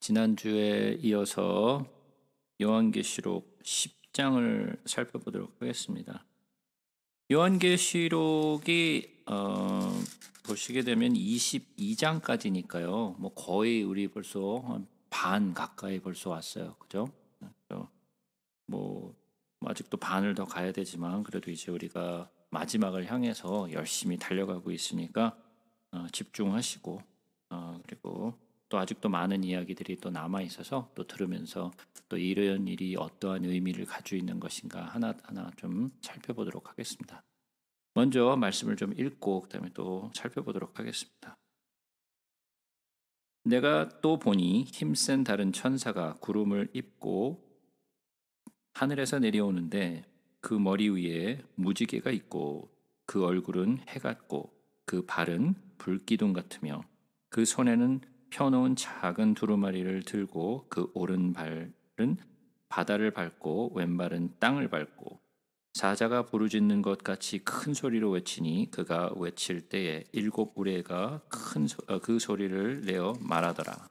지난주에 이어서 요한계시록 10장을 살펴보도록 하겠습니다. 요한계시록이 보시게 되면 22장까지니까요. 뭐 거의 우리 벌써 반 가까이 벌써 왔어요. 그죠? 뭐 아직도 반을 더 가야 되지만 그래도 이제 우리가 마지막을 향해서 열심히 달려가고 있으니까 집중하시고 그리고 또 아직도 많은 이야기들이 또 남아 있어서 또 들으면서 또 이런 일이 어떠한 의미를 가지고 있는 것인가 하나하나 좀 살펴보도록 하겠습니다. 먼저 말씀을 좀 읽고 그다음에 또 살펴보도록 하겠습니다. 내가 또 보니 힘센 다른 천사가 구름을 입고 하늘에서 내려오는데 그 머리 위에 무지개가 있고 그 얼굴은 해 같고 그 발은 불기둥 같으며 그 손에는 펴놓은 작은 두루마리를 들고 그 오른발은 바다를 밟고 왼발은 땅을 밟고 사자가 부르짖는 것 같이 큰 소리로 외치니 그가 외칠 때에 일곱 우레가 그 소리를 내어 말하더라.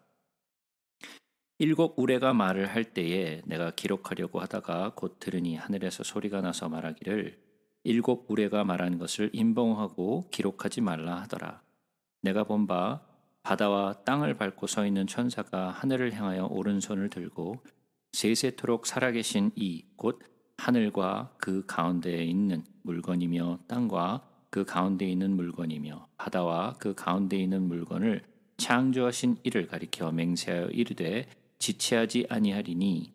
일곱 우레가 말을 할 때에 내가 기록하려고 하다가 곧 들으니 하늘에서 소리가 나서 말하기를 일곱 우레가 말한 것을 임봉하고 기록하지 말라 하더라. 내가 본 바 바다와 땅을 밟고 서 있는 천사가 하늘을 향하여 오른손을 들고 세세토록 살아계신 이 곧 하늘과 그 가운데에 있는 물건이며 땅과 그 가운데에 있는 물건이며 바다와 그 가운데에 있는 물건을 창조하신 이를 가리켜 맹세하여 이르되 지체하지 아니하리니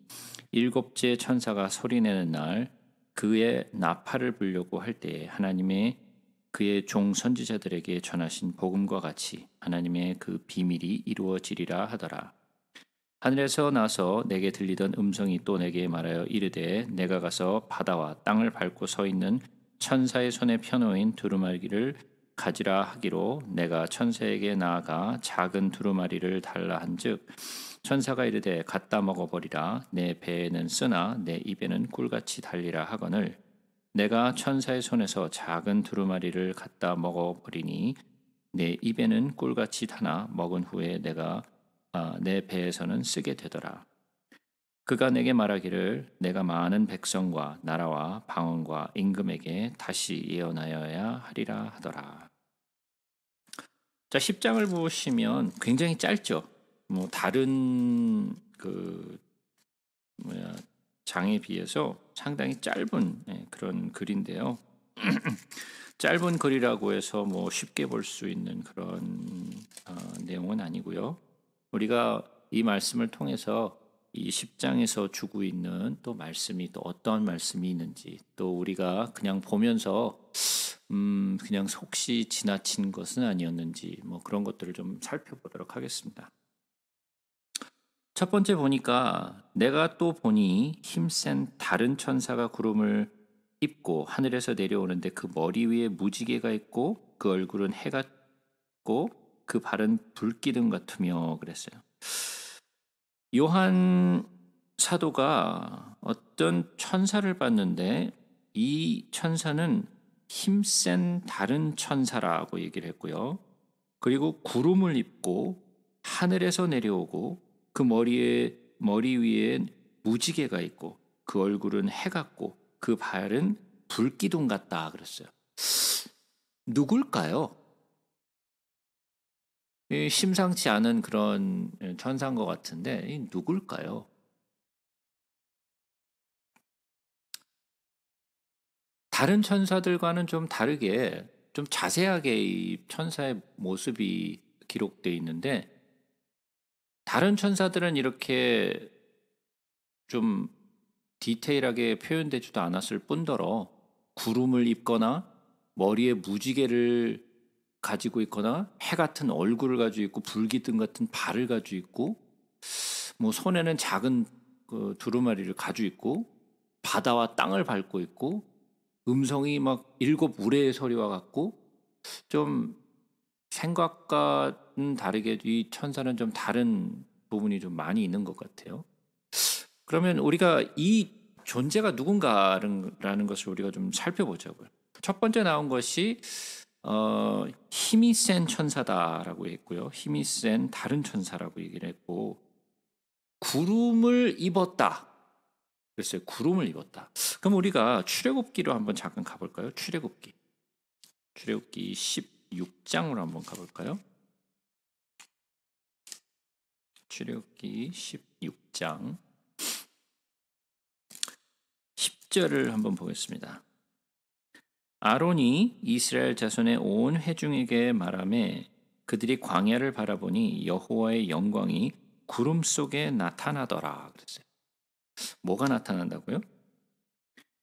일곱째 천사가 소리내는 날 그의 나팔을 불려고 할 때에 하나님의 그의 종 선지자들에게 전하신 복음과 같이 하나님의 그 비밀이 이루어지리라 하더라. 하늘에서 나서 내게 들리던 음성이 또 내게 말하여 이르되 내가 가서 바다와 땅을 밟고 서 있는 천사의 손에 펴놓인 두루마리를 가지라 하기로 내가 천사에게 나아가 작은 두루마리를 달라 한즉 천사가 이르되 갖다 먹어버리라. 내 배에는 쓰나 내 입에는 꿀같이 달리라 하거늘 내가 천사의 손에서 작은 두루마리를 갖다 먹어버리니 내 입에는 꿀같이 타나 먹은 후에 내 배에서는 쓰게 되더라. 그가 내게 말하기를 내가 많은 백성과 나라와 방언과 임금에게 다시 예언하여야 하리라 하더라. 자, 10장을 보시면 굉장히 짧죠. 뭐 다른 장에 비해서 상당히 짧은 그런 글인데요. 짧은 글이라고 해서 뭐 쉽게 볼 수 있는 그런 내용은 아니고요. 우리가 이 말씀을 통해서 이 10장에서 주고 있는 또 말씀이 또 어떤 말씀이 있는지 또 우리가 그냥 보면서 그냥 혹시 지나친 것은 아니었는지 뭐 그런 것들을 좀 살펴보도록 하겠습니다. 첫 번째 보니까 내가 또 보니 힘센 다른 천사가 구름을 입고 하늘에서 내려오는데 그 머리 위에 무지개가 있고 그 얼굴은 해 같고 그 발은 불기둥 같으며 그랬어요. 요한 사도가 어떤 천사를 봤는데 이 천사는 힘센 다른 천사라고 얘기를 했고요. 그리고 구름을 입고 하늘에서 내려오고 그 머리 위에 무지개가 있고 그 얼굴은 해 같고 그 발은 불기둥 같다 그랬어요. 누굴까요? 심상치 않은 그런 천사인 것 같은데 누굴까요? 다른 천사들과는 좀 다르게 좀 자세하게 이 천사의 모습이 기록되어 있는데 다른 천사들은 이렇게 좀 디테일하게 표현되지도 않았을 뿐더러 구름을 입거나 머리에 무지개를 가지고 있거나 해 같은 얼굴을 가지고 있고 불기둥 같은 발을 가지고 있고 뭐 손에는 작은 그 두루마리를 가지고 있고 바다와 땅을 밟고 있고 음성이 막 일곱 우레의 소리와 같고 좀 생각과는 다르게 이 천사는 좀 다른 부분이 좀 많이 있는 것 같아요. 그러면 우리가 이 존재가 누군가라는 것을 우리가 좀 살펴보자고요. 첫 번째 나온 것이 힘이 센 천사다라고 했고요. 힘이 센 다른 천사라고 얘기를 했고 구름을 입었다. 그랬어요. 구름을 입었다. 그럼 우리가 출애굽기로 한번 잠깐 가볼까요? 출애굽기 16장으로 한번 가볼까요? 출애굽기 16장 10절을 한번 보겠습니다. 아론이 이스라엘 자손의 온 회중에게 말하매 그들이 광야를 바라보니 여호와의 영광이 구름 속에 나타나더라 그랬어요. 뭐가 나타난다고요?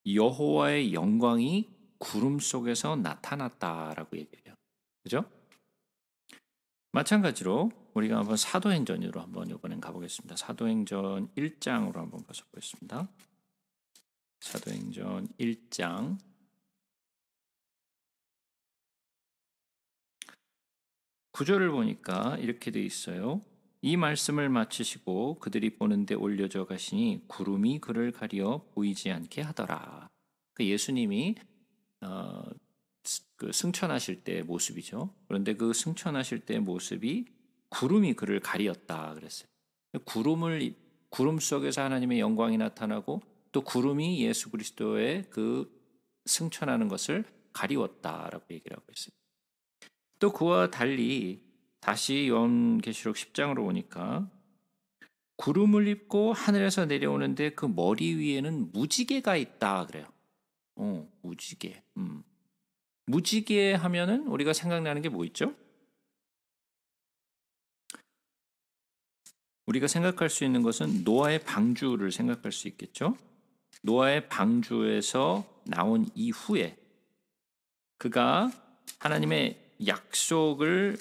여호와의 영광이 구름 속에서 나타났다라고 얘기해요. 그죠? 마찬가지로 우리가 한번 사도행전으로 한번 이번엔 가보겠습니다. 사도행전 1장으로 한번 가서 보겠습니다. 사도행전 1장 9절을 보니까 이렇게 돼 있어요. 이 말씀을 마치시고 그들이 보는데 올려져 가시니 구름이 그를 가려 보이지 않게 하더라. 그 예수님이 그 승천하실 때의 모습이죠. 그런데 그 승천하실 때의 모습이 구름이 그를 가리었다 그랬어요. 구름 속에서 하나님의 영광이 나타나고 또 구름이 예수 그리스도의 그 승천하는 것을 가리웠다라고 얘기를 하고 있어요. 또 그와 달리 다시 요한계시록 10장으로 오니까 구름을 입고 하늘에서 내려오는데 그 머리 위에는 무지개가 있다 그래요. 무지개. 무지개 하면은 우리가 생각나는 게 뭐 있죠? 우리가 생각할 수 있는 것은 노아의 방주를 생각할 수 있겠죠? 노아의 방주에서 나온 이후에 그가 하나님의 약속을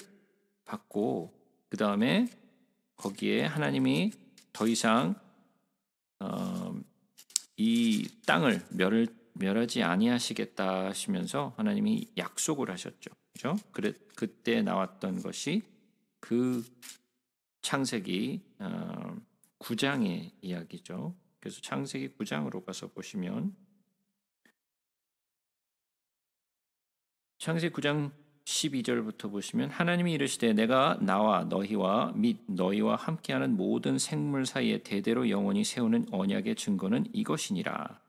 받고 그 다음에 거기에 하나님이 더 이상 이 땅을 멸하지 아니하시겠다 하시면서 하나님이 약속을 하셨죠. 그죠? 그때 나왔던 것이 그 창세기 9장의 이야기죠. 그래서 창세기 9장으로 가서 보시면 창세기 9장 12절부터 보시면 하나님이 이르시되 내가 나와 너희와 및 너희와 함께하는 모든 생물 사이에 대대로 영원히 세우는 언약의 증거는 이것이니라.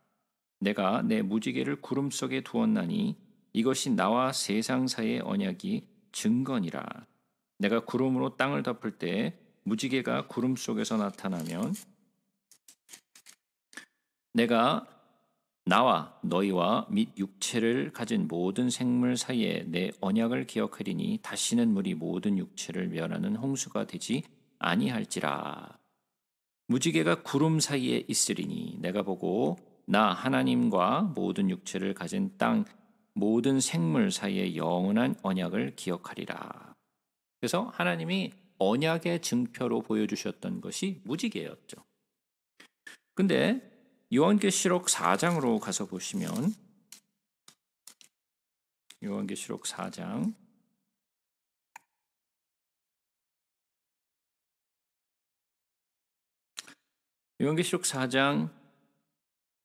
내가 내 무지개를 구름 속에 두었나니 이것이 나와 세상 사이의 언약이 증거니라. 내가 구름으로 땅을 덮을 때 무지개가 구름 속에서 나타나면 내가 나와 너희와 및 육체를 가진 모든 생물 사이에 내 언약을 기억하리니 다시는 물이 모든 육체를 멸하는 홍수가 되지 아니할지라. 무지개가 구름 사이에 있으리니 내가 보고 나 하나님과 모든 육체를 가진 땅 모든 생물 사이에 영원한 언약을 기억하리라. 그래서 하나님이 언약의 증표로 보여주셨던 것이 무지개였죠. 근데 요한계시록 4장으로 가서 보시면 요한계시록 4장 요한계시록 4장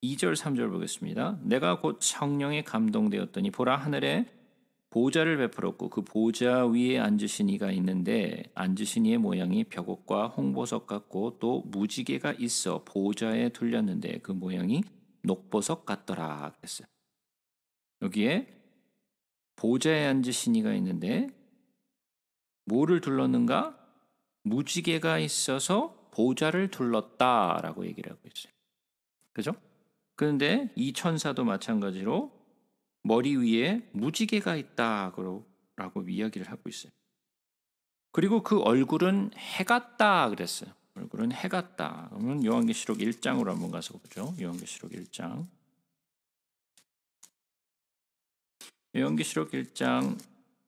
2절 3절 보겠습니다. 내가 곧 성령에 감동되었더니 보라 하늘에 보좌를 베풀었고 그 보좌 위에 앉으신 이가 있는데 앉으신 이의 모양이 벽옥과 홍보석 같고 또 무지개가 있어 보좌에 둘렸는데 그 모양이 녹보석 같더라 그랬어요. 여기에 보좌에 앉으신 이가 있는데 뭐를 둘렀는가? 무지개가 있어서 보좌를 둘렀다라고 얘기를 하고 있어요. 그죠? 그런데 이 천사도 마찬가지로 머리 위에 무지개가 있다라고 이야기를 하고 있어요. 그리고 그 얼굴은 해 같다 그랬어요. 얼굴은 해 같다. 그러면 요한계시록 1장으로 한번 가서 보죠. 요한계시록 1장. 요한계시록 1장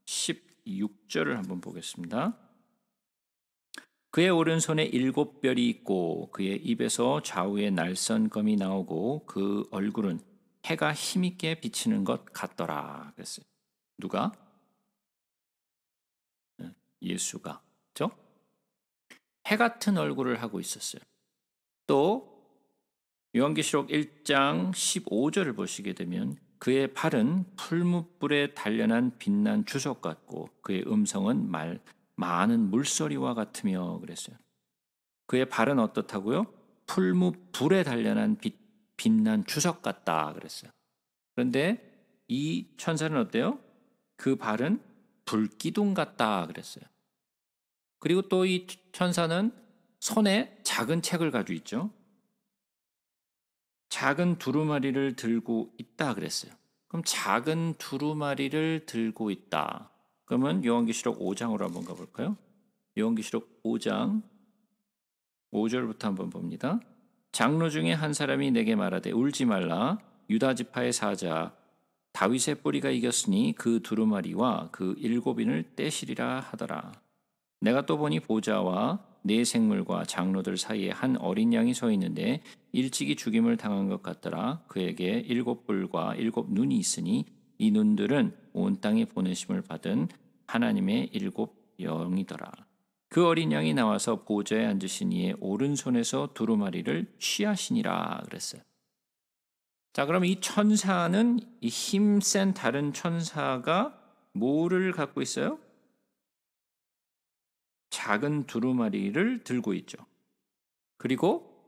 16절을 한번 보겠습니다. 그의 오른손에 7별이 있고 그의 입에서 좌우에 날선검이 나오고 그 얼굴은 해가 힘있게 비치는 것 같더라 그랬어요. 누가? 예수가. 그렇죠? 해 같은 얼굴을 하고 있었어요. 또 요한계시록 1장 15절을 보시게 되면 그의 팔은 풀무불에 단련한 빛난 주석 같고 그의 음성은 많은 물소리와 같으며 그랬어요. 그의 발은 어떻다고요? 풀무 불에 단련한 빛난 주석 같다 그랬어요. 그런데 이 천사는 어때요? 그 발은 불기둥 같다 그랬어요. 그리고 또 이 천사는 손에 작은 책을 가지고 있죠. 작은 두루마리를 들고 있다 그랬어요. 그럼 작은 두루마리를 들고 있다. 그러면 요한계시록 5장으로 한번 가볼까요? 요한계시록 5장 5절부터 한번 봅니다. 장로 중에 한 사람이 내게 말하되 울지 말라. 유다 지파의 사자 다윗의 뿌리가 이겼으니 그 두루마리와 그 일곱인을 떼시리라 하더라. 내가 또 보니 보좌와 네 생물과 장로들 사이에 한 어린 양이 서 있는데 일찍이 죽임을 당한 것 같더라. 그에게 일곱 뿔과 일곱 눈이 있으니 이 눈들은 온 땅에 보내심을 받은 하나님의 일곱 영이더라. 그 어린 양이 나와서 보좌에 앉으신 이의 오른손에서 두루마리를 취하시니라 그랬어요. 자, 그럼 이 천사는 이 힘센 다른 천사가 뭐를 갖고 있어요? 작은 두루마리를 들고 있죠. 그리고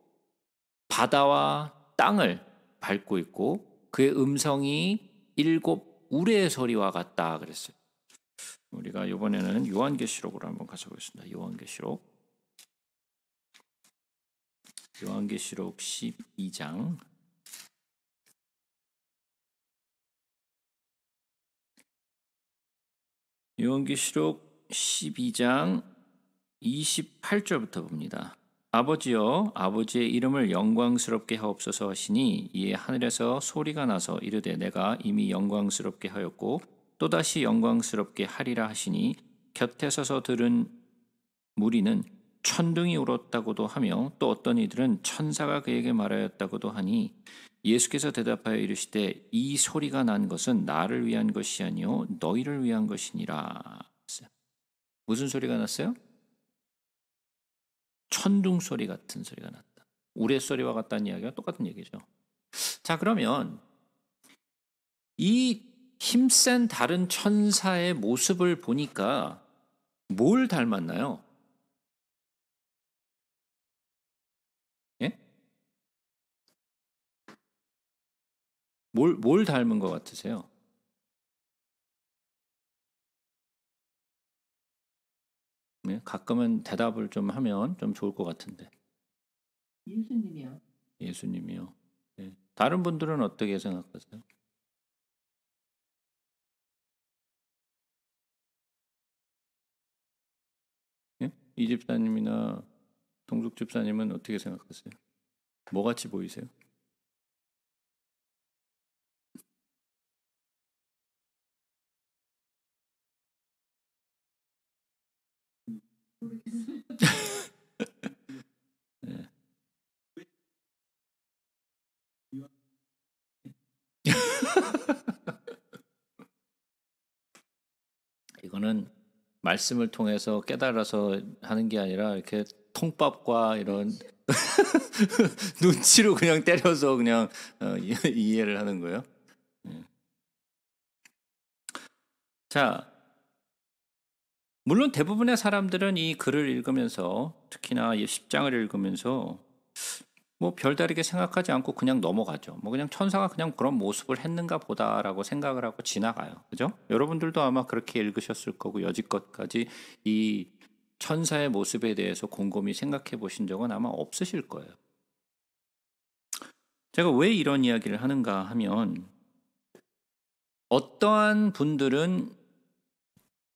바다와 땅을 밟고 있고 그의 음성이 일곱 우레의 소리와 같다 그랬어요. 우리가 이번에는 요한계시록으로 한번 가져보겠습니다. 요한계시록 12장 요한계시록 12장 28절부터 봅니다. 아버지여 아버지의 이름을 영광스럽게 하옵소서 하시니 이에 하늘에서 소리가 나서 이르되 내가 이미 영광스럽게 하였고 또다시 영광스럽게 하리라 하시니 곁에 서서 들은 무리는 천둥이 울었다고도 하며 또 어떤 이들은 천사가 그에게 말하였다고도 하니 예수께서 대답하여 이르시되 이 소리가 난 것은 나를 위한 것이 아니요 너희를 위한 것이니라. 무슨 소리가 났어요? 천둥 소리 같은 소리가 났다. 우레소리와 같다는 이야기가 똑같은 얘기죠. 자, 그러면 이 힘센 다른 천사의 모습을 보니까 뭘 닮았나요? 예? 뭘 닮은 것 같으세요? 네? 가끔은 대답을 좀 하면 좀 좋을 것 같은데. 예수님이요. 예수님이요. 네. 다른 분들은 어떻게 생각하세요? 예? 이 집사님이나 동숙 집사님은 어떻게 생각하세요? 뭐 같이 보이세요? 네. 이거는 말씀을 통해서 깨달아서 하는 게 아니라 이렇게 통밥과 이런 눈치로 그냥 때려서 그냥 이해를 하는 거예요. 자, 물론 대부분의 사람들은 이 글을 읽으면서 특히나 이 10장을 읽으면서 뭐 별다르게 생각하지 않고 그냥 넘어가죠. 뭐 그냥 천사가 그냥 그런 모습을 했는가 보다라고 생각을 하고 지나가요. 그죠? 여러분들도 아마 그렇게 읽으셨을 거고 여지껏까지 이 천사의 모습에 대해서 곰곰이 생각해 보신 적은 아마 없으실 거예요. 제가 왜 이런 이야기를 하는가 하면 어떠한 분들은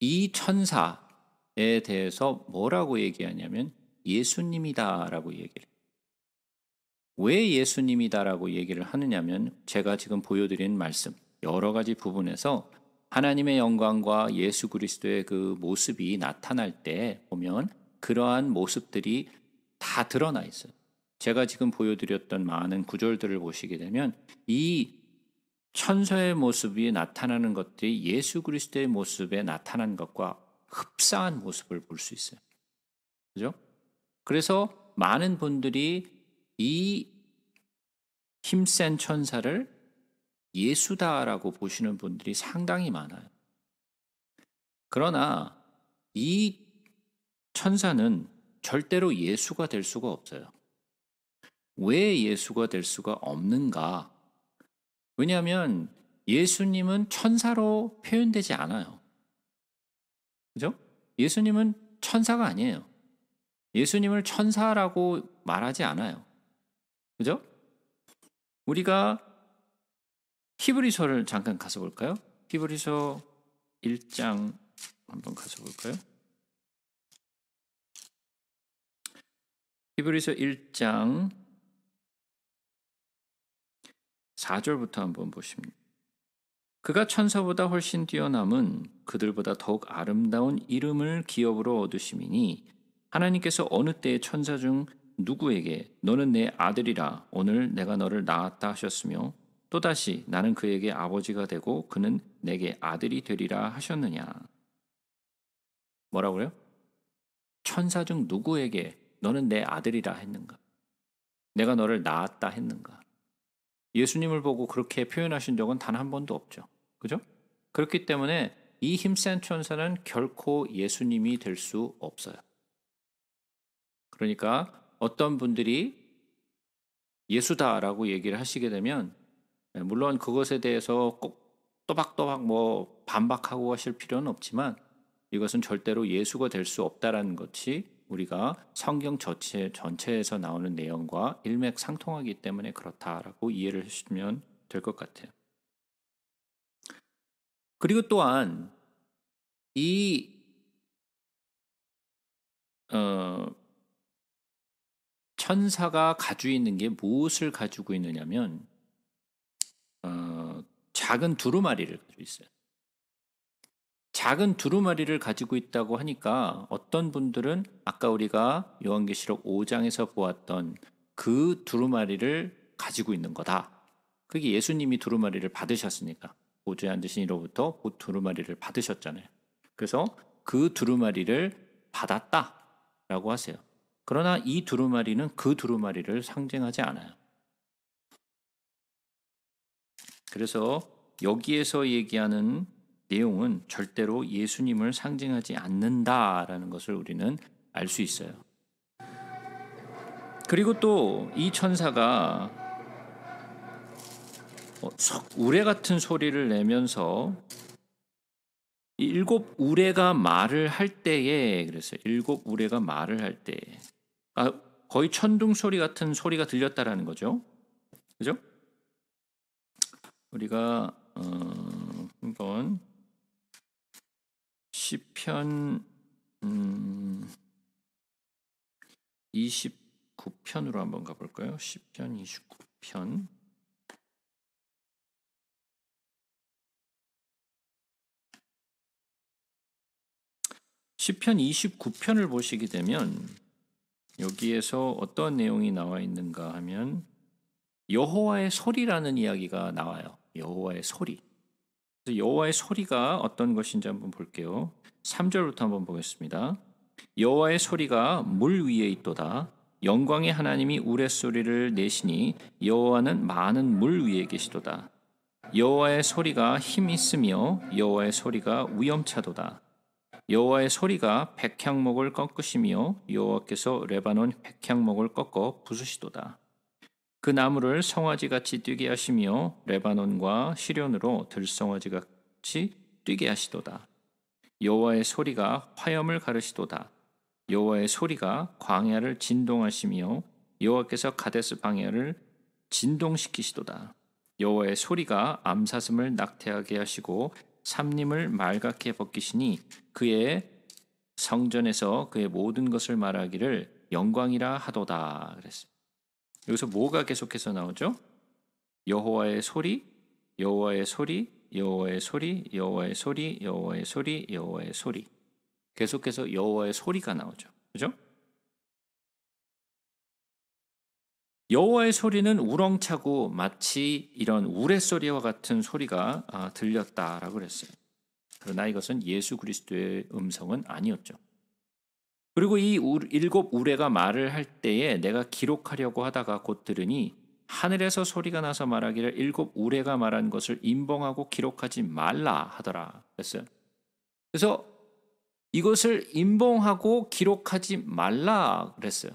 이 천사에 대해서 뭐라고 얘기하냐면 예수님이다라고 얘기를 해요. 왜 예수님이다라고 얘기를 하느냐면 제가 지금 보여드린 말씀 여러 가지 부분에서 하나님의 영광과 예수 그리스도의 그 모습이 나타날 때 보면 그러한 모습들이 다 드러나 있어요. 제가 지금 보여드렸던 많은 구절들을 보시게 되면 이 천사의 모습이 나타나는 것들이 예수 그리스도의 모습에 나타난 것과 흡사한 모습을 볼 수 있어요. 그죠? 그래서 많은 분들이 이 힘센 천사를 예수다라고 보시는 분들이 상당히 많아요. 그러나 이 천사는 절대로 예수가 될 수가 없어요. 왜 예수가 될 수가 없는가? 왜냐하면 예수님은 천사로 표현되지 않아요. 그죠? 예수님은 천사가 아니에요. 예수님을 천사라고 말하지 않아요. 그죠? 우리가 히브리서를 잠깐 가서 볼까요? 히브리서 1장 한번 가서 볼까요? 히브리서 1장 4절부터 한번 보십니다. 그가 천사보다 훨씬 뛰어남은 그들보다 더욱 아름다운 이름을 기업으로 얻으심이니 하나님께서 어느 때에 천사 중 누구에게 너는 내 아들이라 오늘 내가 너를 낳았다 하셨으며 또다시 나는 그에게 아버지가 되고 그는 내게 아들이 되리라 하셨느냐. 뭐라고요? 천사 중 누구에게 너는 내 아들이라 했는가? 내가 너를 낳았다 했는가? 예수님을 보고 그렇게 표현하신 적은 단 한 번도 없죠. 그죠? 그렇기 때문에 이 힘센 천사는 결코 예수님이 될 수 없어요. 그러니까 어떤 분들이 예수다라고 얘기를 하시게 되면 물론 그것에 대해서 꼭 또박또박 반박하고 하실 필요는 없지만 이것은 절대로 예수가 될 수 없다라는 것이 우리가 성경 전체에서 나오는 내용과 일맥상통하기 때문에 그렇다라고 이해를 해주시면 될 것 같아요. 그리고 또한 이 천사가 가지고 있는 게 무엇을 가지고 있느냐면 작은 두루마리를 가지고 있어요. 작은 두루마리를 가지고 있다고 하니까 어떤 분들은 아까 우리가 요한계시록 5장에서 보았던 그 두루마리를 가지고 있는 거다. 그게 예수님이 두루마리를 받으셨으니까 보좌에 앉으신 이로부터 그 두루마리를 받으셨잖아요. 그래서 그 두루마리를 받았다라고 하세요. 그러나 이 두루마리는 그 두루마리를 상징하지 않아요. 그래서 여기에서 얘기하는 내용은 절대로 예수님을 상징하지 않는다라는 것을 우리는 알 수 있어요. 그리고 또 이 천사가 우레 같은 소리를 내면서 일곱 우레가 말을 할 때에 그래서 일곱 우레가 말을 할 때 거의 천둥 소리 같은 소리가 들렸다라는 거죠. 그죠? 우리가 한번 시편 29편으로 한번 가볼까요? 시편 29편 시편 29편을 보시게 되면 여기에서 어떤 내용이 나와 있는가 하면 여호와의 소리라는 이야기가 나와요. 여호와의 소리. 여호와의 소리가 어떤 것인지 한번 볼게요. 3절부터 한번 보겠습니다. 여호와의 소리가 물 위에 있도다. 영광의 하나님이 우레소리를 내시니 여호와는 많은 물 위에 계시도다. 여호와의 소리가 힘 있으며 여호와의 소리가 위엄차도다. 여호와의 소리가 백향목을 꺾으시며 여호와께서 레바논 백향목을 꺾어 부수시도다. 그 나무를 송아지같이 뛰게 하시며 레바논과 시련으로 들송아지같이 뛰게 하시도다. 여호와의 소리가 화염을 가르시도다. 여호와의 소리가 광야를 진동하시며 여호와께서 가데스 방야를 진동시키시도다. 여호와의 소리가 암사슴을 낙태하게 하시고 삼림을 맑게 벗기시니 그의 성전에서 그의 모든 것을 말하기를 영광이라 하도다. 그랬어요. 여기서 뭐가 계속해서 나오죠? 여호와의 소리, 여호와의 소리, 여호와의 소리, 여호와의 소리, 여호와의 소리, 여호와의 소리. 계속해서 여호와의 소리가 나오죠. 그죠? 여호와의 소리는 우렁차고 마치 이런 우레소리와 같은 소리가 들렸다라고 그랬어요. 그러나 이것은 예수 그리스도의 음성은 아니었죠. 그리고 이 일곱 우레가 말을 할 때에 내가 기록하려고 하다가 곧 들으니 하늘에서 소리가 나서 말하기를 일곱 우레가 말한 것을 임봉하고 기록하지 말라 하더라 그랬어요. 그래서 이것을 임봉하고 기록하지 말라 그랬어요.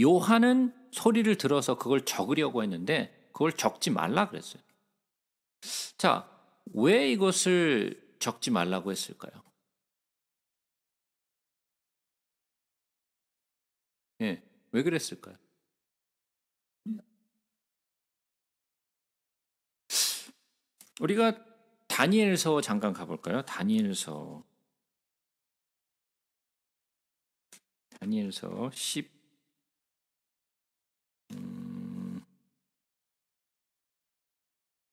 요한은 소리를 들어서 그걸 적으려고 했는데 그걸 적지 말라 그랬어요. 자, 왜 이것을 적지 말라고 했을까요? 예, 왜 그랬을까요? 우리가 다니엘서 잠깐 가볼까요? 다니엘서 10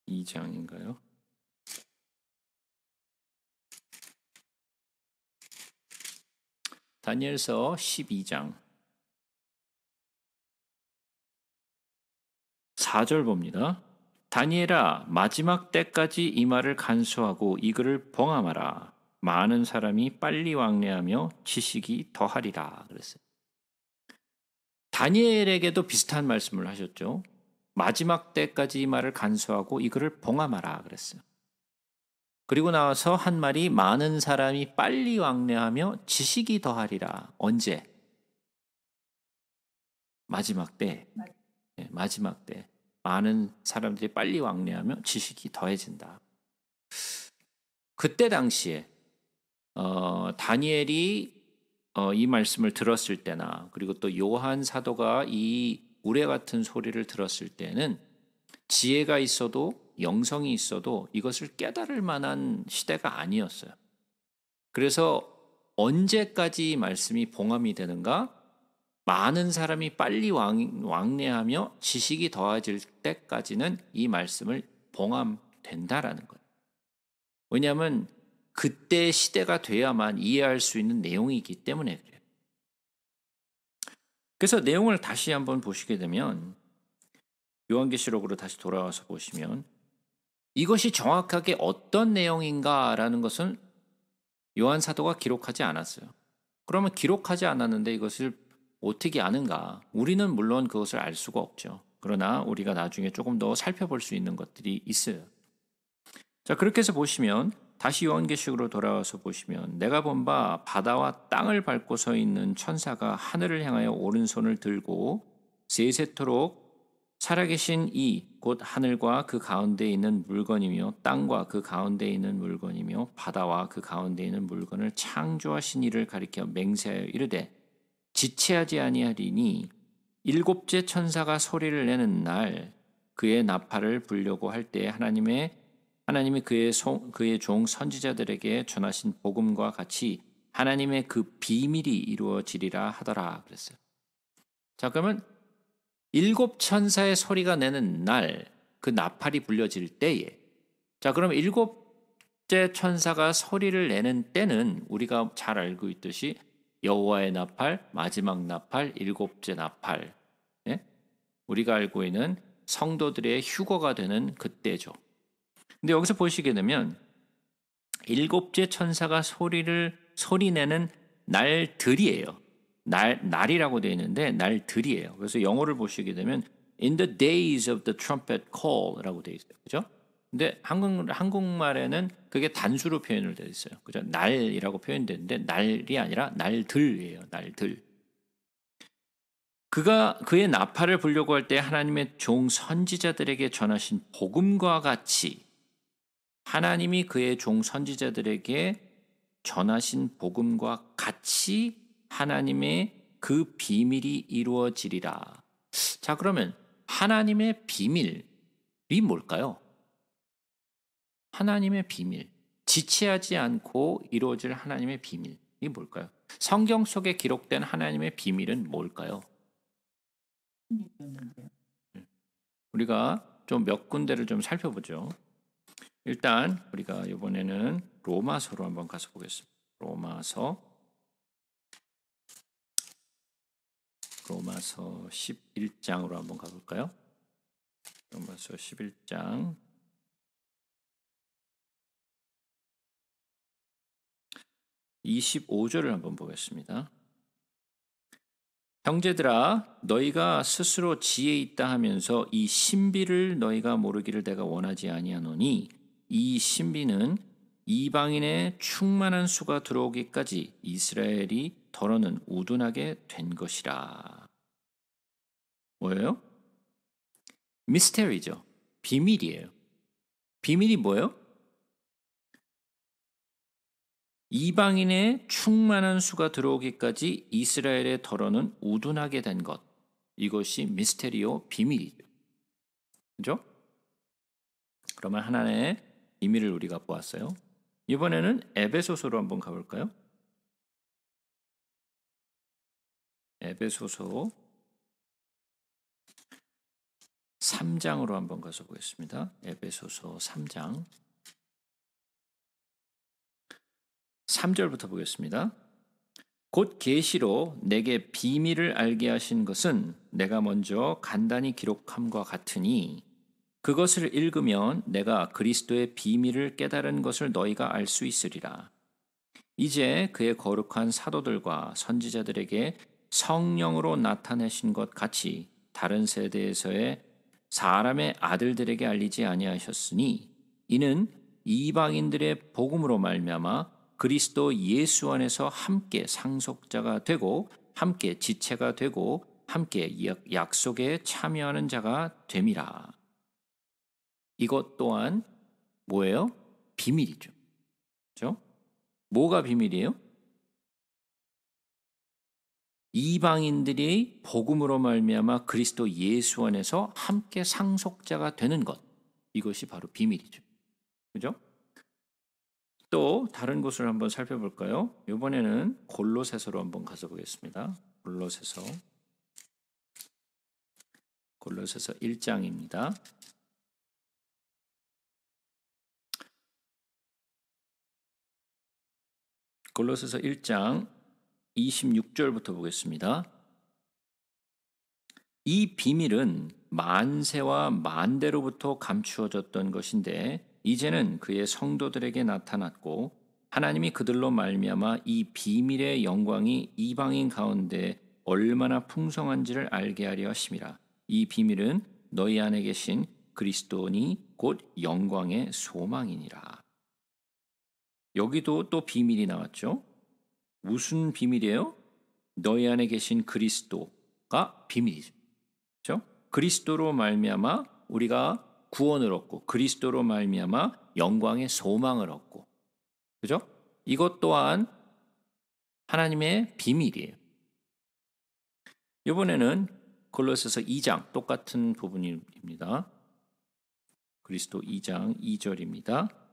2장인가요? 다니엘서 12장 4절 봅니다. 다니엘아, 마지막 때까지 이 말을 간수하고 이 글을 봉함하라. 많은 사람이 빨리 왕래하며 지식이 더하리라 그랬어요. 다니엘에게도 비슷한 말씀을 하셨죠. 마지막 때까지 이 말을 간수하고 이 글을 봉함하라 그랬어요. 그리고 나와서 한 말이 많은 사람이 빨리 왕래하며 지식이 더하리라. 언제? 마지막 때. 네, 마지막 때. 많은 사람들이 빨리 왕래하며 지식이 더해진다. 그때 당시에 다니엘이 이 말씀을 들었을 때나 그리고 또 요한 사도가 이 우레 같은 소리를 들었을 때는 지혜가 있어도 영성이 있어도 이것을 깨달을 만한 시대가 아니었어요. 그래서 언제까지 이 말씀이 봉함이 되는가? 많은 사람이 빨리 왕래하며 지식이 더해질 때까지는 이 말씀을 봉함된다라는 거예요. 왜냐하면 그때 시대가 돼야만 이해할 수 있는 내용이기 때문에 그래요. 그래서 내용을 다시 한번 보시게 되면 요한계시록으로 다시 돌아와서 보시면 이것이 정확하게 어떤 내용인가라는 것은 요한 사도가 기록하지 않았어요. 그러면 기록하지 않았는데 이것을 어떻게 아는가? 우리는 물론 그것을 알 수가 없죠. 그러나 우리가 나중에 조금 더 살펴볼 수 있는 것들이 있어요. 자, 그렇게 해서 보시면 다시 요한계시록으로 돌아와서 보시면 내가 본 바 바다와 땅을 밟고 서 있는 천사가 하늘을 향하여 오른손을 들고 세세토록 살아계신 이 곧 하늘과 그 가운데 있는 물건이며 땅과 그 가운데 있는 물건이며 바다와 그 가운데 있는 물건을 창조하신 이를 가리켜 맹세하여 이르되 지체하지 아니하리니 일곱째 천사가 소리를 내는 날 그의 나팔을 불려고 할 때에 하나님이 그의 종 선지자들에게 전하신 복음과 같이 하나님의 그 비밀이 이루어지리라 하더라 그랬어요. 자, 그러면 일곱 천사의 소리가 내는 날 그 나팔이 불려질 때에 자, 그럼 일곱째 천사가 소리를 내는 때는 우리가 잘 알고 있듯이 여호와의 나팔, 마지막 나팔, 일곱째 나팔. 예? 우리가 알고 있는 성도들의 휴거가 되는 그때죠. 근데 여기서 보시게 되면 일곱째 천사가 소리내는 날들이에요. 날이라고 되어 있는데 날들이에요. 그래서 영어를 보시게 되면 in the days of the trumpet call라고 되어 있어요. 그죠? 근데 한국말에는 그게 단수로 표현을 되어 있어요. 그죠? 날이라고 표현되는데 날이 아니라 날들이에요. 날들. 그의 나팔을 불려고 할 때 하나님의 종 선지자들에게 전하신 복음과 같이 하나님이 그의 종 선지자들에게 전하신 복음과 같이 하나님의 그 비밀이 이루어지리라. 자, 그러면 하나님의 비밀이 뭘까요? 하나님의 비밀, 지체하지 않고 이루어질 하나님의 비밀이 뭘까요? 성경 속에 기록된 하나님의 비밀은 뭘까요? 우리가 좀 몇 군데를 좀 살펴보죠. 일단 우리가 이번에는 로마서로 한번 가서 보겠습니다. 로마서 11장으로 한번 가볼까요? 로마서 11장 25절을 한번 보겠습니다. 형제들아, 너희가 스스로 지혜 있다 하면서 이 신비를 너희가 모르기를 내가 원하지 아니하노니 이 신비는 이방인의 충만한 수가 들어오기까지 이스라엘이 더러는 우둔하게 된 것이라. 뭐예요? 미스테리죠. 비밀이에요. 비밀이 뭐예요? 이방인의 충만한 수가 들어오기까지 이스라엘의 더러는 우둔하게 된 것. 이것이 미스테리오 비밀이죠. 그죠? 그러면 하나의 비밀을 우리가 보았어요. 이번에는 에베소서로 한번 가볼까요? 에베소서 3장으로 한번 가서 보겠습니다. 에베소서 3장 3절부터 보겠습니다. 곧 계시로 내게 비밀을 알게 하신 것은 내가 먼저 간단히 기록함과 같으니 그것을 읽으면 내가 그리스도의 비밀을 깨달은 것을 너희가 알 수 있으리라. 이제 그의 거룩한 사도들과 선지자들에게 성령으로 나타내신 것 같이 다른 세대에서의 사람의 아들들에게 알리지 아니하셨으니 이는 이방인들의 복음으로 말미암아 그리스도 예수 안에서 함께 상속자가 되고 함께 지체가 되고 함께 약속에 참여하는 자가 됨이라. 이것 또한 뭐예요? 비밀이죠. 그렇죠? 뭐가 비밀이에요? 이방인들이 복음으로 말미암아 그리스도 예수 안에서 함께 상속자가 되는 것. 이것이 바로 비밀이죠. 그죠? 또 다른 곳을 한번 살펴볼까요? 이번에는 골로새서로 한번 가서 보겠습니다. 골로새서 1장입니다. 골로새서 1장 26절부터 보겠습니다. 이 비밀은 만세와 만대로부터 감추어졌던 것인데 이제는 그의 성도들에게 나타났고 하나님이 그들로 말미암아 이 비밀의 영광이 이방인 가운데 얼마나 풍성한지를 알게 하려 하심이라. 이 비밀은 너희 안에 계신 그리스도니 곧 영광의 소망이니라. 여기도 또 비밀이 나왔죠. 무슨 비밀이에요? 너희 안에 계신 그리스도가 비밀이죠. 그렇죠? 그리스도로 말미암아 우리가 구원을 얻고 그리스도로 말미암아 영광의 소망을 얻고, 그죠? 이것 또한 하나님의 비밀이에요. 이번에는 골로새서 2장 똑같은 부분입니다. 그리스도 2장 2절입니다.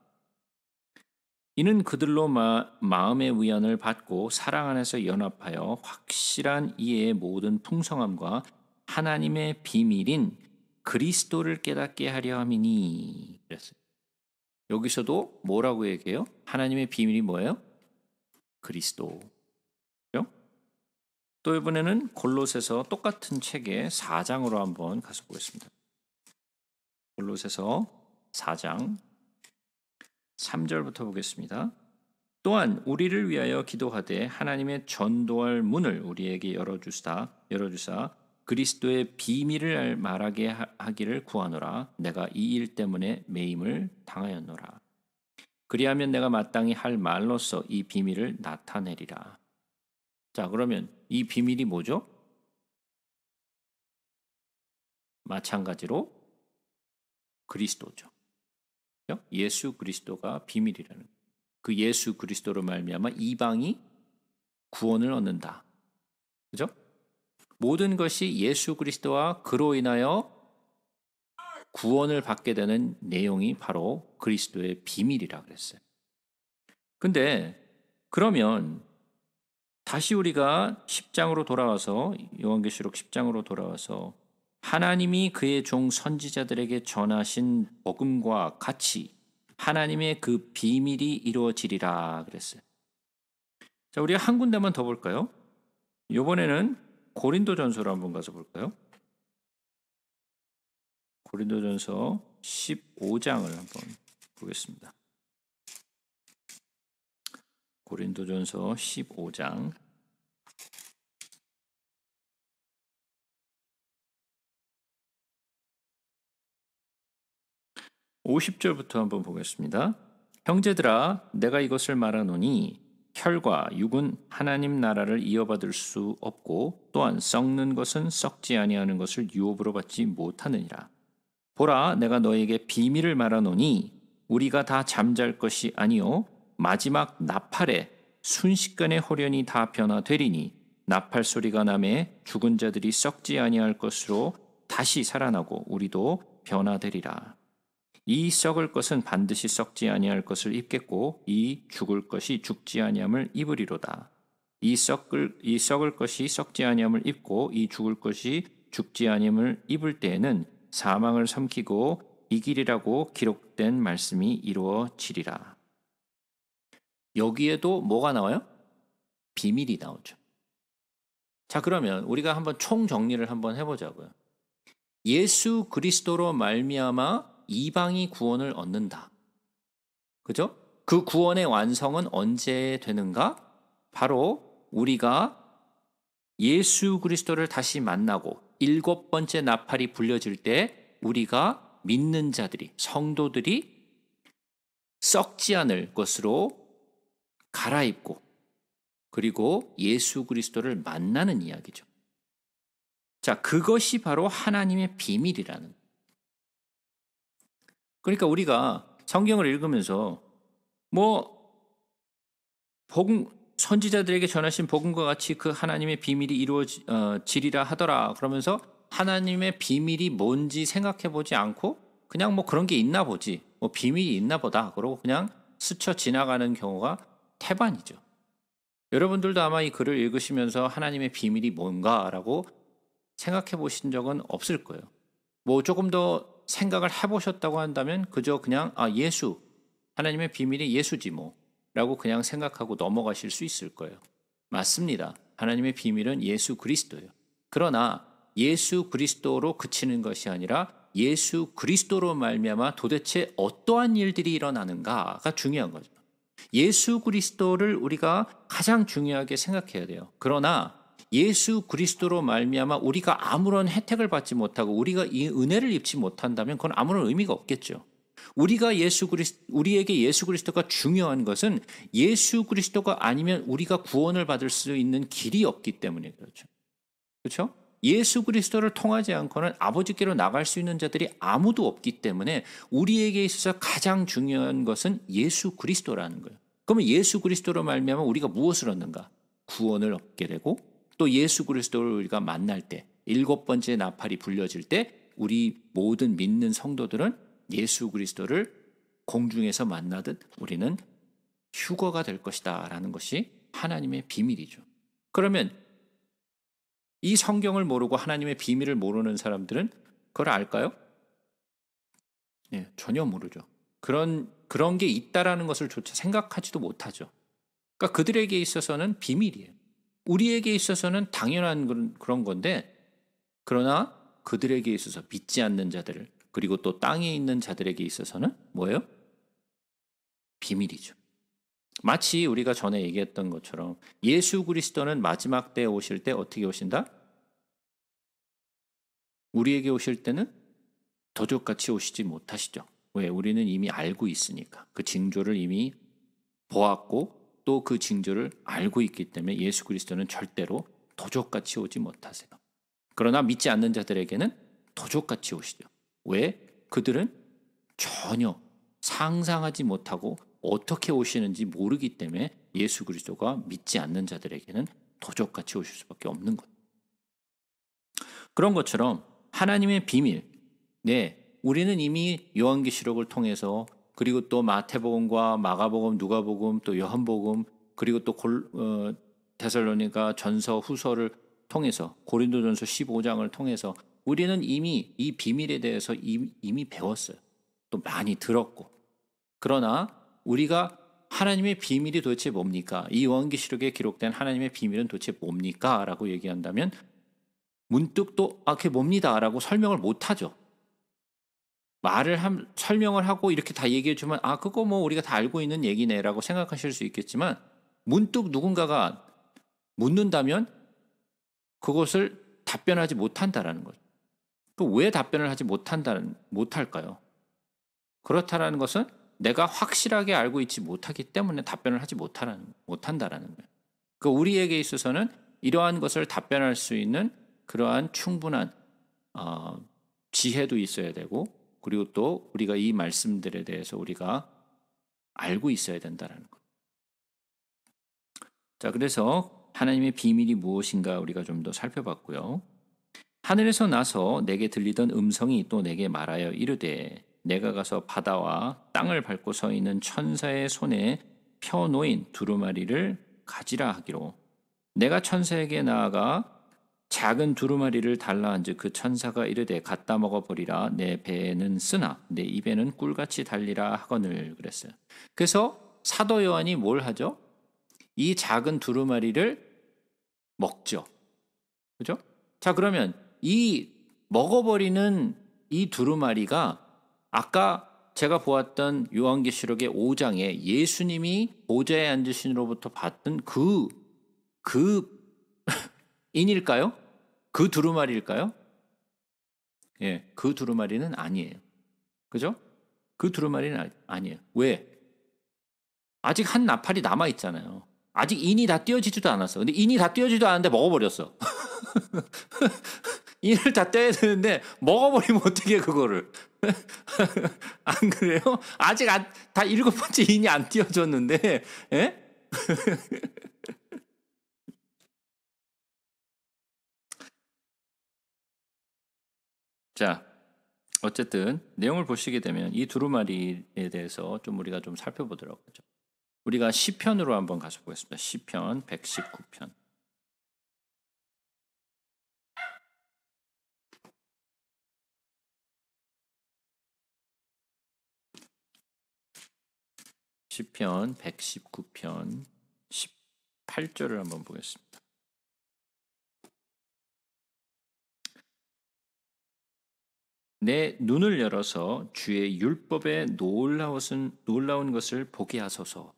이는 그들로 마음의 위안을 받고 사랑 안에서 연합하여 확실한 이해의 모든 풍성함과 하나님의 비밀인 그리스도를 깨닫게 하려 함이니. 그랬어요. 여기서도 뭐라고 얘기해요? 하나님의 비밀이 뭐예요? 그리스도. 그죠? 또 이번에는 골로새서 똑같은 책의 4장으로 한번 가서 보겠습니다. 골로새서 4장 3절부터 보겠습니다. 또한 우리를 위하여 기도하되 하나님의 전도할 문을 우리에게 열어주사 그리스도의 비밀을 말하게 하기를 구하노라. 내가 이 일 때문에 매임을 당하였노라. 그리하면 내가 마땅히 할 말로써 이 비밀을 나타내리라. 자, 그러면 이 비밀이 뭐죠? 마찬가지로 그리스도죠. 예수 그리스도가 비밀이라는, 그 예수 그리스도로 말미암아 이방이 구원을 얻는다. 그죠? 모든 것이 예수 그리스도와 그로 인하여 구원을 받게 되는 내용이 바로 그리스도의 비밀이라 그랬어요. 근데 그러면 다시 우리가 10장으로 돌아와서, 요한계시록 10장으로 돌아와서 하나님이 그의 종 선지자들에게 전하신 복음과 같이 하나님의 그 비밀이 이루어지리라 그랬어요. 자, 우리가 한 군데만 더 볼까요? 이번에는 고린도전서로 한번 가서 볼까요? 고린도전서 15장을 한번 보겠습니다. 고린도전서 15장 50절부터 한번 보겠습니다. 형제들아, 내가 이것을 말하노니 혈과 육은 하나님 나라를 이어받을 수 없고 또한 썩는 것은 썩지 아니하는 것을 유업으로 받지 못하느니라. 보라, 내가 너에게 비밀을 말하노니 우리가 다 잠잘 것이 아니요 마지막 나팔에 순식간에 호련히 다 변화되리니 나팔 소리가 나매 죽은 자들이 썩지 아니할 것으로 다시 살아나고 우리도 변화되리라. 이 썩을 것은 반드시 썩지 아니할 것을 입겠고 이 죽을 것이 죽지 아니함을 입으리로다. 이 썩을 것이 썩지 아니함을 입고 이 죽을 것이 죽지 아니함을 입을 때에는 사망을 삼키고 이기리라고 기록된 말씀이 이루어지리라. 여기에도 뭐가 나와요? 비밀이 나오죠. 자, 그러면 우리가 한번 총정리를 한번 해보자고요. 예수 그리스도로 말미암아 이방이 구원을 얻는다. 그죠? 그 구원의 완성은 언제 되는가? 바로 우리가 예수 그리스도를 다시 만나고 7번째 나팔이 불려질 때 우리가 믿는 자들이, 성도들이 썩지 않을 것으로 갈아입고 그리고 예수 그리스도를 만나는 이야기죠. 자, 그것이 바로 하나님의 비밀이라는. 그러니까 우리가 성경을 읽으면서 선지자들에게 전하신 복음과 같이 그 하나님의 비밀이 이루어지리라 하더라 그러면서 하나님의 비밀이 뭔지 생각해 보지 않고 그냥 그런 게 있나 보지, 비밀이 있나 보다 그러고 그냥 스쳐 지나가는 경우가 태반이죠. 여러분들도 아마 이 글을 읽으시면서 하나님의 비밀이 뭔가라고 생각해 보신 적은 없을 거예요. 조금 더 생각을 해보셨다고 한다면 그저 그냥 예수, 하나님의 비밀이 예수지 라고 그냥 생각하고 넘어가실 수 있을 거예요. 맞습니다. 하나님의 비밀은 예수 그리스도예요. 그러나 예수 그리스도로 그치는 것이 아니라 예수 그리스도로 말미암아 도대체 어떠한 일들이 일어나는가가 중요한 거죠. 예수 그리스도를 우리가 가장 중요하게 생각해야 돼요. 그러나 예수 그리스도로 말미암아 우리가 아무런 혜택을 받지 못하고 우리가 이 은혜를 입지 못한다면 그건 아무런 의미가 없겠죠. 우리에게 예수 그리스도가 중요한 것은 예수 그리스도가 아니면 우리가 구원을 받을 수 있는 길이 없기 때문에 그렇죠. 그렇죠? 예수 그리스도를 통하지 않고는 아버지께로 나갈 수 있는 자들이 아무도 없기 때문에 우리에게 있어서 가장 중요한 것은 예수 그리스도라는 거예요. 그러면 예수 그리스도로 말미암아 우리가 무엇을 얻는가? 구원을 얻게 되고 또 예수 그리스도를 우리가 만날 때 7번째 나팔이 불려질 때 우리 모든 믿는 성도들은 예수 그리스도를 공중에서 만나듯 우리는 휴거가 될 것이다 라는 것이 하나님의 비밀이죠. 그러면 이 성경을 모르고 하나님의 비밀을 모르는 사람들은 그걸 알까요? 네, 전혀 모르죠. 그런 게 있다라는 것을 조차 생각하지도 못하죠. 그러니까 그들에게 있어서는 비밀이에요. 우리에게 있어서는 당연한 그런 건데, 그러나 그들에게 있어서 믿지 않는 자들, 그리고 또 땅에 있는 자들에게 있어서는 뭐예요? 비밀이죠. 마치 우리가 전에 얘기했던 것처럼 예수 그리스도는 마지막 때에 오실 때 어떻게 오신다? 우리에게 오실 때는 도적같이 오시지 못하시죠. 왜? 우리는 이미 알고 있으니까. 그 징조를 이미 보았고 또 그 징조를 알고 있기 때문에 예수 그리스도는 절대로 도적같이 오지 못하세요. 그러나 믿지 않는 자들에게는 도적같이 오시죠. 왜? 그들은 전혀 상상하지 못하고 어떻게 오시는지 모르기 때문에 예수 그리스도가 믿지 않는 자들에게는 도적같이 오실 수밖에 없는 거예요. 그런 것처럼 하나님의 비밀, 우리는 이미 요한계시록을 통해서 그리고 또 마태복음과 마가복음, 누가복음, 또 요한복음, 그리고 또 데살로니가 전서, 후서를 통해서 고린도전서 15장을 통해서 우리는 이미 이 비밀에 대해서 이미 배웠어요. 또 많이 들었고. 그러나 우리가 하나님의 비밀이 도대체 뭡니까? 이 요한계시록에 기록된 하나님의 비밀은 도대체 뭡니까? 라고 얘기한다면 문득 또 그게 뭡니다 라고 설명을 못하죠. 설명을 하고 이렇게 다 얘기해 주면 그거 우리가 다 알고 있는 얘기네 라고 생각하실 수 있겠지만 문득 누군가가 묻는다면 그것을 답변하지 못한다라는 거죠. 왜 답변을 하지 못할까요? 그렇다라는 것은 내가 확실하게 알고 있지 못하기 때문에 답변을 하지 못한다라는 거예요. 그 우리에게 있어서는 이러한 것을 답변할 수 있는 그러한 충분한 지혜도 있어야 되고, 그리고 또 우리가 이 말씀들에 대해서 우리가 알고 있어야 된다라는 거예요. 자, 그래서 하나님의 비밀이 무엇인가 우리가 좀 더 살펴봤고요. 하늘에서 나서 내게 들리던 음성이 또 내게 말하여 이르되 내가 가서 바다와 땅을 밟고 서 있는 천사의 손에 펴놓인 두루마리를 가지라 하기로, 내가 천사에게 나아가 작은 두루마리를 달라 한즉 그 천사가 이르되 갖다 먹어버리라. 내 배에는 쓰나 내 입에는 꿀같이 달리라 하거늘 그랬어요. 그래서 사도 요한이 뭘 하죠? 이 작은 두루마리를 먹죠. 그죠? 자, 그러면 이 먹어버리는 이 두루마리가 아까 제가 보았던 요한계시록의 5장에 예수님이 보좌에 앉으신으로부터 받던 그 인일까요? 그 두루마리일까요? 예, 그 두루마리는 아니에요. 그죠? 그 두루마리는 아니에요. 왜? 아직 한 나팔이 남아 있잖아요. 아직 인이 다 띄어지지도 않았어. 근데 인이 다 띄어지지도 않았는데 먹어버렸어. 인을 다 떼야 되는데 먹어버리면 어떻게 그거를. 안 그래요? 아직 다 7번째 인이 안 띄어졌는데. 예? 자, 어쨌든 내용을 보시게 되면 이 두루마리에 대해서 좀 우리가 좀 살펴보도록 하죠. 우리가 시편으로 한번 가서 보겠습니다. 시편 119편. 시편 119편 18절을 한번 보겠습니다. 내 눈을 열어서 주의 율법에 놀라운 것을 보게 하소서.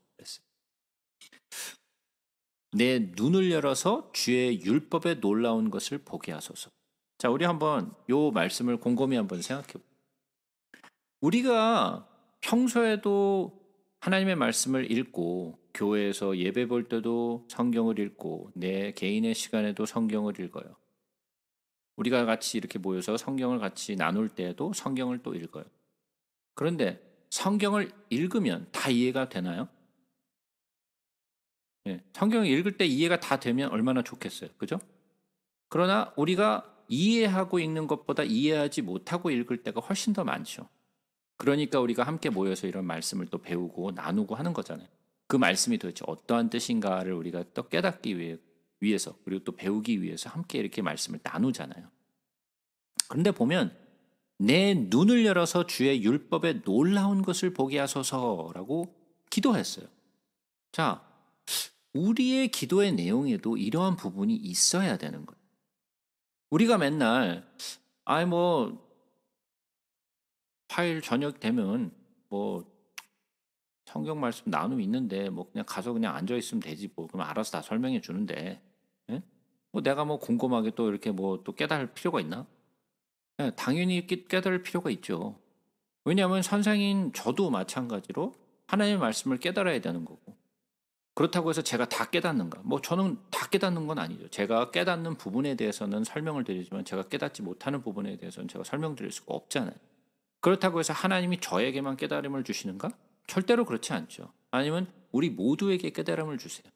내 눈을 열어서 주의 율법에 놀라운 것을 보게 하소서. 자, 우리 한번 요 말씀을 곰곰이 한번 생각해 볼게요. 우리가 평소에도 하나님의 말씀을 읽고 교회에서 예배 볼 때도 성경을 읽고 내 개인의 시간에도 성경을 읽어요. 우리가 같이 이렇게 모여서 성경을 같이 나눌 때에도 성경을 또 읽어요. 그런데 성경을 읽으면 다 이해가 되나요? 예, 성경을 읽을 때 이해가 다 되면 얼마나 좋겠어요. 그죠? 그러나 우리가 이해하고 읽는 것보다 이해하지 못하고 읽을 때가 훨씬 더 많죠. 그러니까 우리가 함께 모여서 이런 말씀을 또 배우고 나누고 하는 거잖아요. 그 말씀이 도대체 어떠한 뜻인가를 우리가 또 깨닫기 위해서 그리고 또 배우기 위해서 함께 이렇게 말씀을 나누잖아요. 그런데 보면 내 눈을 열어서 주의 율법에 놀라운 것을 보게 하소서라고 기도했어요. 자, 우리의 기도의 내용에도 이러한 부분이 있어야 되는 거예요. 우리가 맨날 화요일 저녁 되면 성경 말씀 나눔 있는데 그냥 가서 그냥 앉아 있으면 되지 그럼 알아서 다 설명해 주는데, 예? 내가 곰곰하게 또 이렇게 또 깨달을 필요가 있나? 예, 당연히 깨달을 필요가 있죠. 왜냐하면 선생인 저도 마찬가지로 하나님의 말씀을 깨달아야 되는 거고, 그렇다고 해서 제가 다 깨닫는가? 저는 다 깨닫는 건 아니죠. 제가 깨닫는 부분에 대해서는 설명을 드리지만 제가 깨닫지 못하는 부분에 대해서는 제가 설명드릴 수가 없잖아요. 그렇다고 해서 하나님이 저에게만 깨달음을 주시는가? 절대로 그렇지 않죠. 아니면 우리 모두에게 깨달음을 주세요.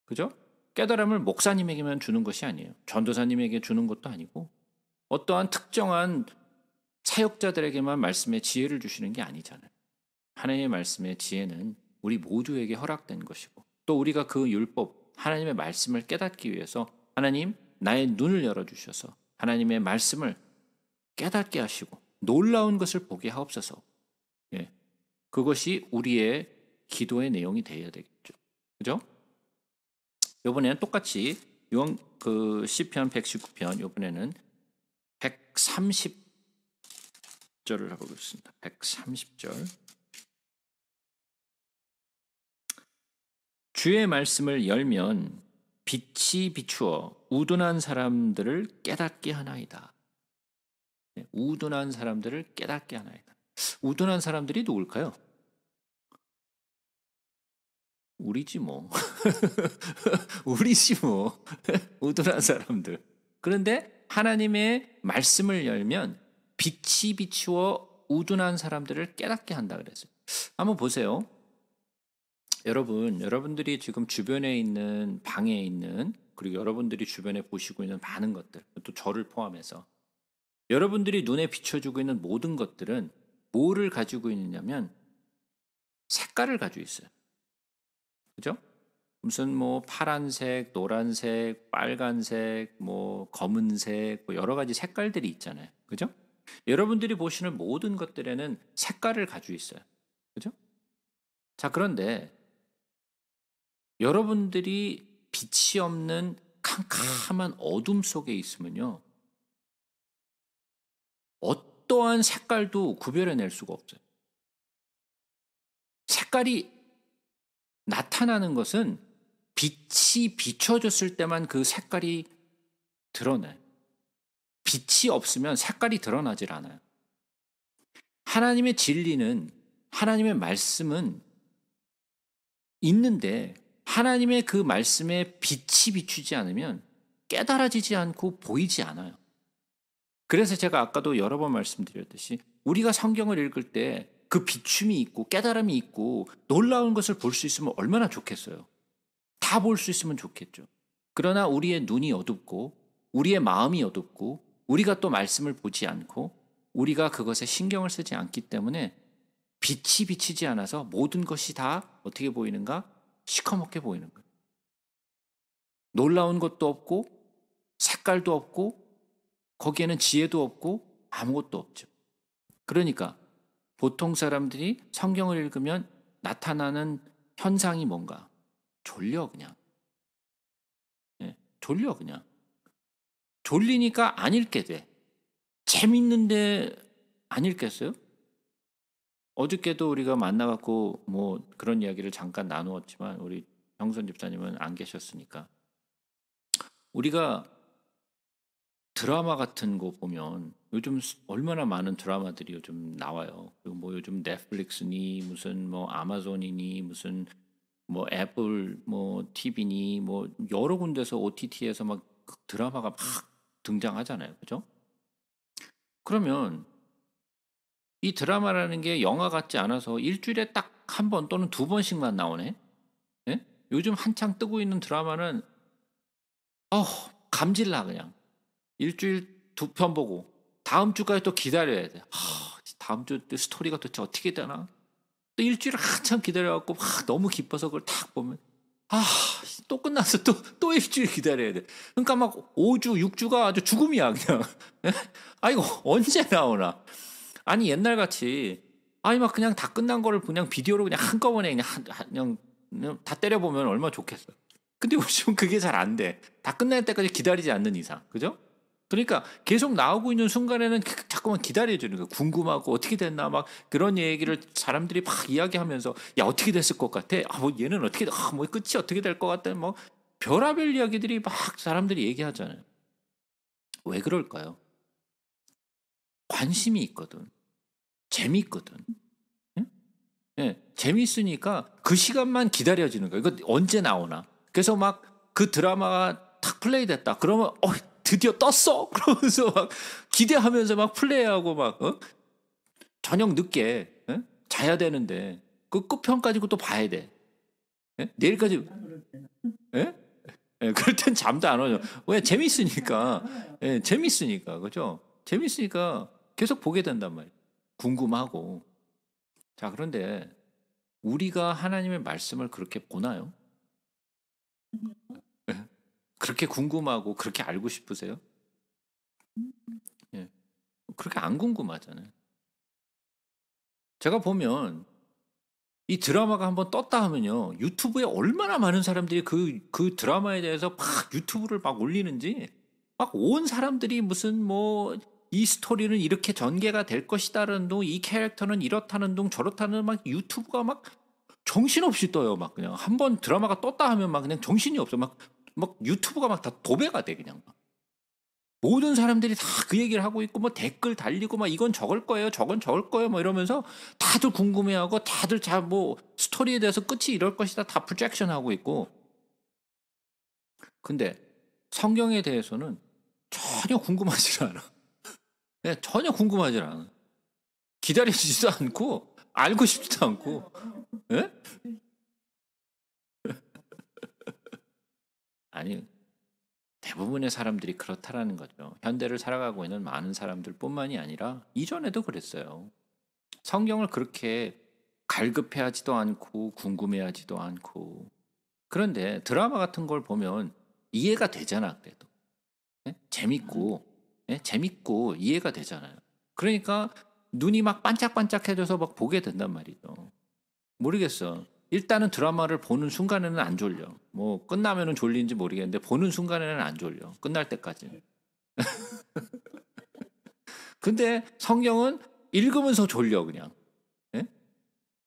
그죠? 깨달음을 목사님에게만 주는 것이 아니에요. 전도사님에게 주는 것도 아니고 어떠한 특정한 사역자들에게만 말씀의 지혜를 주시는 게 아니잖아요. 하나님의 말씀의 지혜는 우리 모두에게 허락된 것이고, 또 우리가 그 율법, 하나님의 말씀을 깨닫기 위해서 하나님 나의 눈을 열어주셔서 하나님의 말씀을 깨닫게 하시고 놀라운 것을 보게 하옵소서. 예, 그것이 우리의 기도의 내용이 되어야 되겠죠. 그죠? 이번에는 똑같이 시편 119편 이번에는 130절을 해보겠습니다. 130절. 주의 말씀을 열면 빛이 비추어 우둔한 사람들을 깨닫게 하나이다. 우둔한 사람들을 깨닫게 하나이다. 우둔한 사람들이 누굴까요? 우리지 뭐. 우리지 뭐. 우둔한 사람들. 그런데 하나님의 말씀을 열면 빛이 비추어 우둔한 사람들을 깨닫게 한다 그랬어요. 한번 보세요. 여러분들이 지금 주변에 있는 방에 있는 그리고 여러분들이 주변에 보시고 있는 많은 것들, 또 저를 포함해서 여러분들이 눈에 비춰주고 있는 모든 것들은 뭐를 가지고 있느냐면 색깔을 가지고 있어요. 그죠? 무슨 뭐 파란색, 노란색, 빨간색, 뭐 검은색, 뭐 여러 가지 색깔들이 있잖아요. 그죠? 여러분들이 보시는 모든 것들에는 색깔을 가지고 있어요. 그죠? 자, 그런데 여러분들이 빛이 없는 캄캄한 어둠 속에 있으면요. 어떠한 색깔도 구별해낼 수가 없어요. 색깔이 나타나는 것은 빛이 비춰졌을 때만 그 색깔이 드러나요. 빛이 없으면 색깔이 드러나질 않아요. 하나님의 진리는, 하나님의 말씀은 있는데 하나님의 그 말씀에 빛이 비추지 않으면 깨달아지지 않고 보이지 않아요. 그래서 제가 아까도 여러 번 말씀드렸듯이 우리가 성경을 읽을 때 그 비춤이 있고 깨달음이 있고 놀라운 것을 볼 수 있으면 얼마나 좋겠어요. 다 볼 수 있으면 좋겠죠. 그러나 우리의 눈이 어둡고 우리의 마음이 어둡고 우리가 또 말씀을 보지 않고 우리가 그것에 신경을 쓰지 않기 때문에 빛이 비치지 않아서 모든 것이 다 어떻게 보이는가? 시커멓게 보이는 거예요. 놀라운 것도 없고 색깔도 없고 거기에는 지혜도 없고 아무것도 없죠. 그러니까 보통 사람들이 성경을 읽으면 나타나는 현상이 뭔가? 졸려 그냥. 졸려 그냥. 졸리니까 안 읽게 돼. 재밌는데 안 읽겠어요? 어저께도 우리가 만나갖고 뭐 그런 이야기를 잠깐 나누었지만 우리 형선 집사님은 안 계셨으니까 우리가 드라마 같은 거 보면 요즘 얼마나 많은 드라마들이 요즘 나와요. 그리고 뭐 요즘 넷플릭스니 무슨 뭐 아마존이니 무슨 뭐 애플 뭐 TV니 뭐 여러 군데서 OTT에서 막 드라마가 막 등장하잖아요. 그죠? 그러면 이 드라마라는 게 영화 같지 않아서 일주일에 딱 한 번 또는 두 번씩만 나오네. 예? 요즘 한창 뜨고 있는 드라마는 감질나 그냥. 일주일 두 편 보고 다음 주까지 또 기다려야 돼. 다음 주 스토리가 도대체 어떻게 되나? 또 일주일을 한참 기다려갖고 너무 기뻐서 그걸 딱 보면 또 끝났어. 또 일주일 기다려야 돼. 그러니까 막 5주, 6주가 아주 죽음이야 그냥. 이거 언제 나오나? 아니 옛날 같이 막 그냥 다 끝난 거를 그냥 비디오로 그냥 한꺼번에 그냥 다 때려보면 얼마나 좋겠어. 근데 요즘 그게 잘 안 돼. 다 끝날 때까지 기다리지 않는 이상. 그죠? 그러니까 계속 나오고 있는 순간에는 자꾸만 기다려주는 거예요. 궁금하고 어떻게 됐나 막 그런 얘기를 사람들이 막 이야기하면서 야 어떻게 됐을 것 같아? 뭐 얘는 어떻게 뭐 끝이 어떻게 될 것 같아? 뭐 별의별 이야기들이 막 사람들이 얘기하잖아요. 왜 그럴까요? 관심이 있거든. 재미있거든. 재미있으니까 그 시간만 기다려지는 거예요. 이거 언제 나오나? 그래서 막 그 드라마가 탁 플레이됐다. 그러면 드디어 떴어? 그러면서 막 기대하면서 막 플레이하고 막 저녁 늦게 자야 되는데 그 끝편 가지고 또 봐야 돼. 내일까지 그럴 땐 잠도 안 오죠. 왜? 재밌으니까. 재밌으니까. 그죠? 재밌으니까 계속 보게 된단 말이에요. 궁금하고. 자, 그런데 우리가 하나님의 말씀을 그렇게 보나요? 그렇게 궁금하고 그렇게 알고 싶으세요? 그렇게 안 궁금하잖아요. 제가 보면 이 드라마가 한번 떴다 하면요. 유튜브에 얼마나 많은 사람들이 그 드라마에 대해서 막 유튜브를 막 올리는지 막 온 사람들이 무슨 뭐 이 스토리는 이렇게 전개가 될 것이다라는 둥, 이 캐릭터는 이렇다는 둥, 저렇다는 막 유튜브가 막 정신없이 떠요. 막 그냥 한번 드라마가 떴다 하면 막 그냥 정신이 없어. 막 유튜브가 막 다 도배가 돼 그냥. 모든 사람들이 다 그 얘기를 하고 있고 뭐 댓글 달리고 막 이건 저걸 거예요, 저건 저걸 거예요, 뭐 이러면서 다들 궁금해하고 다들 뭐 스토리에 대해서 끝이 이럴 것이다 다 프로젝션 하고 있고. 근데 성경에 대해서는 전혀 궁금하지 않아. 네, 전혀 궁금하지 않아. 기다리지도 않고 알고 싶지도 않고. 예? 아니, 대부분의 사람들이 그렇다라는 거죠. 현대를 살아가고 있는 많은 사람들뿐만이 아니라 이전에도 그랬어요. 성경을 그렇게 갈급해하지도 않고 궁금해하지도 않고. 그런데 드라마 같은 걸 보면 이해가 되잖아, 그래도. 예? 재밌고, 예? 재밌고 이해가 되잖아요. 그러니까 눈이 막 반짝반짝해져서 막 보게 된단 말이죠. 모르겠어. 일단은 드라마를 보는 순간에는 안 졸려. 뭐 끝나면은 졸린지 모르겠는데 보는 순간에는 안 졸려. 끝날 때까지. 근데 성경은 읽으면서 졸려 그냥. 예?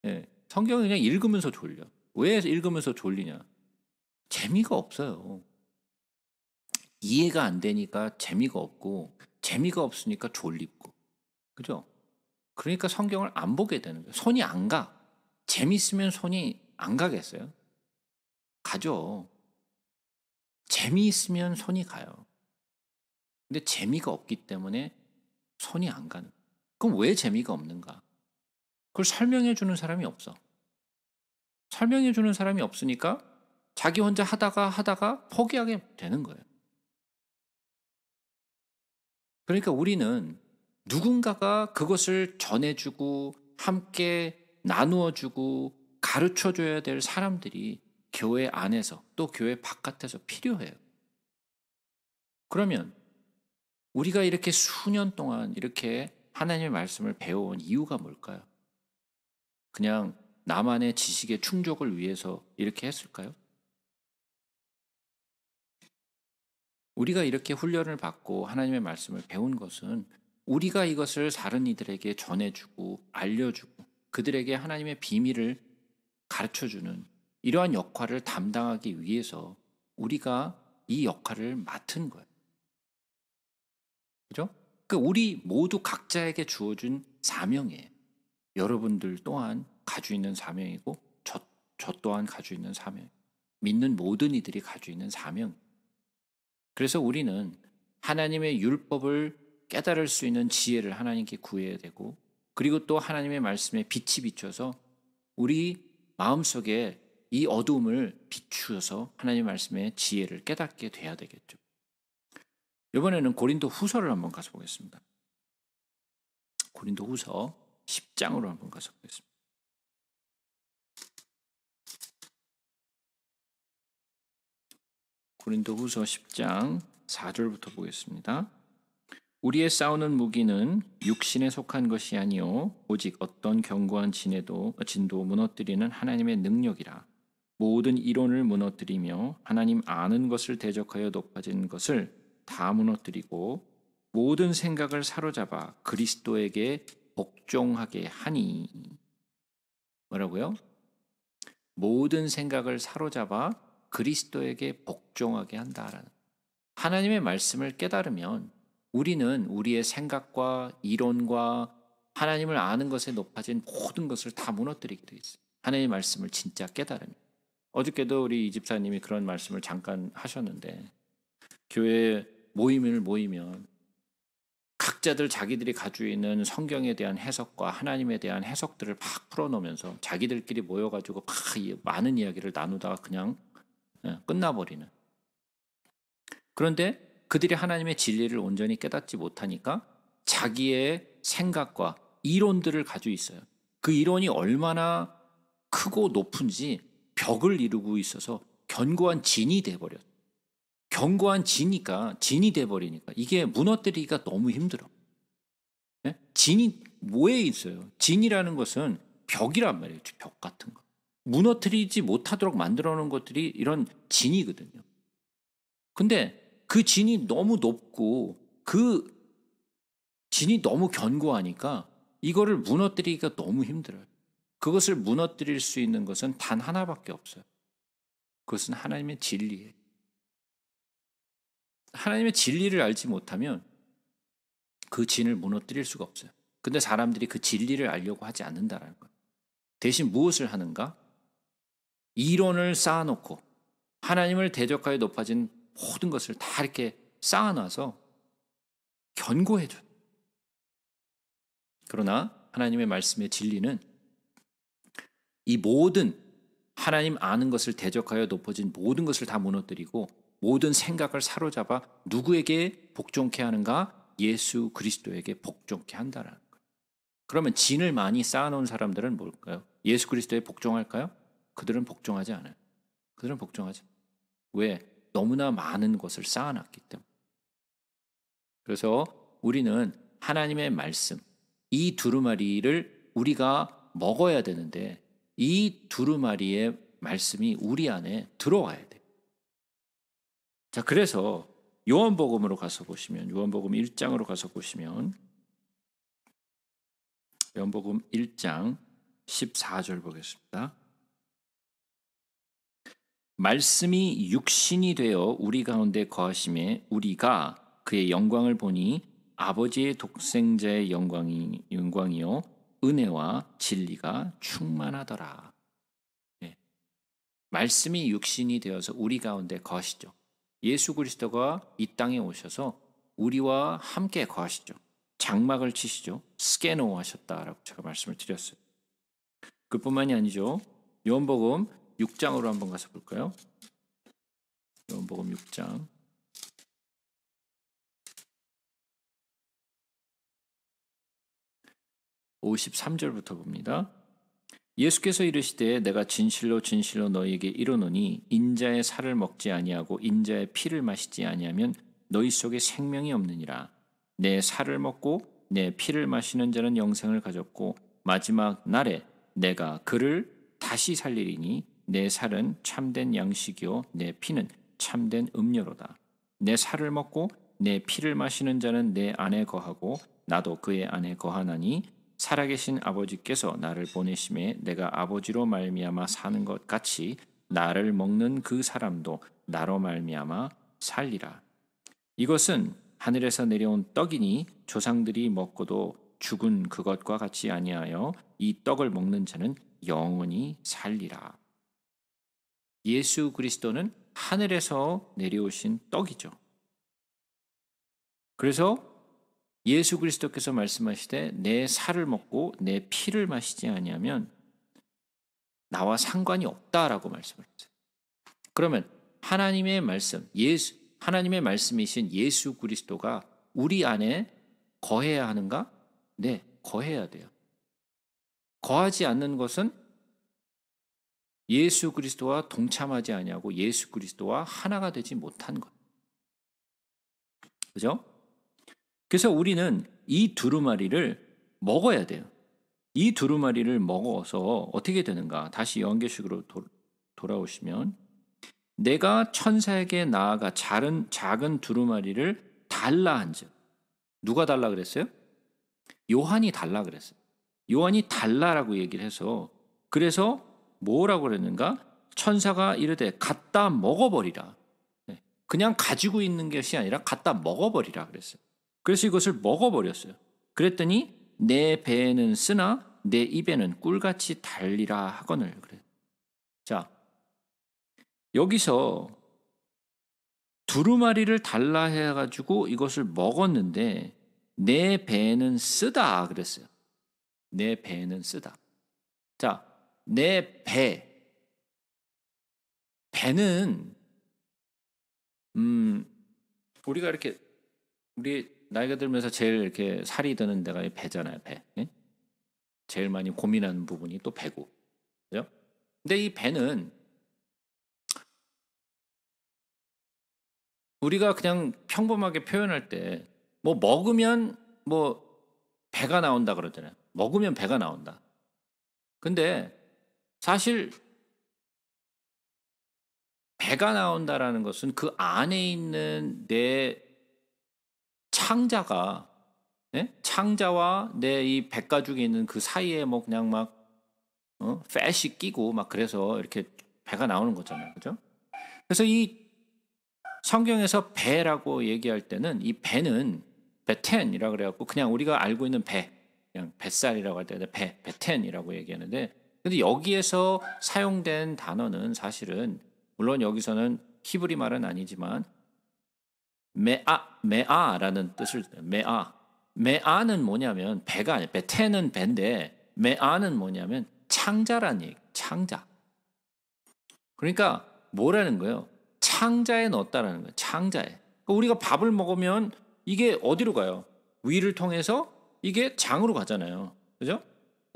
예. 성경은 그냥 읽으면서 졸려. 왜 읽으면서 졸리냐? 재미가 없어요. 이해가 안 되니까 재미가 없고 재미가 없으니까 졸립고. 그죠? 그러니까 성경을 안 보게 되는 거예요. 손이 안 가. 재밌으면 손이 안 가겠어요? 가죠. 재미있으면 손이 가요. 근데 재미가 없기 때문에 손이 안 가는. 그럼 왜 재미가 없는가? 그걸 설명해 주는 사람이 없어. 설명해 주는 사람이 없으니까 자기 혼자 하다가 포기하게 되는 거예요. 그러니까 우리는 누군가가 그것을 전해주고 함께 나누어주고 가르쳐줘야 될 사람들이 교회 안에서 또 교회 바깥에서 필요해요. 그러면 우리가 이렇게 수년 동안 이렇게 하나님의 말씀을 배워온 이유가 뭘까요? 그냥 나만의 지식의 충족을 위해서 이렇게 했을까요? 우리가 이렇게 훈련을 받고 하나님의 말씀을 배운 것은 우리가 이것을 다른 이들에게 전해주고 알려주고 그들에게 하나님의 비밀을 가르쳐주는 이러한 역할을 담당하기 위해서 우리가 이 역할을 맡은 거예요. 그죠? 그 우리 모두 각자에게 주어진 사명이에요. 여러분들 또한 가지고 있는 사명이고 저 또한 가지고 있는 사명. 믿는 모든 이들이 가지고 있는 사명. 그래서 우리는 하나님의 율법을 깨달을 수 있는 지혜를 하나님께 구해야 되고 그리고 또 하나님의 말씀에 빛이 비춰서 우리 마음속에 이 어두움을 비추어서 하나님의 말씀의 지혜를 깨닫게 돼야 되겠죠. 이번에는 고린도 후서를 한번 가서 보겠습니다. 고린도 후서 10장으로 한번 가서 보겠습니다. 고린도 후서 10장 4절부터 보겠습니다. 우리의 싸우는 무기는 육신에 속한 것이 아니요 오직 어떤 견고한 진도 무너뜨리는 하나님의 능력이라. 모든 이론을 무너뜨리며 하나님 아는 것을 대적하여 높아진 것을 다 무너뜨리고 모든 생각을 사로잡아 그리스도에게 복종하게 하니. 뭐라고요? 모든 생각을 사로잡아 그리스도에게 복종하게 한다라는. 하나님의 말씀을 깨달으면 우리는 우리의 생각과 이론과 하나님을 아는 것에 높아진 모든 것을 다 무너뜨리게 돼 있어요. 하나님의 말씀을 진짜 깨달으면. 어저께도 우리 이 집사님이 그런 말씀을 잠깐 하셨는데 교회 모임을 모이면 각자들 자기들이 가지고 있는 성경에 대한 해석과 하나님에 대한 해석들을 막 풀어놓으면서 자기들끼리 모여가지고 막 많은 이야기를 나누다가 그냥 끝나버리는. 그런데 그들이 하나님의 진리를 온전히 깨닫지 못하니까 자기의 생각과 이론들을 가지고 있어요. 그 이론이 얼마나 크고 높은지 벽을 이루고 있어서 견고한 진이 돼버렸어요. 견고한 진이 돼버리니까 이게 무너뜨리기가 너무 힘들어. 예? 진이 뭐에 있어요? 진이라는 것은 벽이란 말이에요. 벽 같은 거. 무너뜨리지 못하도록 만들어 놓은 것들이 이런 진이거든요. 근데 그 진이 너무 높고 그 진이 너무 견고하니까 이거를 무너뜨리기가 너무 힘들어요. 그것을 무너뜨릴 수 있는 것은 단 하나밖에 없어요. 그것은 하나님의 진리예요. 하나님의 진리를 알지 못하면 그 진을 무너뜨릴 수가 없어요. 근데 사람들이 그 진리를 알려고 하지 않는다라는 거예요. 대신 무엇을 하는가? 이론을 쌓아놓고 하나님을 대적하여 높아진 모든 것을 다 이렇게 쌓아놔서 견고해줘요. 그러나 하나님의 말씀의 진리는 이 모든 하나님 아는 것을 대적하여 높아진 모든 것을 다 무너뜨리고 모든 생각을 사로잡아 누구에게 복종케 하는가? 예수 그리스도에게 복종케 한다는 거예요. 그러면 진을 많이 쌓아놓은 사람들은 뭘까요? 예수 그리스도에 복종할까요? 그들은 복종하지 않아요. 그들은 복종하지 않아요. 왜? 너무나 많은 것을 쌓아놨기 때문에. 그래서 우리는 하나님의 말씀, 이 두루마리를 우리가 먹어야 되는데 이 두루마리의 말씀이 우리 안에 들어와야 돼요. 자, 그래서 요한복음으로 가서 보시면, 요한복음 1장으로 가서 보시면, 요한복음 1장 14절 보겠습니다. 말씀이 육신이 되어 우리 가운데 거하심에 우리가 그의 영광을 보니 아버지의 독생자의 영광이요 은혜와 진리가 충만하더라. 네. 말씀이 육신이 되어서 우리 가운데 거하시죠. 예수 그리스도가 이 땅에 오셔서 우리와 함께 거하시죠. 장막을 치시죠. 스게노 하셨다라고 제가 말씀을 드렸어요. 그뿐만이 아니죠. 요한복음 6장으로 한번 가서 볼까요? 요한복음 6장 53절부터 봅니다. 예수께서 이르시되 내가 진실로 진실로 너희에게 이르노니 인자의 살을 먹지 아니하고 인자의 피를 마시지 아니하면 너희 속에 생명이 없느니라. 내 살을 먹고 내 피를 마시는 자는 영생을 가졌고 마지막 날에 내가 그를 다시 살리리니 내 살은 참된 양식이요 내 피는 참된 음료로다. 내 살을 먹고 내 피를 마시는 자는 내 안에 거하고 나도 그의 안에 거하나니 살아계신 아버지께서 나를 보내심에 내가 아버지로 말미암아 사는 것 같이 나를 먹는 그 사람도 나로 말미암아 살리라. 이것은 하늘에서 내려온 떡이니 조상들이 먹고도 죽은 그것과 같이 아니하여 이 떡을 먹는 자는 영원히 살리라. 예수 그리스도는 하늘에서 내려오신 떡이죠. 그래서 예수 그리스도께서 말씀하시되 내 살을 먹고 내 피를 마시지 아니하면 나와 상관이 없다라고 말씀을 했어요. 그러면 하나님의 말씀, 하나님의 말씀이신 예수 그리스도가 우리 안에 거해야 하는가? 네, 거해야 돼요. 거하지 않는 것은 예수 그리스도와 동참하지 아니하고 예수 그리스도와 하나가 되지 못한 것. 그죠? 그래서 우리는 이 두루마리를 먹어야 돼요. 이 두루마리를 먹어서 어떻게 되는가? 다시 요한계시록으로 돌아오시면 내가 천사에게 나아가 작은 두루마리를 달라 한즉 누가 달라 그랬어요? 요한이 달라 그랬어요. 요한이 달라라고 얘기를 해서 그래서 뭐라고 그랬는가? 천사가 이르되 갖다 먹어버리라. 그냥 가지고 있는 것이 아니라 갖다 먹어버리라 그랬어요. 그래서 이것을 먹어버렸어요. 그랬더니 내 배에는 쓰나 내 입에는 꿀같이 달리라 하거늘 그래요. 자, 여기서 두루마리를 달라 해가지고 이것을 먹었는데 내 배에는 쓰다 그랬어요. 내 배에는 쓰다. 자, 내 배는 우리가 이렇게 우리 나이가 들면서 제일 이렇게 살이 드는 데가 배잖아요, 배. 예? 제일 많이 고민하는 부분이 또 배고. 그죠? 근데 이 배는 우리가 그냥 평범하게 표현할 때 뭐 먹으면 뭐 배가 나온다 그러잖아요. 먹으면 배가 나온다. 근데 사실 배가 나온다라는 것은 그 안에 있는 내 창자가 창자와 내 이 배가죽에 있는 그 사이에 뭐 그냥 막 팻이 끼고 막 그래서 이렇게 배가 나오는 거잖아요. 그죠? 그래서 이 성경에서 배라고 얘기할 때는 이 배는 베텐이라고 그래갖고 그냥 우리가 알고 있는 배, 그냥 뱃살이라고 할 때는 베텐이라고 얘기하는데, 근데 여기에서 사용된 단어는 사실은 물론 여기서는 히브리 말은 아니지만 메아라는 뜻을 메아는 뭐냐면 배가 아니에요. 베텐은 배인데 메아는 뭐냐면 창자란 얘기, 창자. 그러니까 뭐라는 거예요? 창자에 넣었다라는 거예요. 창자에. 그러니까 우리가 밥을 먹으면 이게 어디로 가요? 위를 통해서 이게 장으로 가잖아요. 그죠?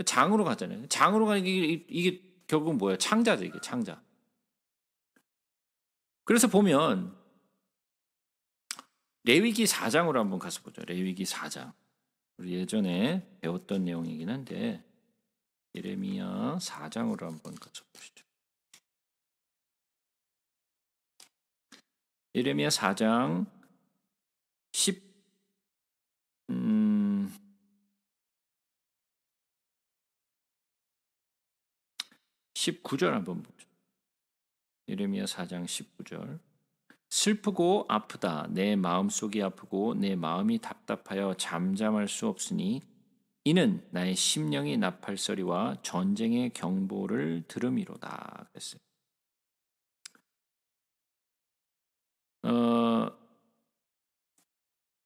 장으로 가잖아요. 장으로 가는 게 이게 결국은 뭐예요? 창자죠, 이게 창자. 그래서 보면 레위기 4장으로 한번 가서 보죠. 레위기 4장. 우리 예전에 배웠던 내용이긴 한데 예레미야 4장으로 한번 가서 보시죠. 예레미야 4장 19절 한번 보죠. 예레미야 4장 19절. 슬프고 아프다. 내 마음속이 아프고 내 마음이 답답하여 잠잠할 수 없으니 이는 나의 심령이 나팔소리와 전쟁의 경보를 들음이로다. 그랬어요.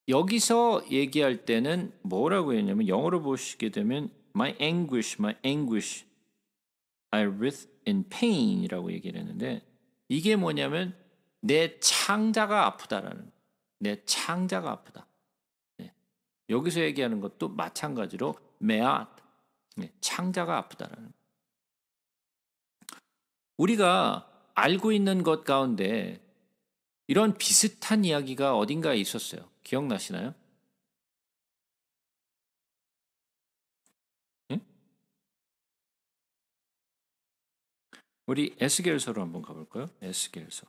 여기서 얘기할 때는 뭐라고 했냐면 영어로 보시게 되면 my anguish, I writhe in pain이라고 얘기를 했는데 이게 뭐냐면 내 창자가 아프다라는, 내 창자가 아프다. 네. 여기서 얘기하는 것도 마찬가지로 메앗, 네. 창자가 아프다라는. 우리가 알고 있는 것 가운데 이런 비슷한 이야기가 어딘가에 있었어요. 기억나시나요? 응? 우리 에스겔서로 한번 가볼까요? 에스겔서.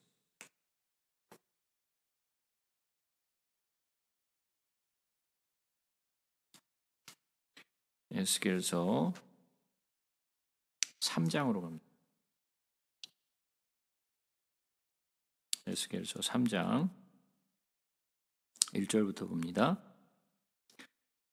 에스겔서 3장으로 갑니다. 에스겔서 3장 1절부터 봅니다.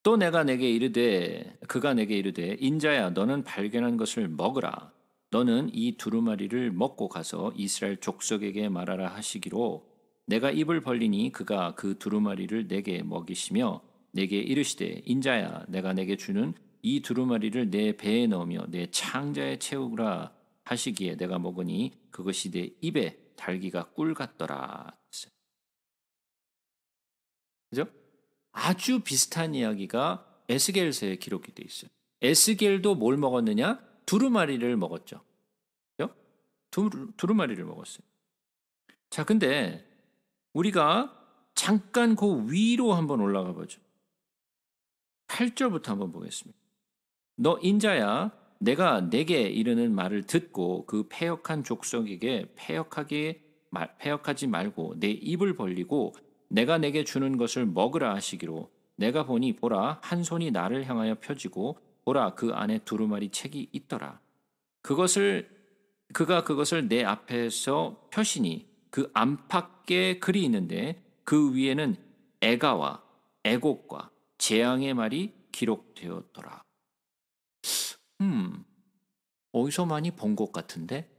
또 내가 내게 이르되 그가 내게 이르되 인자야 너는 발견한 것을 먹으라. 너는 이 두루마리를 먹고 가서 이스라엘 족속에게 말하라 하시기로 내가 입을 벌리니 그가 그 두루마리를 내게 먹이시며 내게 이르시되 인자야 내가 내게 주는 이 두루마리를 내 배에 넣으며 내 창자에 채우라 하시기에 내가 먹으니 그것이 내 입에 달기가 꿀 같더라. 그죠? 아주 비슷한 이야기가 에스겔서에 기록이 돼 있어요. 에스겔도 뭘 먹었느냐? 두루마리를 먹었죠. 그죠? 두루마리를 먹었어요. 자, 근데 우리가 잠깐 그 위로 한번 올라가 보죠. 8절부터 한번 보겠습니다. 너 인자야 내가 내게 이르는 말을 듣고 그 패역한 족속에게 패역하지 말고 내 입을 벌리고 내가 내게 주는 것을 먹으라 하시기로 내가 보니 보라 한 손이 나를 향하여 펴지고 보라 그 안에 두루마리 책이 있더라. 그가 그것을 내 앞에서 펴시니 그 안팎에 글이 있는데 그 위에는 애가와 애곡과 재앙의 말이 기록되었더라. 어디서 많이 본 것 같은데?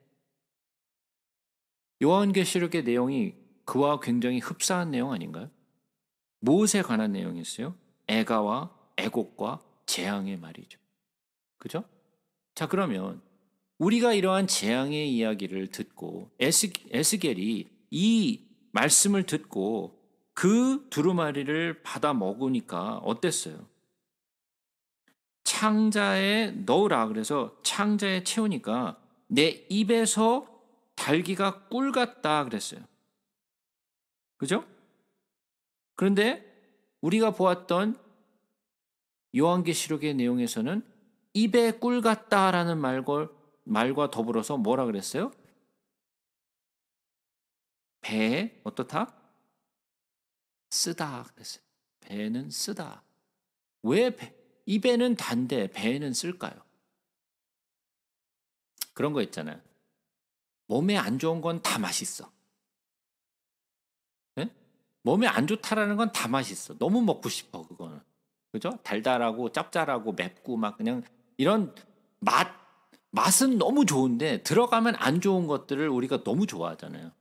요한계시록의 내용이 그와 굉장히 흡사한 내용 아닌가요? 무엇에 관한 내용이 있어요? 애가와 애곡과 재앙의 말이죠. 그죠? 자, 그러면 우리가 이러한 재앙의 이야기를 듣고 에스겔이 이 말씀을 듣고 그 두루마리를 받아 먹으니까 어땠어요? 창자에 넣으라 그래서 창자에 채우니까 내 입에서 달기가 꿀 같다 그랬어요. 그죠? 그런데 우리가 보았던 요한계시록의 내용에서는 입에 꿀 같다라는 말과 더불어서 뭐라 그랬어요? 배에 어떻다? 쓰다 그랬어요. 배는 쓰다. 왜 입에는 단데 배에는 쓸까요? 그런 거 있잖아요. 몸에 안 좋은 건 다 맛있어. 몸에 안 좋다라는 건 다 맛있어. 너무 먹고 싶어 그거는. 그죠? 달달하고 짭짤하고 맵고 막 그냥 이런 맛은 너무 좋은데 들어가면 안 좋은 것들을 우리가 너무 좋아하잖아요.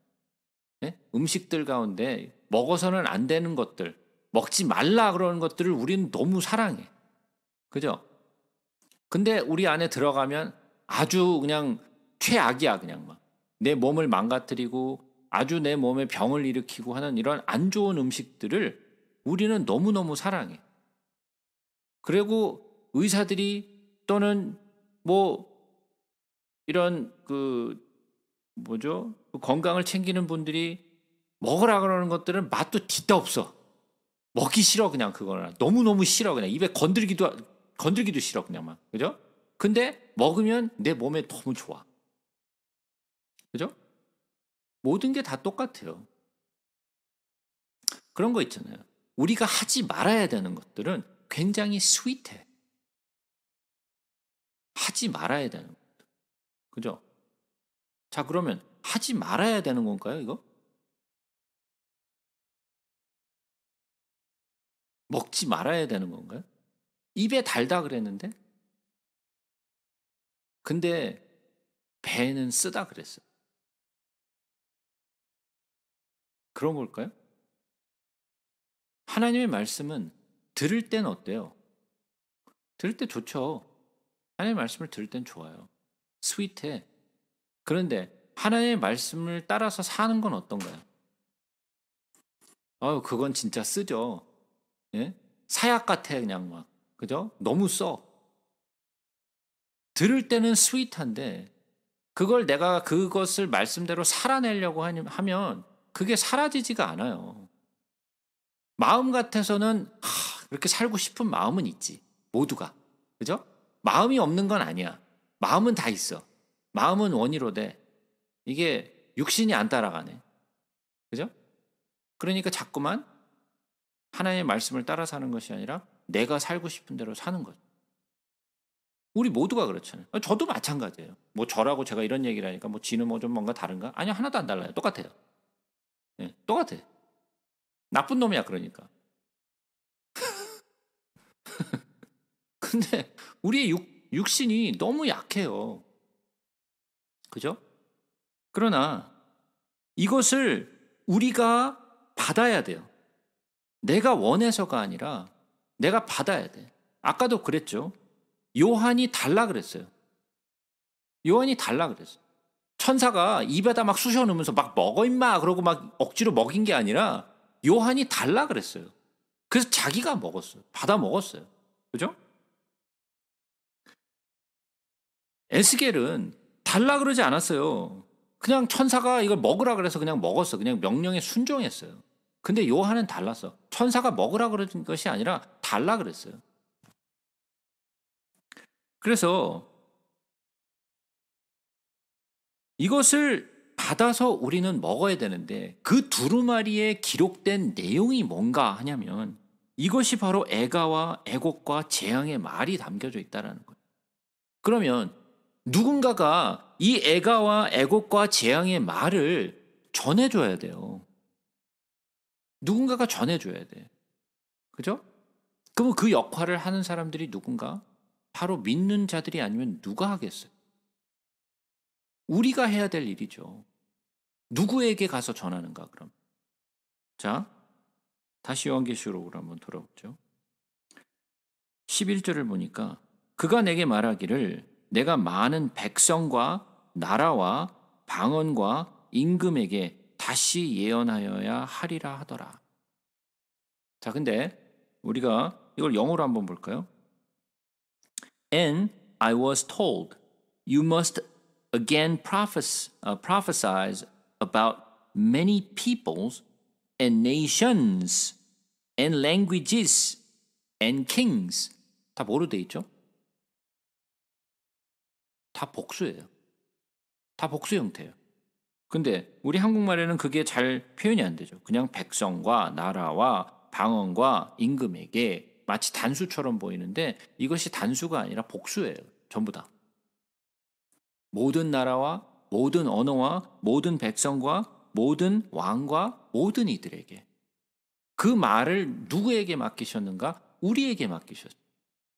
예? 음식들 가운데 먹어서는 안 되는 것들, 먹지 말라 그러는 것들을 우리는 너무 사랑해. 그죠? 근데 우리 안에 들어가면 아주 그냥 최악이야, 그냥 막. 내 몸을 망가뜨리고 아주 내 몸에 병을 일으키고 하는 이런 안 좋은 음식들을 우리는 너무너무 사랑해. 그리고 의사들이 또는 뭐 이런 그 뭐죠? 건강을 챙기는 분들이 먹으라 그러는 것들은 맛도 뒤도 없어. 먹기 싫어 그냥 그거는. 너무너무 싫어 그냥. 입에 건들기도 싫어 그냥 막. 그죠? 근데 먹으면 내 몸에 너무 좋아. 그죠? 모든 게 다 똑같아요. 그런 거 있잖아요. 우리가 하지 말아야 되는 것들은 굉장히 스윗해. 하지 말아야 되는 것들. 그죠? 자, 그러면 하지 말아야 되는 건가요, 이거? 먹지 말아야 되는 건가요? 입에 달다 그랬는데? 근데 배는 쓰다 그랬어요. 그런 걸까요? 하나님의 말씀은 들을 땐 어때요? 들을 때 좋죠. 하나님의 말씀을 들을 땐 좋아요. 스윗해. 그런데 하나님의 말씀을 따라서 사는 건 어떤가요? 그건 진짜 쓰죠. 예? 사약 같아, 그냥 막. 그죠? 너무 써. 들을 때는 스윗한데, 그걸 내가 그것을 말씀대로 살아내려고 하면, 그게 사라지지가 않아요. 마음 같아서는, 그렇게 살고 싶은 마음은 있지. 모두가. 그죠? 마음이 없는 건 아니야. 마음은 다 있어. 마음은 원이로 돼. 이게 육신이 안 따라가네. 그죠? 그러니까 자꾸만 하나님의 말씀을 따라 사는 것이 아니라 내가 살고 싶은 대로 사는 거죠. 우리 모두가 그렇잖아요. 저도 마찬가지예요. 뭐 저라고 제가 이런 얘기를 하니까 뭐 지는 뭐 좀 뭔가 다른가? 아니요, 하나도 안 달라요. 똑같아요. 예, 똑같아. 나쁜 놈이야, 그러니까. 근데 우리의 육신이 너무 약해요. 그죠? 그러나 이것을 우리가 받아야 돼요. 내가 원해서가 아니라 내가 받아야 돼. 아까도 그랬죠. 요한이 달라 그랬어요. 요한이 달라 그랬어요. 천사가 입에다 막 쑤셔 넣으면서 막 먹어 임마 그러고 막 억지로 먹인 게 아니라 요한이 달라 그랬어요. 그래서 자기가 먹었어요. 받아 먹었어요. 그죠? 에스겔은 달라 그러지 않았어요. 그냥 천사가 이걸 먹으라 그래서 그냥 먹었어. 그냥 명령에 순종했어요. 근데 요한은 달랐어. 천사가 먹으라 그러는 것이 아니라 달라 그랬어요. 그래서 이것을 받아서 우리는 먹어야 되는데 그 두루마리에 기록된 내용이 뭔가 하냐면 이것이 바로 애가와 애곡과 재앙의 말이 담겨져 있다는 거예요. 그러면 누군가가 이 애가와 애곡과 재앙의 말을 전해줘야 돼요. 누군가가 전해줘야 돼. 그죠? 그럼 그 역할을 하는 사람들이 누군가? 바로 믿는 자들이 아니면 누가 하겠어요? 우리가 해야 될 일이죠. 누구에게 가서 전하는가 그럼? 자, 다시 요한계시록으로 한번 돌아보죠. 11절을 보니까 그가 내게 말하기를 내가 많은 백성과 나라와 방언과 임금에게 다시 예언하여야 하리라 하더라. 자, 근데 우리가 이걸 영어로 한번 볼까요? And I was told, you must again prophesy about many peoples and nations and languages and kings. 다 뭐로 돼 있죠? 다 복수예요. 다 복수 형태예요. 근데 우리 한국말에는 그게 잘 표현이 안 되죠. 그냥 백성과 나라와 방언과 임금에게 마치 단수처럼 보이는데 이것이 단수가 아니라 복수예요. 전부 다. 모든 나라와 모든 언어와 모든 백성과 모든 왕과 모든 이들에게. 그 말을 누구에게 맡기셨는가? 우리에게 맡기셨어요.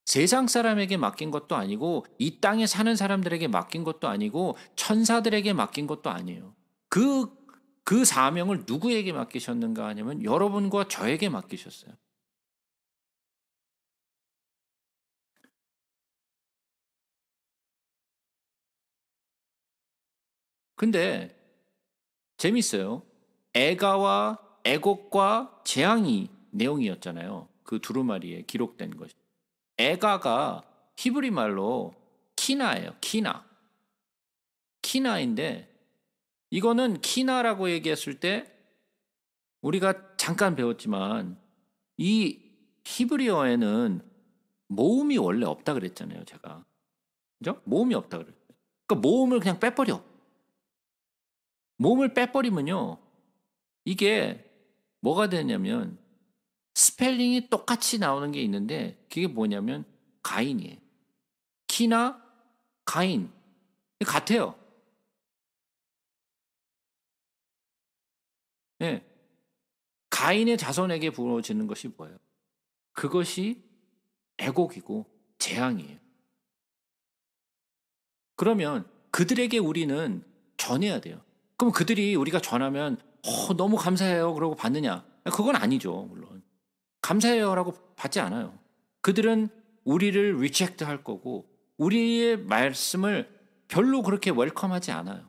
세상 사람에게 맡긴 것도 아니고 이 땅에 사는 사람들에게 맡긴 것도 아니고 천사들에게 맡긴 것도 아니에요. 그 사명을 누구에게 맡기셨는가 하냐면 여러분과 저에게 맡기셨어요. 근데 재밌어요. 애가와 애곡과 재앙이 내용이었잖아요. 그 두루마리에 기록된 것이. 애가가 히브리 말로 키나예요. 키나. 키나인데 이거는 키나라고 얘기했을 때 우리가 잠깐 배웠지만 이 히브리어에는 모음이 원래 없다 그랬잖아요, 제가. 그죠? 모음이 없다 그랬어요. 그러니까 모음을 그냥 빼버려. 모음을 빼버리면요. 이게 뭐가 되냐면 스펠링이 똑같이 나오는 게 있는데 그게 뭐냐면 가인이에요. 키나 가인 같아요. 예. 가인의 자손에게 부러지는 것이 뭐예요? 그것이 애곡이고 재앙이에요. 그러면 그들에게 우리는 전해야 돼요. 그럼 그들이 우리가 전하면 너무 감사해요 그러고 받느냐? 그건 아니죠. 물론. 감사해요라고 받지 않아요. 그들은 우리를 리젝트 할 거고 우리의 말씀을 별로 그렇게 웰컴하지 않아요.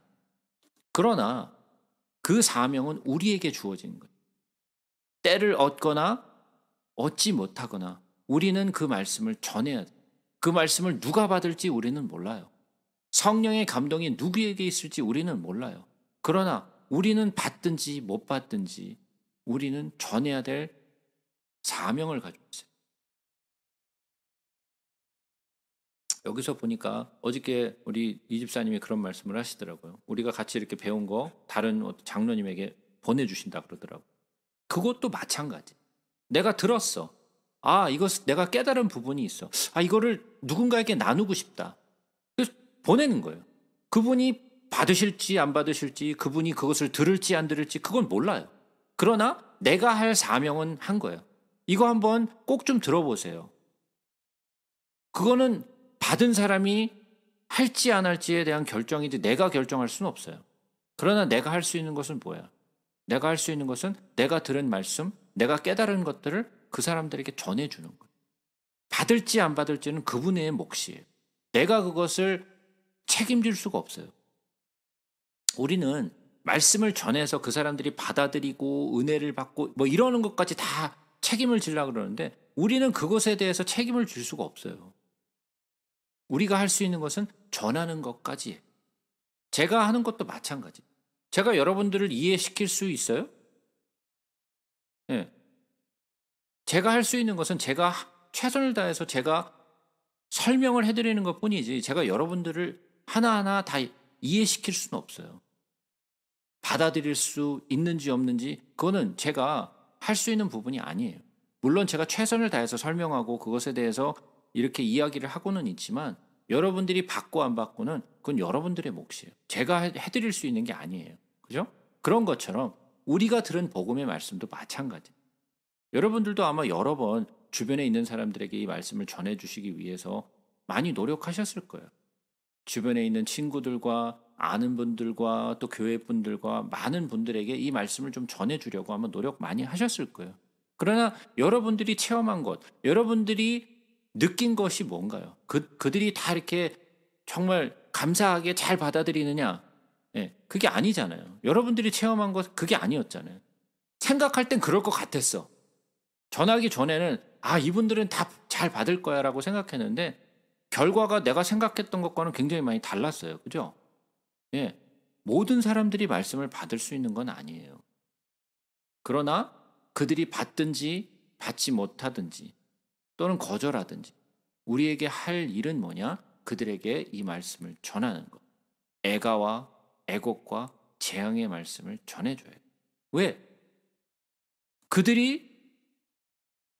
그러나 그 사명은 우리에게 주어진 거예요. 때를 얻거나 얻지 못하거나 우리는 그 말씀을 전해야 돼요. 그 말씀을 누가 받을지 우리는 몰라요. 성령의 감동이 누구에게 있을지 우리는 몰라요. 그러나 우리는 받든지 못 받든지 우리는 전해야 될 사명을 가지고 있어요. 여기서 보니까 어저께 우리 이 집사님이 그런 말씀을 하시더라고요. 우리가 같이 이렇게 배운 거 다른 장로님에게 보내주신다 그러더라고요. 그것도 마찬가지. 내가 들었어. 아, 이것 내가 깨달은 부분이 있어. 아, 이거를 누군가에게 나누고 싶다. 그래서 보내는 거예요. 그분이 받으실지 안 받으실지, 그분이 그것을 들을지 안 들을지 그건 몰라요. 그러나 내가 할 사명은 한 거예요. 이거 한번 꼭 좀 들어보세요. 그거는 받은 사람이 할지 안 할지에 대한 결정이지 내가 결정할 수는 없어요. 그러나 내가 할 수 있는 것은 뭐야? 내가 할 수 있는 것은 내가 들은 말씀, 내가 깨달은 것들을 그 사람들에게 전해주는 거예요. 받을지 안 받을지는 그분의 몫이에요. 내가 그것을 책임질 수가 없어요. 우리는 말씀을 전해서 그 사람들이 받아들이고 은혜를 받고 뭐 이러는 것까지 다 책임을 지려고 그러는데 우리는 그것에 대해서 책임을 질 수가 없어요. 우리가 할 수 있는 것은 전하는 것까지예요. 제가 하는 것도 마찬가지. 제가 여러분들을 이해시킬 수 있어요? 예. 제가 할 수 있는 것은 제가 최선을 다해서 제가 설명을 해드리는 것 뿐이지 제가 여러분들을 하나하나 다 이해시킬 수는 없어요. 받아들일 수 있는지 없는지 그거는 제가 할 수 있는 부분이 아니에요. 물론 제가 최선을 다해서 설명하고 그것에 대해서 이렇게 이야기를 하고는 있지만 여러분들이 받고 안 받고는 그건 여러분들의 몫이에요. 제가 해드릴 수 있는 게 아니에요. 그죠? 그런 것처럼 우리가 들은 복음의 말씀도 마찬가지. 여러분들도 아마 여러 번 주변에 있는 사람들에게 이 말씀을 전해주시기 위해서 많이 노력하셨을 거예요. 주변에 있는 친구들과 아는 분들과 또 교회 분들과 많은 분들에게 이 말씀을 좀 전해주려고 아마 노력 많이 하셨을 거예요. 그러나 여러분들이 체험한 것, 여러분들이 느낀 것이 뭔가요? 그들이 다 이렇게 정말 감사하게 잘 받아들이느냐? 예, 그게 아니잖아요. 여러분들이 체험한 것 그게 아니었잖아요. 생각할 땐 그럴 것 같았어. 전하기 전에는 아, 이분들은 다 잘 받을 거야라고 생각했는데 결과가 내가 생각했던 것과는 굉장히 많이 달랐어요. 그죠? 예. 모든 사람들이 말씀을 받을 수 있는 건 아니에요. 그러나 그들이 받든지 받지 못하든지 또는 거절하든지 우리에게 할 일은 뭐냐? 그들에게 이 말씀을 전하는 것. 애가와 애곡과 재앙의 말씀을 전해줘야 돼요. 왜? 그들이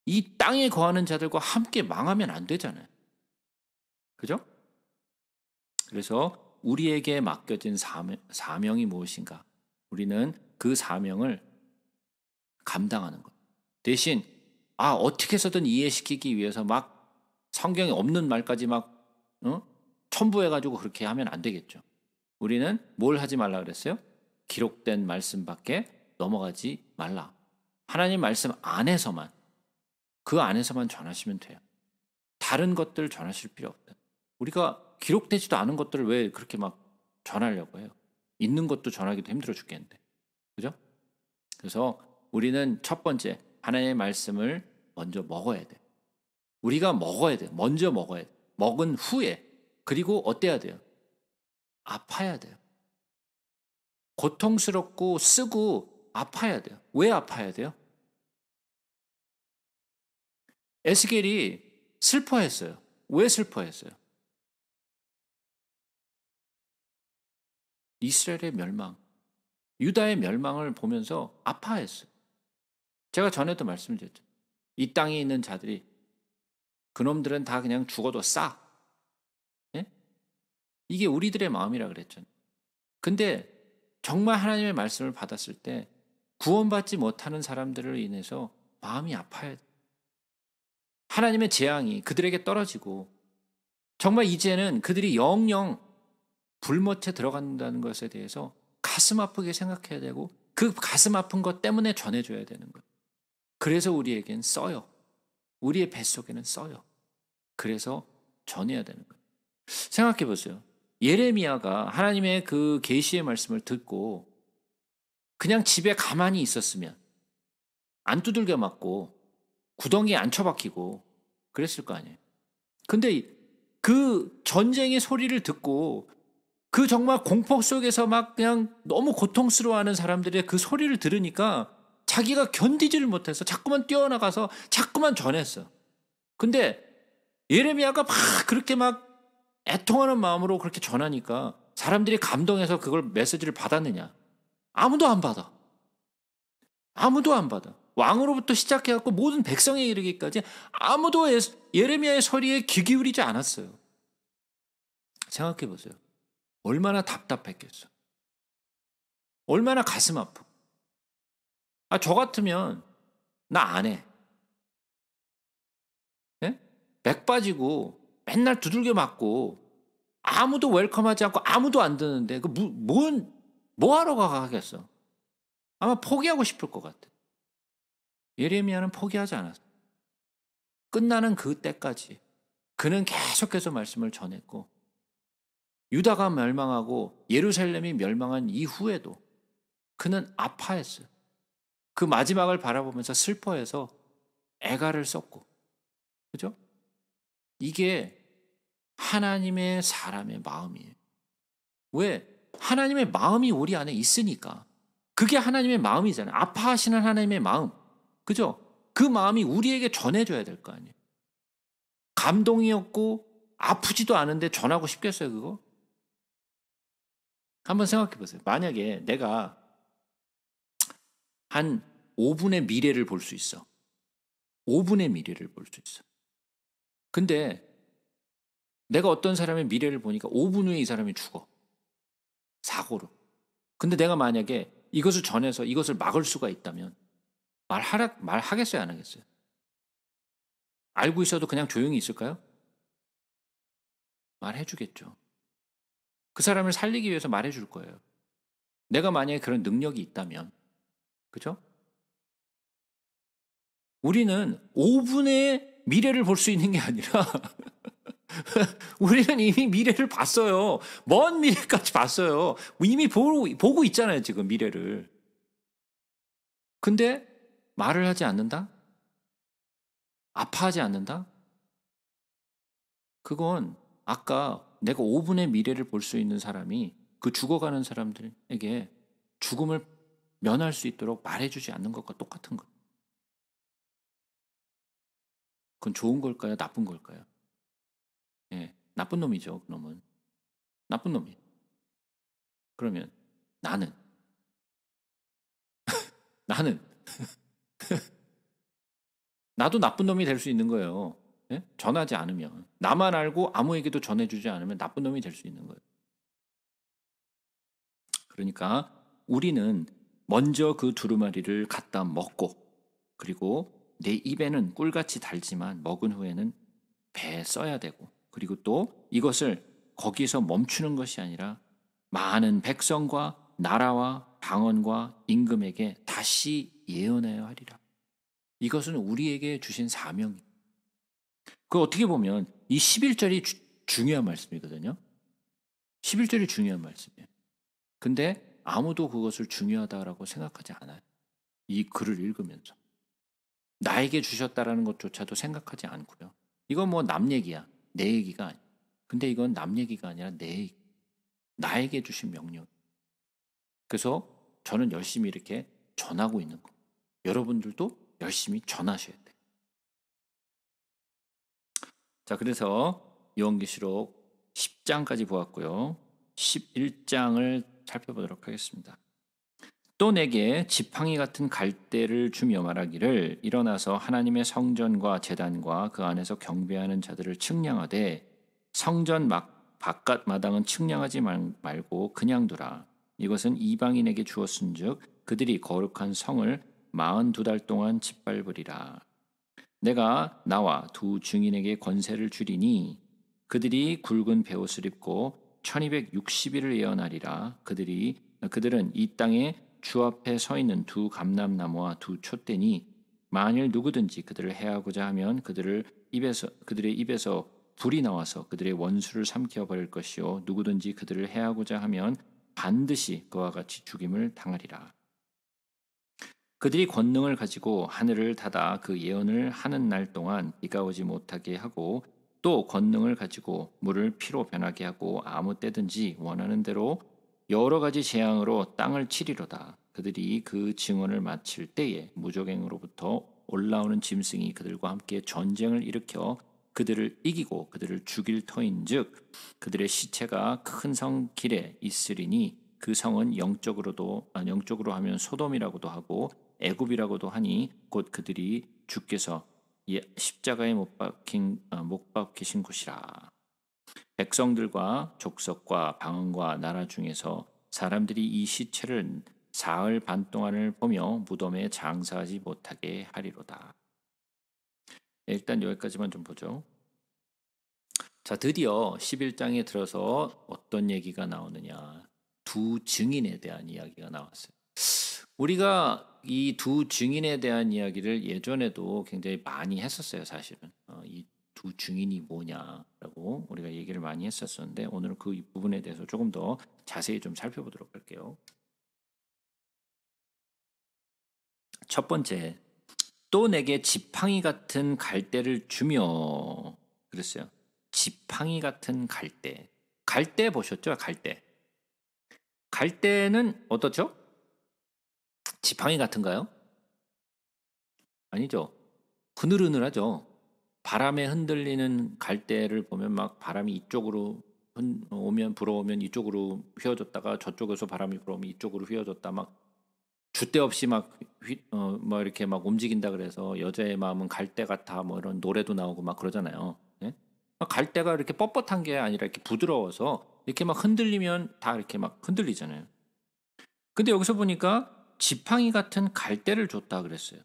이 땅에 거하는 자들과 함께 망하면 안 되잖아요. 그죠? 그래서 우리에게 맡겨진 사명이 무엇인가? 우리는 그 사명을 감당하는 것. 대신 어떻게 해서든 이해시키기 위해서 막 성경에 없는 말까지 막 첨부해가지고 그렇게 하면 안 되겠죠. 우리는 뭘 하지 말라 그랬어요? 기록된 말씀밖에 넘어가지 말라. 하나님 말씀 안에서만, 그 안에서만 전하시면 돼요. 다른 것들 전하실 필요 없다. 우리가 기록되지도 않은 것들을 왜 그렇게 막 전하려고 해요? 있는 것도 전하기도 힘들어 죽겠는데. 그죠? 그래서 우리는 첫 번째, 하나님의 말씀을 먼저 먹어야 돼. 우리가 먹어야 돼. 먼저 먹어야 돼. 먹은 후에. 그리고 어때야 돼요? 아파야 돼요. 고통스럽고 쓰고 아파야 돼요. 왜 아파야 돼요? 에스겔이 슬퍼했어요. 왜 슬퍼했어요? 이스라엘의 멸망, 유다의 멸망을 보면서 아파했어요. 제가 전에도 말씀드렸죠. 이 땅에 있는 자들이 그놈들은 다 그냥 죽어도 싸. 예? 이게 우리들의 마음이라 그랬잖아요. 근데 정말 하나님의 말씀을 받았을 때 구원받지 못하는 사람들을 인해서 마음이 아파야 돼요. 하나님의 재앙이 그들에게 떨어지고 정말 이제는 그들이 영영 불못에 들어간다는 것에 대해서 가슴 아프게 생각해야 되고 그 가슴 아픈 것 때문에 전해줘야 되는 거예요. 그래서 우리에겐 써요. 우리의 뱃속에는 써요. 그래서 전해야 되는 거예요. 생각해 보세요. 예레미야가 하나님의 그 계시의 말씀을 듣고 그냥 집에 가만히 있었으면 안 두들겨 맞고 구덩이에 안 처박히고 그랬을 거 아니에요. 근데 그 전쟁의 소리를 듣고 그 정말 공포 속에서 막 그냥 너무 고통스러워하는 사람들의 그 소리를 들으니까 자기가 견디지를 못해서 자꾸만 뛰어나가서 자꾸만 전했어. 근데 예레미야가 막 그렇게 막 애통하는 마음으로 그렇게 전하니까 사람들이 감동해서 그걸 메시지를 받았느냐? 아무도 안 받아. 아무도 안 받아. 왕으로부터 시작해갖고 모든 백성에 이르기까지 아무도 예레미야의 소리에 귀 기울이지 않았어요. 생각해 보세요. 얼마나 답답했겠어. 얼마나 가슴 아프고. 저 같으면 나 안 해. 예? 맥 빠지고 맨날 두들겨 맞고 아무도 웰컴하지 않고 아무도 안 드는데 뭐 하러 가겠어. 아마 포기하고 싶을 것 같아. 예레미야는 포기하지 않았어. 끝나는 그 때까지 그는 계속해서 말씀을 전했고 유다가 멸망하고 예루살렘이 멸망한 이후에도 그는 아파했어요. 그 마지막을 바라보면서 슬퍼해서 애가를 썼고, 그죠? 이게 하나님의 사람의 마음이에요. 왜? 하나님의 마음이 우리 안에 있으니까. 그게 하나님의 마음이잖아요. 아파하시는 하나님의 마음. 그죠? 그 마음이 우리에게 전해줘야 될 거 아니에요. 감동이었고 아프지도 않은데 전하고 싶겠어요, 그거? 한번 생각해 보세요. 만약에 내가 한 5분의 미래를 볼 수 있어. 5분의 미래를 볼 수 있어. 근데 내가 어떤 사람의 미래를 보니까 5분 후에 이 사람이 죽어. 사고로. 근데 내가 만약에 이것을 전해서 이것을 막을 수가 있다면 말하겠어요, 안 하겠어요? 알고 있어도 그냥 조용히 있을까요? 말해주겠죠. 그 사람을 살리기 위해서 말해줄 거예요. 내가 만약에 그런 능력이 있다면. 그죠? 우리는 5분의 미래를 볼 수 있는 게 아니라 우리는 이미 미래를 봤어요. 먼 미래까지 봤어요. 이미 보고 있잖아요, 지금 미래를. 근데 말을 하지 않는다? 아파하지 않는다? 그건 아까 내가 5분의 미래를 볼 수 있는 사람이 그 죽어가는 사람들에게 죽음을 면할 수 있도록 말해주지 않는 것과 똑같은 거예요. 그건 좋은 걸까요? 나쁜 걸까요? 예, 나쁜 놈이죠, 그놈은. 나쁜 놈이에요. 그러면 나는 나도 나쁜 놈이 될 수 있는 거예요. 예? 전하지 않으면. 나만 알고 아무에게도 전해주지 않으면 나쁜 놈이 될 수 있는 거예요. 그러니까 우리는 먼저 그 두루마리를 갖다 먹고 그리고 내 입에는 꿀같이 달지만 먹은 후에는 배에 써야 되고, 그리고 또 이것을 거기서 멈추는 것이 아니라 많은 백성과 나라와 방언과 임금에게 다시 예언하여 하리라. 이것은 우리에게 주신 사명이. 그 어떻게 보면 이 11절이 중요한 말씀이거든요. 11절이 중요한 말씀이에요. 근데 아무도 그것을 중요하다라고 생각하지 않아요. 이 글을 읽으면서. 나에게 주셨다라는 것조차도 생각하지 않고요. 이건 뭐 남 얘기야. 내 얘기가 아니야. 근데 이건 남 얘기가 아니라 내 얘기. 나에게 주신 명령. 그래서 저는 열심히 이렇게 전하고 있는 거. 여러분들도 열심히 전하셔야 돼요. 자, 그래서 요한계시록 10장까지 보았고요. 11장을 살펴보도록 하겠습니다. 또 내게 지팡이 같은 갈대를 주며 말하기를 일어나서 하나님의 성전과 제단과 그 안에서 경배하는 자들을 측량하되 성전 바깥 마당은 측량하지 말고 그냥 두라. 이것은 이방인에게 주었은즉 그들이 거룩한 성을 42달 동안 짓밟으리라. 내가 나와 두 증인에게 권세를 주리니 그들이 굵은 베옷을 입고 1260일을 예언하리라. 그들은 이 땅에 주 앞에 서 있는 두 감람나무와 두 촛대니 만일 누구든지 그들을 해하고자 하면 그들의 입에서 불이 나와서 그들의 원수를 삼켜 버릴 것이요 누구든지 그들을 해하고자 하면 반드시 그와 같이 죽임을 당하리라. 그들이 권능을 가지고 하늘을 닫아 그 예언을 하는 날 동안 비가 오지 못하게 하고 또 권능을 가지고 물을 피로 변하게 하고 아무 때든지 원하는 대로 여러 가지 재앙으로 땅을 치리로다. 그들이 그 증언을 마칠 때에 무적행으로부터 올라오는 짐승이 그들과 함께 전쟁을 일으켜 그들을 이기고 그들을 죽일 터인즉 그들의 시체가 큰 성 길에 있으리니 그 성은 영적으로 하면 소돔이라고도 하고 애굽이라고도 하니 곧 그들이 주께서 십자가에 못 박히신 곳이라. 백성들과 족속과 방언과 나라 중에서 사람들이 이 시체를 사흘 반 동안을 보며 무덤에 장사하지 못하게 하리로다. 일단 여기까지만 좀 보죠. 자, 드디어 11장에 들어서 어떤 얘기가 나오느냐. 두 증인에 대한 이야기가 나왔어요. 우리가 이 두 증인에 대한 이야기를 예전에도 굉장히 많이 했었어요, 사실은. 이 두 증인이 뭐냐라고 우리가 얘기를 많이 했었었는데 오늘은 그 부분에 대해서 조금 더 자세히 좀 살펴보도록 할게요. 첫 번째, 또 내게 지팡이 같은 갈대를 주며 그랬어요. 지팡이 같은 갈대. 갈대 보셨죠? 갈대. 갈대는 어떻죠? 지팡이 같은가요? 아니죠. 흐느흐느하죠. 바람에 흔들리는 갈대를 보면 막 바람이 이쪽으로 불어오면 이쪽으로 휘어졌다가 저쪽에서 바람이 불어오면 이쪽으로 휘어졌다 막 줏대 없이 뭐 이렇게 막 움직인다 그래서 여자의 마음은 갈대 같아 뭐 이런 노래도 나오고 막 그러잖아요. 예? 갈대가 이렇게 뻣뻣한 게 아니라 이렇게 부드러워서 이렇게 막 흔들리면 다 이렇게 막 흔들리잖아요. 근데 여기서 보니까 지팡이 같은 갈대를 줬다 그랬어요.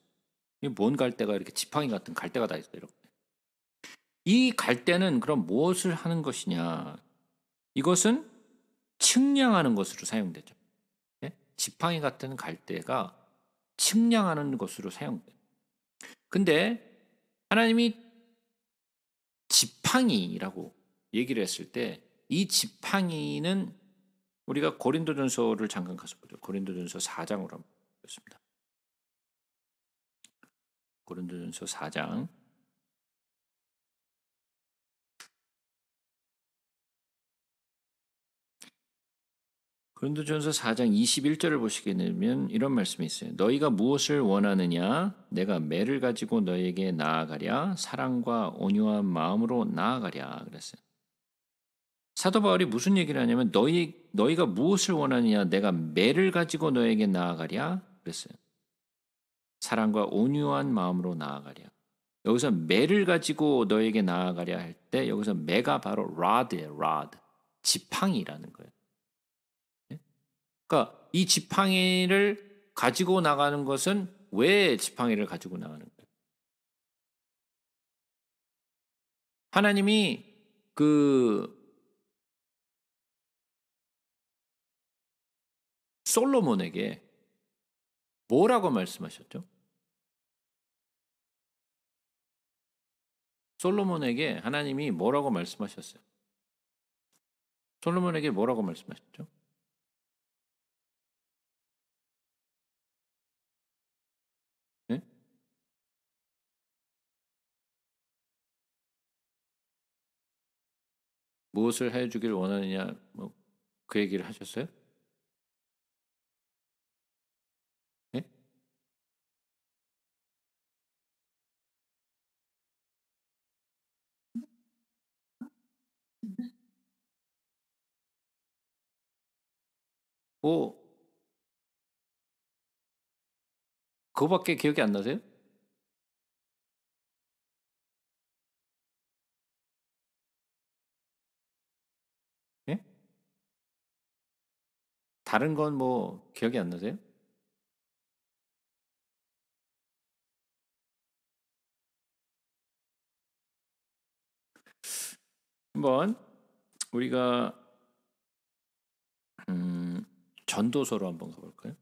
이 뭔 갈대가 이렇게 지팡이 같은 갈대가 다 있어요. 이렇게. 이 갈대는 그럼 무엇을 하는 것이냐? 이것은 측량하는 것으로 사용되죠. 예? 지팡이 같은 갈대가 측량하는 것으로 사용돼요. 근데 하나님이 지팡이라고 얘기를 했을 때 이 지팡이는 우리가 고린도전서를 잠깐 가서 보죠. 고린도전서 4장으로 한번 보겠습니다. 고린도전서 4장. 고린도전서 4장 21절을 보시게 되면 이런 말씀이 있어요. 너희가 무엇을 원하느냐? 내가 매를 가지고 너희에게 나아가랴. 사랑과 온유한 마음으로 나아가랴. 그랬어요. 사도 바울이 무슨 얘기를 하냐면 너희가 무엇을 원하느냐? 내가 매를 가지고 너에게 나아가랴. 그랬어요. 사랑과 온유한 마음으로 나아가랴. 여기서 매를 가지고 너에게 나아가랴 할 때 여기서 매가 바로 rod예요. rod. 지팡이라는 거예요. 그러니까 이 지팡이를 가지고 나가는 것은 왜 지팡이를 가지고 나가는 거예요? 하나님이 그 솔로몬에게 뭐라고 말씀하셨죠? 솔로몬에게 하나님이 뭐라고 말씀하셨어요? 솔로몬에게 뭐라고 말씀하셨죠? 네? 무엇을 해주길 원하느냐 뭐 그 얘기를 하셨어요? 네? 뭐 그거밖에 기억이 안 나세요? 예? 다른 건 뭐 기억이 안 나세요? 한번 우리가 전도서로 한번 가볼까요?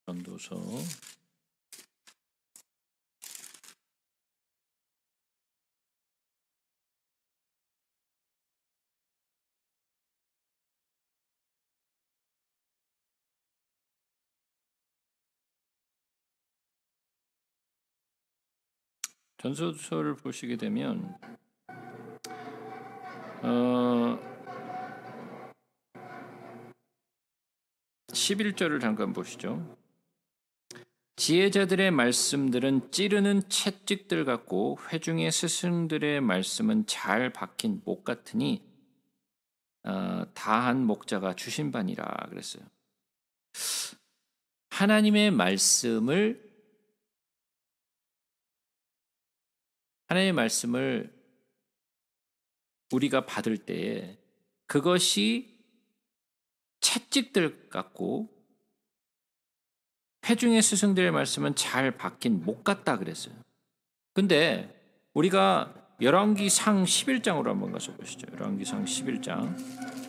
전도서 전도서를 보시게 되면 어, 11절을 잠깐 보시죠. 지혜자들의 말씀들은 찌르는 채찍들 같고 회중의 스승들의 말씀은 잘 박힌 목 같으니 다한 목자가 주신 바니라 그랬어요. 하나님의 말씀을 우리가 받을 때에 그것이 채찍들 같고 회중의 스승들의 말씀은 잘 박힌 목 같다 그랬어요. 근데 우리가 열왕기상 11장으로 한번 가서 보시죠. 열왕기상 11장.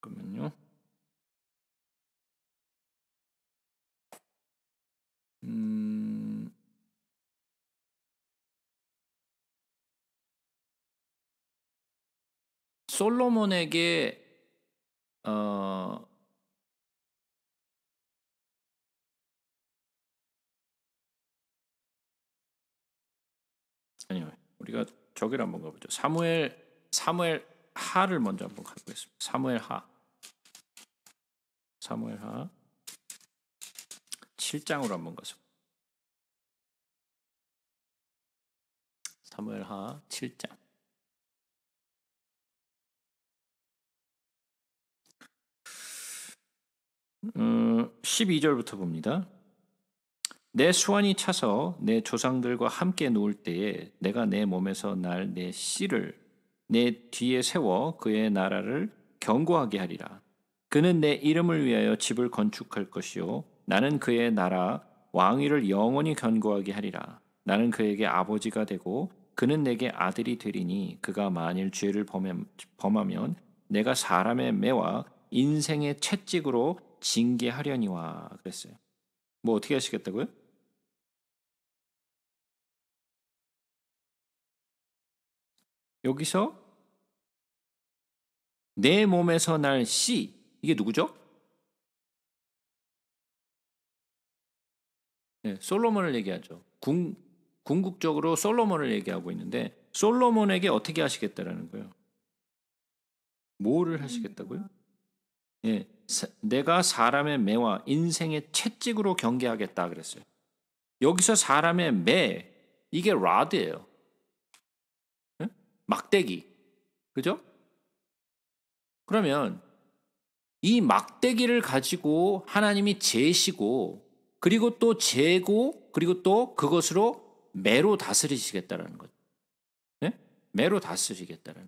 잠깐만요. 솔로몬에게 어, 아니요. 우리가 저기를 한번 가보죠. 사무엘 하를 먼저 한번 가보겠습니다. 사무엘 하 7장으로 한번 가서 사무엘 하 7장 12절부터 봅니다. 내 수완이 차서 내 조상들과 함께 누울 때에 내가 내 몸에서 날 내 씨를 내 뒤에 세워 그의 나라를 견고하게 하리라. 그는 내 이름을 위하여 집을 건축할 것이요 나는 그의 나라 왕위를 영원히 견고하게 하리라. 나는 그에게 아버지가 되고 그는 내게 아들이 되리니 그가 만일 죄를 범하면 내가 사람의 매와 인생의 채찍으로 징계하려니와 그랬어요. 뭐 어떻게 하시겠다고요? 여기서 내 몸에서 날 씨, 이게 누구죠? 네, 솔로몬을 얘기하죠. 궁극적으로 솔로몬을 얘기하고 있는데 솔로몬에게 어떻게 하시겠다라는 거예요. 뭐를 하시겠다고요? 예, 내가 사람의 매와 인생의 채찍으로 경계하겠다 그랬어요. 여기서 사람의 매, 이게 라드예요. 예? 막대기. 그죠? 그러면 이 막대기를 가지고 하나님이 재시고 그리고 또 재고 그리고 또 그것으로 매로 다스리시겠다라는 거죠. 네? 매로 다스리시겠다라는.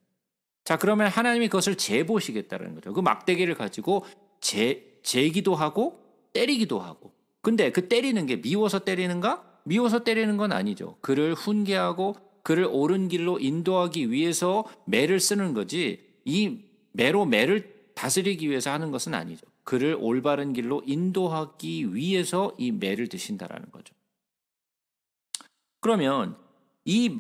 자, 그러면 하나님이 그것을 재보시겠다라는 거죠. 그 막대기를 가지고 재기도 하고 때리기도 하고. 근데 그 때리는 게 미워서 때리는가? 미워서 때리는 건 아니죠. 그를 훈계하고 그를 옳은 길로 인도하기 위해서 매를 쓰는 거지 이 매로 매를 다스리기 위해서 하는 것은 아니죠. 그를 올바른 길로 인도하기 위해서 이 매를 드신다라는 거죠. 그러면 이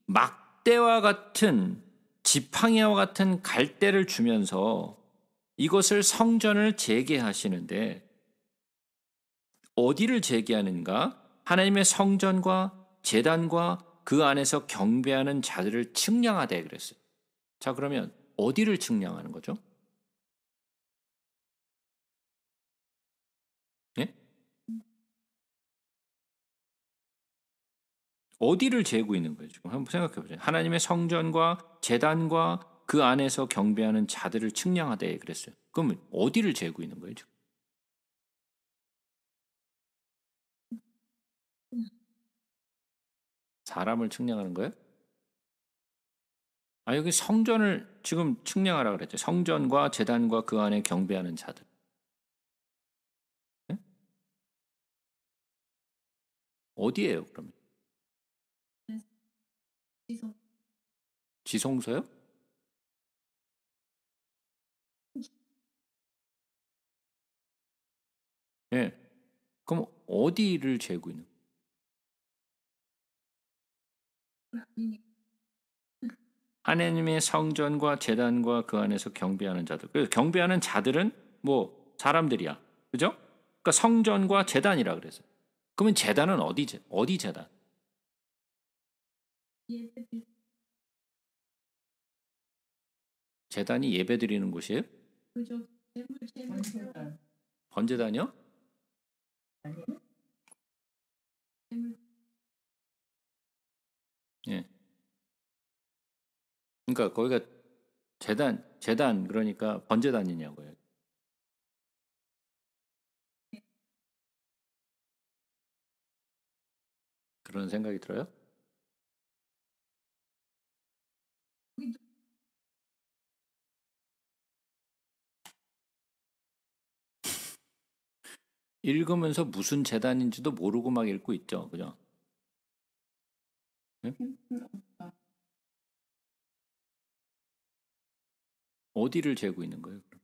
막대와 같은 지팡이와 같은 갈대를 주면서 이것을 성전을 재개하시는데 어디를 재개하는가? 하나님의 성전과 제단과 그 안에서 경배하는 자들을 측량하되 그랬어요. 자, 그러면 어디를 측량하는 거죠? 예? 어디를 재고 있는 거예요? 지금 한번 생각해 보세요. 하나님의 성전과 제단과 그 안에서 경배하는 자들을 측량하되 그랬어요. 그러면 어디를 재고 있는 거예요? 지금? 사람을 측량하는 거예요? 아, 여기 성전을 지금 측량하라 그랬죠. 성전과 제단과 그 안에 경배하는 자들. 예? 어디예요, 그러면? 지성. 지성소요? 예. 그럼 어디를 재고 있는 거예요? 하나님의 성전과 제단과 그 안에서 경배하는 자들. 그래서 경배하는 자들은 뭐 사람들이야. 그죠? 그러니까 성전과 제단이라 그래서. 그러면 제단은 어디 제단? 제단이 예배 드리는 곳이에요? 그죠? 재물. 번제단이요? 아니에요? 재물. 예. 그러니까 거기가 제단 그러니까 번제단이냐고요. 그런 생각이 들어요? 읽으면서 무슨 제단인지도 모르고 막 읽고 있죠. 그죠? 예? 어디를 재고 있는 거예요? 그럼?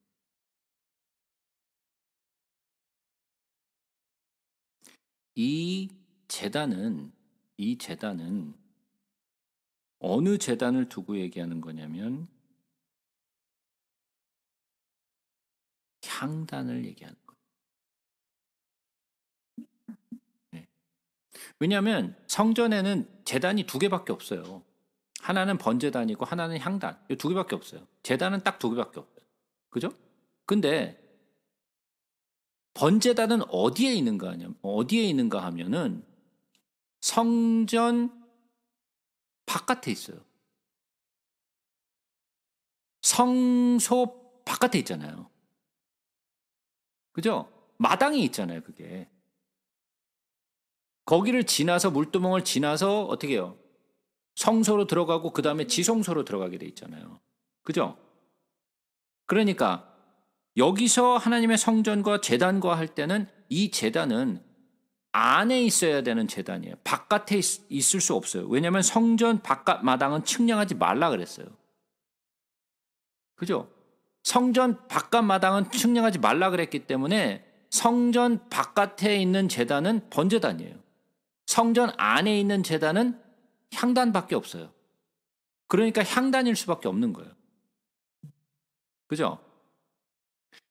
이 제단은 어느 제단을 두고 얘기하는 거냐면 향단을 얘기하는 거예요. 네. 왜냐하면 성전에는 제단이 두 개밖에 없어요. 하나는 번제단이고 하나는 향단. 이 두 개밖에 없어요. 제단은 딱 두 개밖에 없어요. 그죠? 근데 번제단은 어디에 있는가 하면은 성전 바깥에 있어요. 성소 바깥에 있잖아요. 그죠? 마당이 있잖아요, 그게. 거기를 지나서 물두멍을 지나서 어떻게 해요? 성소로 들어가고 그 다음에 지성소로 들어가게 돼 있잖아요. 그죠? 그러니까 여기서 하나님의 성전과 제단과 할 때는 이 제단은 안에 있어야 되는 제단이에요. 바깥에 있을 수 없어요. 왜냐하면 성전 바깥 마당은 측량하지 말라 그랬어요. 그죠? 성전 바깥 마당은 측량하지 말라 그랬기 때문에 성전 바깥에 있는 제단은 번제단이에요. 성전 안에 있는 제단은 향단밖에 없어요. 그러니까 향단일 수밖에 없는 거예요. 그죠?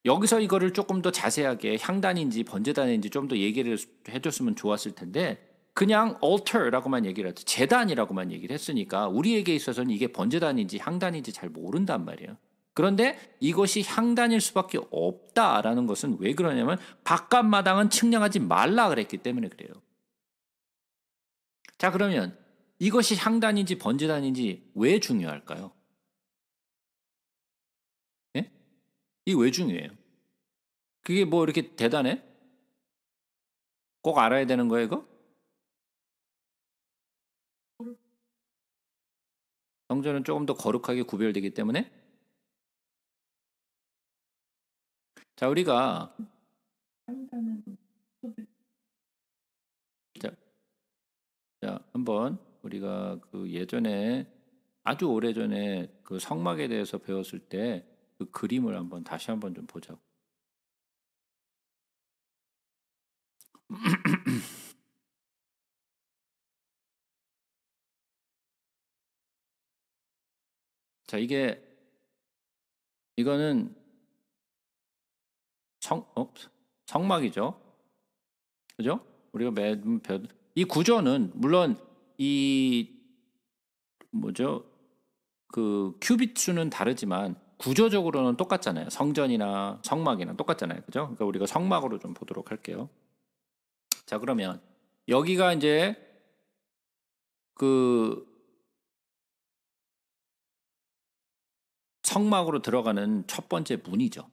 여기서 이거를 조금 더 자세하게 향단인지 번제단인지 좀 더 얘기를 해줬으면 좋았을 텐데 그냥 altar라고만 얘기를 했죠. 제단이라고만 얘기를 했으니까 우리에게 있어서는 이게 번제단인지 향단인지 잘 모른단 말이에요. 그런데 이것이 향단일 수밖에 없다라는 것은 왜 그러냐면 바깥 마당은 측량하지 말라 그랬기 때문에 그래요. 자, 그러면 이것이 향단인지 번제단인지 왜 중요할까요? 예? 이게 왜 중요해요? 그게 뭐 이렇게 대단해? 꼭 알아야 되는 거예요, 이거? 성전은 조금 더 거룩하게 구별되기 때문에. 자, 우리가 한다는 소리. 자, 한번 우리가 그 예전에 아주 오래전에 그 성막에 대해서 배웠을 때 그 그림을 한번 다시 한번 좀 보자고. 자, 이거는 성막이죠. 그죠? 우리가 이 구조는 물론 이 뭐죠? 그 큐빗 수는 다르지만 구조적으로는 똑같잖아요. 성전이나 성막이나 똑같잖아요. 그죠? 그러니까 우리가 성막으로 좀 보도록 할게요. 자, 그러면 여기가 이제 그 성막으로 들어가는 첫 번째 문이죠.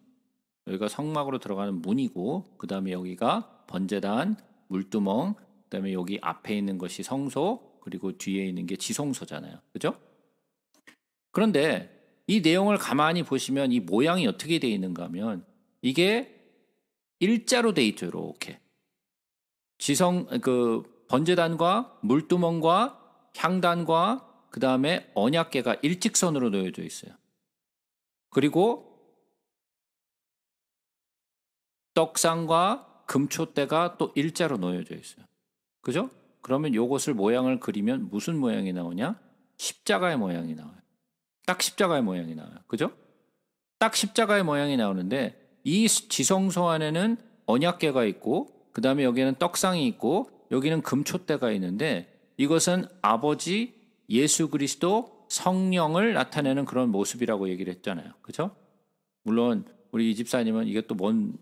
여기가 성막으로 들어가는 문이고, 그 다음에 여기가 번제단, 물두멍, 그 다음에 여기 앞에 있는 것이 성소, 그리고 뒤에 있는 게 지성소잖아요. 그죠? 그런데 이 내용을 가만히 보시면 이 모양이 어떻게 되어 있는가 하면 이게 일자로 되어 있죠. 이렇게. 번제단과 물두멍과 향단과 그 다음에 언약궤가 일직선으로 놓여져 있어요. 그리고 떡상과 금초대가 또 일자로 놓여져 있어요. 그죠? 그러면 요것을 모양을 그리면 무슨 모양이 나오냐? 십자가의 모양이 나와요. 딱 십자가의 모양이 나와요. 그죠? 딱 십자가의 모양이 나오는데 이 지성소 안에는 언약궤가 있고 그 다음에 여기는 떡상이 있고 여기는 금초대가 있는데 이것은 아버지 예수 그리스도 성령을 나타내는 그런 모습이라고 얘기를 했잖아요. 그죠? 물론 우리 이 집사님은 이게 또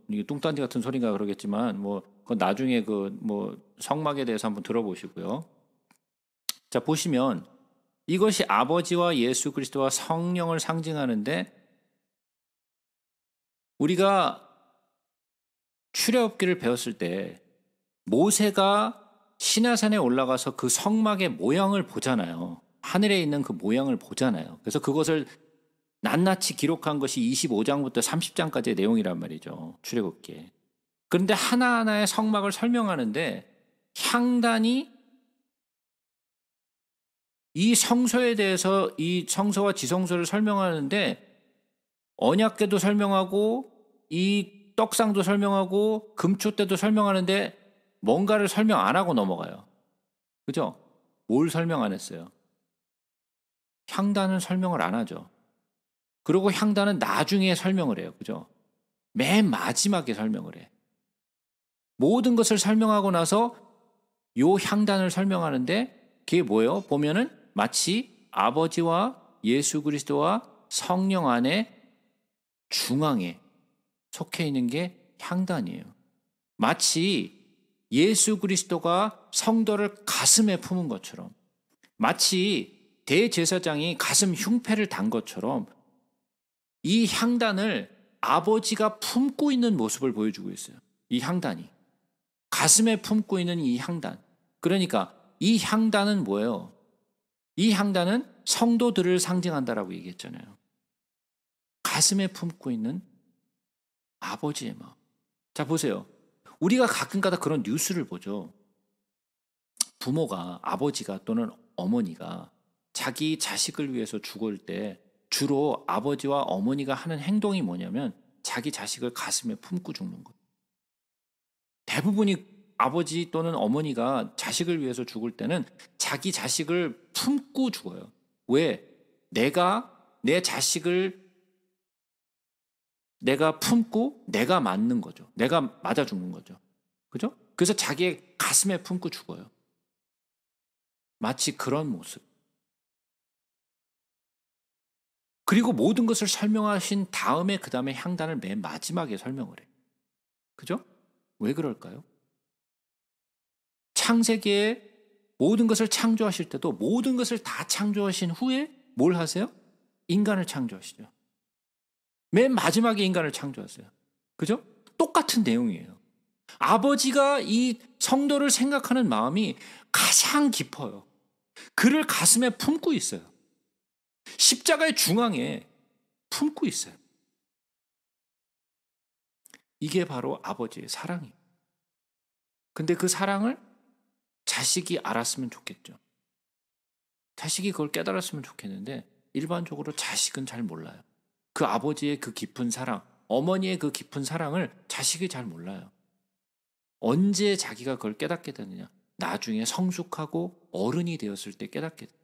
이게 뚱딴지 같은 소리인가 그러겠지만 그건 나중에 성막에 대해서 한번 들어보시고요. 자, 보시면 이것이 아버지와 예수 그리스도와 성령을 상징하는데 우리가 출애굽기를 배웠을 때 모세가 시내산에 올라가서 그 성막의 모양을 보잖아요. 하늘에 있는 그 모양을 보잖아요. 그래서 그것을 낱낱이 기록한 것이 25장부터 30장까지의 내용이란 말이죠. 출애굽기에. 그런데 하나하나의 성막을 설명하는데 향단이 이 성소에 대해서 이 성소와 지성소를 설명하는데 언약궤도 설명하고 이 떡상도 설명하고 금초대도 설명하는데 뭔가를 설명 안 하고 넘어가요. 그죠? 뭘 설명 안 했어요? 향단은 설명을 안 하죠. 그리고 향단은 나중에 설명을 해요. 그죠? 맨 마지막에 설명을 해. 모든 것을 설명하고 나서 요 향단을 설명하는데 그게 뭐예요? 보면은 마치 아버지와 예수 그리스도와 성령 안에 중앙에 속해 있는 게 향단이에요. 마치 예수 그리스도가 성도를 가슴에 품은 것처럼, 마치 대제사장이 가슴 흉패를 단 것처럼 이 향단을 아버지가 품고 있는 모습을 보여주고 있어요. 이 향단이. 가슴에 품고 있는 이 향단. 그러니까 이 향단은 뭐예요? 이 향단은 성도들을 상징한다라고 얘기했잖아요. 가슴에 품고 있는 아버지의 마음. 자, 보세요. 우리가 가끔가다 그런 뉴스를 보죠. 부모가, 아버지가 또는 어머니가 자기 자식을 위해서 죽을 때 주로 아버지와 어머니가 하는 행동이 뭐냐면 자기 자식을 가슴에 품고 죽는 거예요. 대부분이 아버지 또는 어머니가 자식을 위해서 죽을 때는 자기 자식을 품고 죽어요. 왜? 내 자식을 내가 품고 내가 맞는 거죠. 내가 맞아 죽는 거죠. 그죠? 그래서 자기의 가슴에 품고 죽어요. 마치 그런 모습. 그리고 모든 것을 설명하신 다음에 그 다음에 향단을 맨 마지막에 설명을 해요. 그죠? 왜 그럴까요? 창세기에 모든 것을 창조하실 때도 모든 것을 다 창조하신 후에 뭘 하세요? 인간을 창조하시죠. 맨 마지막에 인간을 창조하세요. 그죠? 똑같은 내용이에요. 아버지가 이 성도를 생각하는 마음이 가장 깊어요. 그를 가슴에 품고 있어요. 십자가의 중앙에 품고 있어요. 이게 바로 아버지의 사랑이에요. 근데 그 사랑을 자식이 알았으면 좋겠죠. 자식이 그걸 깨달았으면 좋겠는데 일반적으로 자식은 잘 몰라요. 그 아버지의 그 깊은 사랑, 어머니의 그 깊은 사랑을 자식이 잘 몰라요. 언제 자기가 그걸 깨닫게 되느냐? 나중에 성숙하고 어른이 되었을 때 깨닫게 돼요.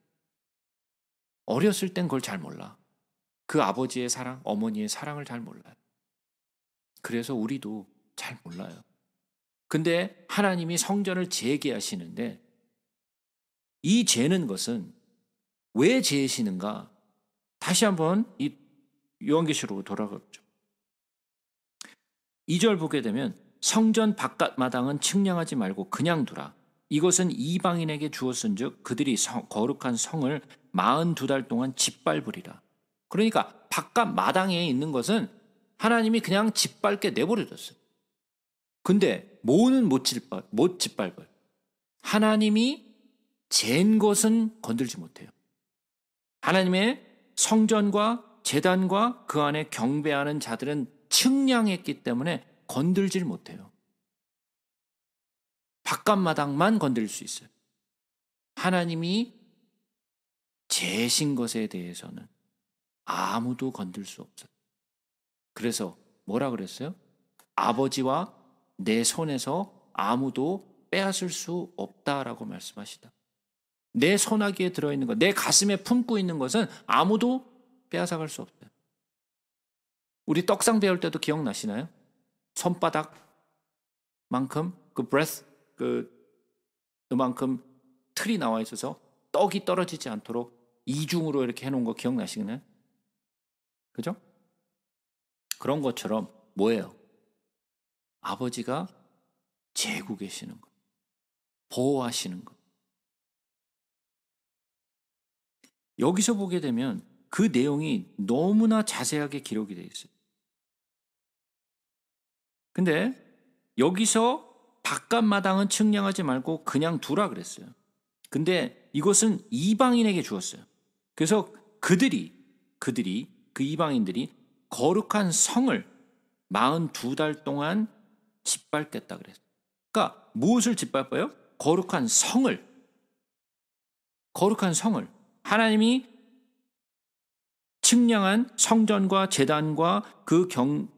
어렸을 땐 그걸 잘 몰라. 그 아버지의 사랑, 어머니의 사랑을 잘 몰라요. 그래서 우리도 잘 몰라요. 근데 하나님이 성전을 재개하시는데 이 재는 것은 왜 재시는가? 다시 한번 이 요한계시록으로 돌아가죠. 2절 보게 되면 성전 바깥 마당은 측량하지 말고 그냥 두라. 이것은 이방인에게 주었은즉 그들이 거룩한 성을 42달 동안 짓밟으리라. 그러니까 바깥 마당에 있는 것은 하나님이 그냥 짓밟게 내버려뒀어요. 근데 뭐는 못 짓밟아요. 하나님이 잰 것은 건들지 못해요. 하나님의 성전과 제단과 그 안에 경배하는 자들은 측량했기 때문에 건들질 못해요. 바깥마당만 건들 수 있어요. 하나님이 재신 것에 대해서는 아무도 건들 수 없어요. 그래서 뭐라 그랬어요? 아버지와 내 손에서 아무도 빼앗을 수 없다라고 말씀하시다. 내 손아귀에 들어있는 것, 내 가슴에 품고 있는 것은 아무도 빼앗아갈 수 없어요. 우리 떡상 배울 때도 기억나시나요? 손바닥만큼 그 breath, 그만큼 틀이 나와 있어서 떡이 떨어지지 않도록 이중으로 이렇게 해놓은 거 기억나시나요? 그죠? 그런 것처럼 뭐예요? 아버지가 재고 계시는 것, 보호하시는 것. 여기서 보게 되면 그 내용이 너무나 자세하게 기록이 되어 있어요. 근데 여기서 바깥 마당은 측량하지 말고 그냥 두라 그랬어요. 근데 이것은 이방인에게 주었어요. 그래서 그들이 그 이방인들이 거룩한 성을 42달 동안 짓밟겠다 그랬어요. 그러니까 무엇을 짓밟아요? 거룩한 성을 하나님이 측량한 성전과 제단과 그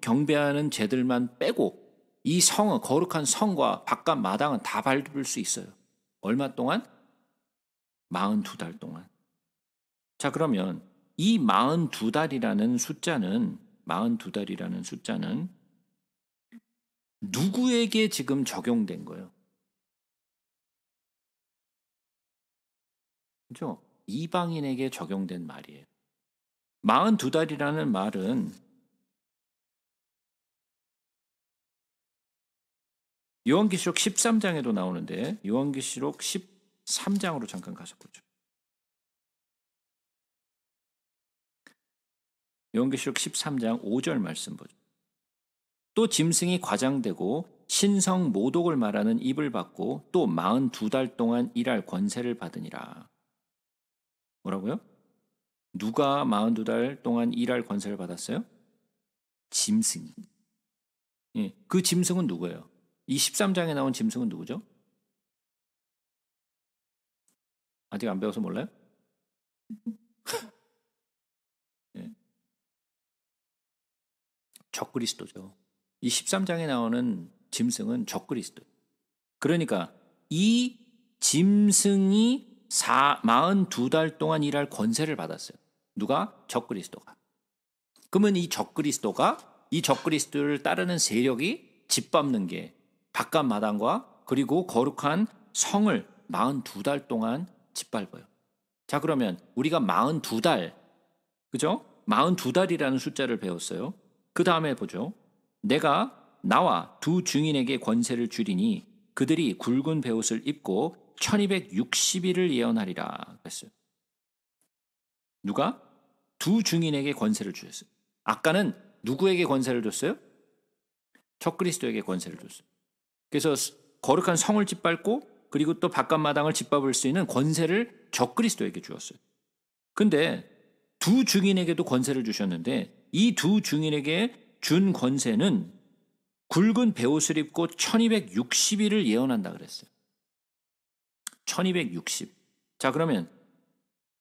경배하는 제들만 빼고 이 성은 거룩한 성과 바깥 마당은 다 밟을 수 있어요. 얼마 동안? 42달 동안. 자, 그러면 이 42달이라는 숫자는 누구에게 지금 적용된 거예요? 그렇죠? 이방인에게 적용된 말이에요. 42달이라는 말은 요한계시록 13장에도 나오는데 요한계시록 13장으로 잠깐 가서 보죠. 요한계시록 13장 5절 말씀 보죠. 또 짐승이 과장되고 신성 모독을 말하는 입을 받고 또 42달 동안 일할 권세를 받으니라. 뭐라고요? 누가 42달 동안 일할 권세를 받았어요? 짐승이. 예, 그 짐승은 누구예요? 이 13장에 나온 짐승은 누구죠? 아직 안 배워서 몰라요? 예. 적그리스도죠. 이 13장에 나오는 짐승은 적그리스도. 그러니까 이 짐승이 42달 동안 일할 권세를 받았어요. 누가? 적그리스도가. 그러면 이 적그리스도를 따르는 세력이 짓밟는 게 바깥 마당과 그리고 거룩한 성을 42달 동안 짓밟아요. 자, 그러면 우리가 42달, 그죠? 42달이라는 숫자를 배웠어요. 그 다음에 보죠. 내가 나와 두 증인에게 권세를 주리니 그들이 굵은 베옷을 입고 1260일을 예언하리라 그랬어요. 누가? 두 증인에게 권세를 주셨어요. 아까는 누구에게 권세를 줬어요? 적그리스도에게 권세를 줬어요. 그래서 거룩한 성을 짓밟고 그리고 또 바깥마당을 짓밟을 수 있는 권세를 적그리스도에게 주었어요. 근데 두 증인에게도 권세를 주셨는데 이 두 증인에게 준 권세는 굵은 베옷을 입고 1260일을 예언한다 그랬어요. 1260. 자, 그러면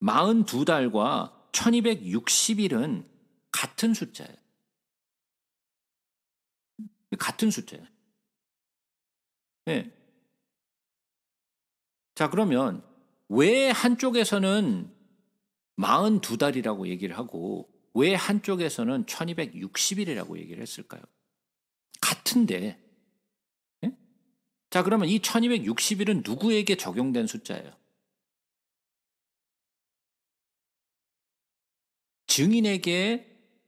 42달과 1260일은 같은 숫자예요. 같은 숫자예요. 네. 자, 그러면 왜 한쪽에서는 42달이라고 얘기를 하고 왜 한쪽에서는 1260일이라고 얘기를 했을까요? 같은데. 예? 자, 그러면 이 1260일은 누구에게 적용된 숫자예요? 증인에게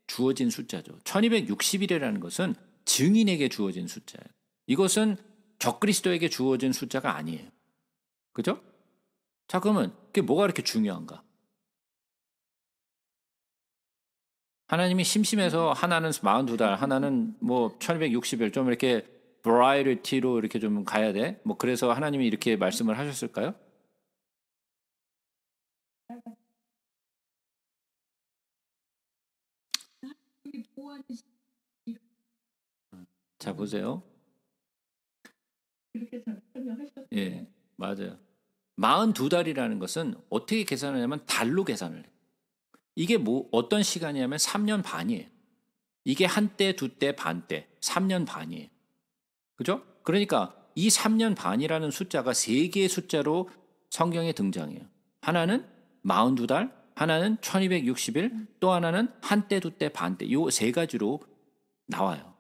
주어진 숫자죠. 1260일이라는 것은 증인에게 주어진 숫자예요. 이것은 적그리스도에게 주어진 숫자가 아니에요. 그죠? 자, 그러면 그게 뭐가 그렇게 중요한가? 하나님이 심심해서 하나는 42달, 하나는 뭐 1260일 좀 이렇게 variety로 이렇게 좀 가야 돼? 뭐 그래서 하나님이 이렇게 말씀을 하셨을까요? 이게 보완이 자, 보세요. 그렇게 잘 설명하셨어요. 예, 맞아요. 42달이라는 것은 어떻게 계산하냐면 달로 계산을 해요. 이게 뭐 어떤 시간이냐면 3년 반이에요. 이게 한때, 두때, 반때, 3년 반이에요. 그죠? 그러니까 이 3년 반이라는 숫자가 세 개의 숫자로 성경에 등장해요. 하나는 42달, 하나는 1260일, 또 하나는 한때, 두때, 반때. 이 세 가지로 나와요.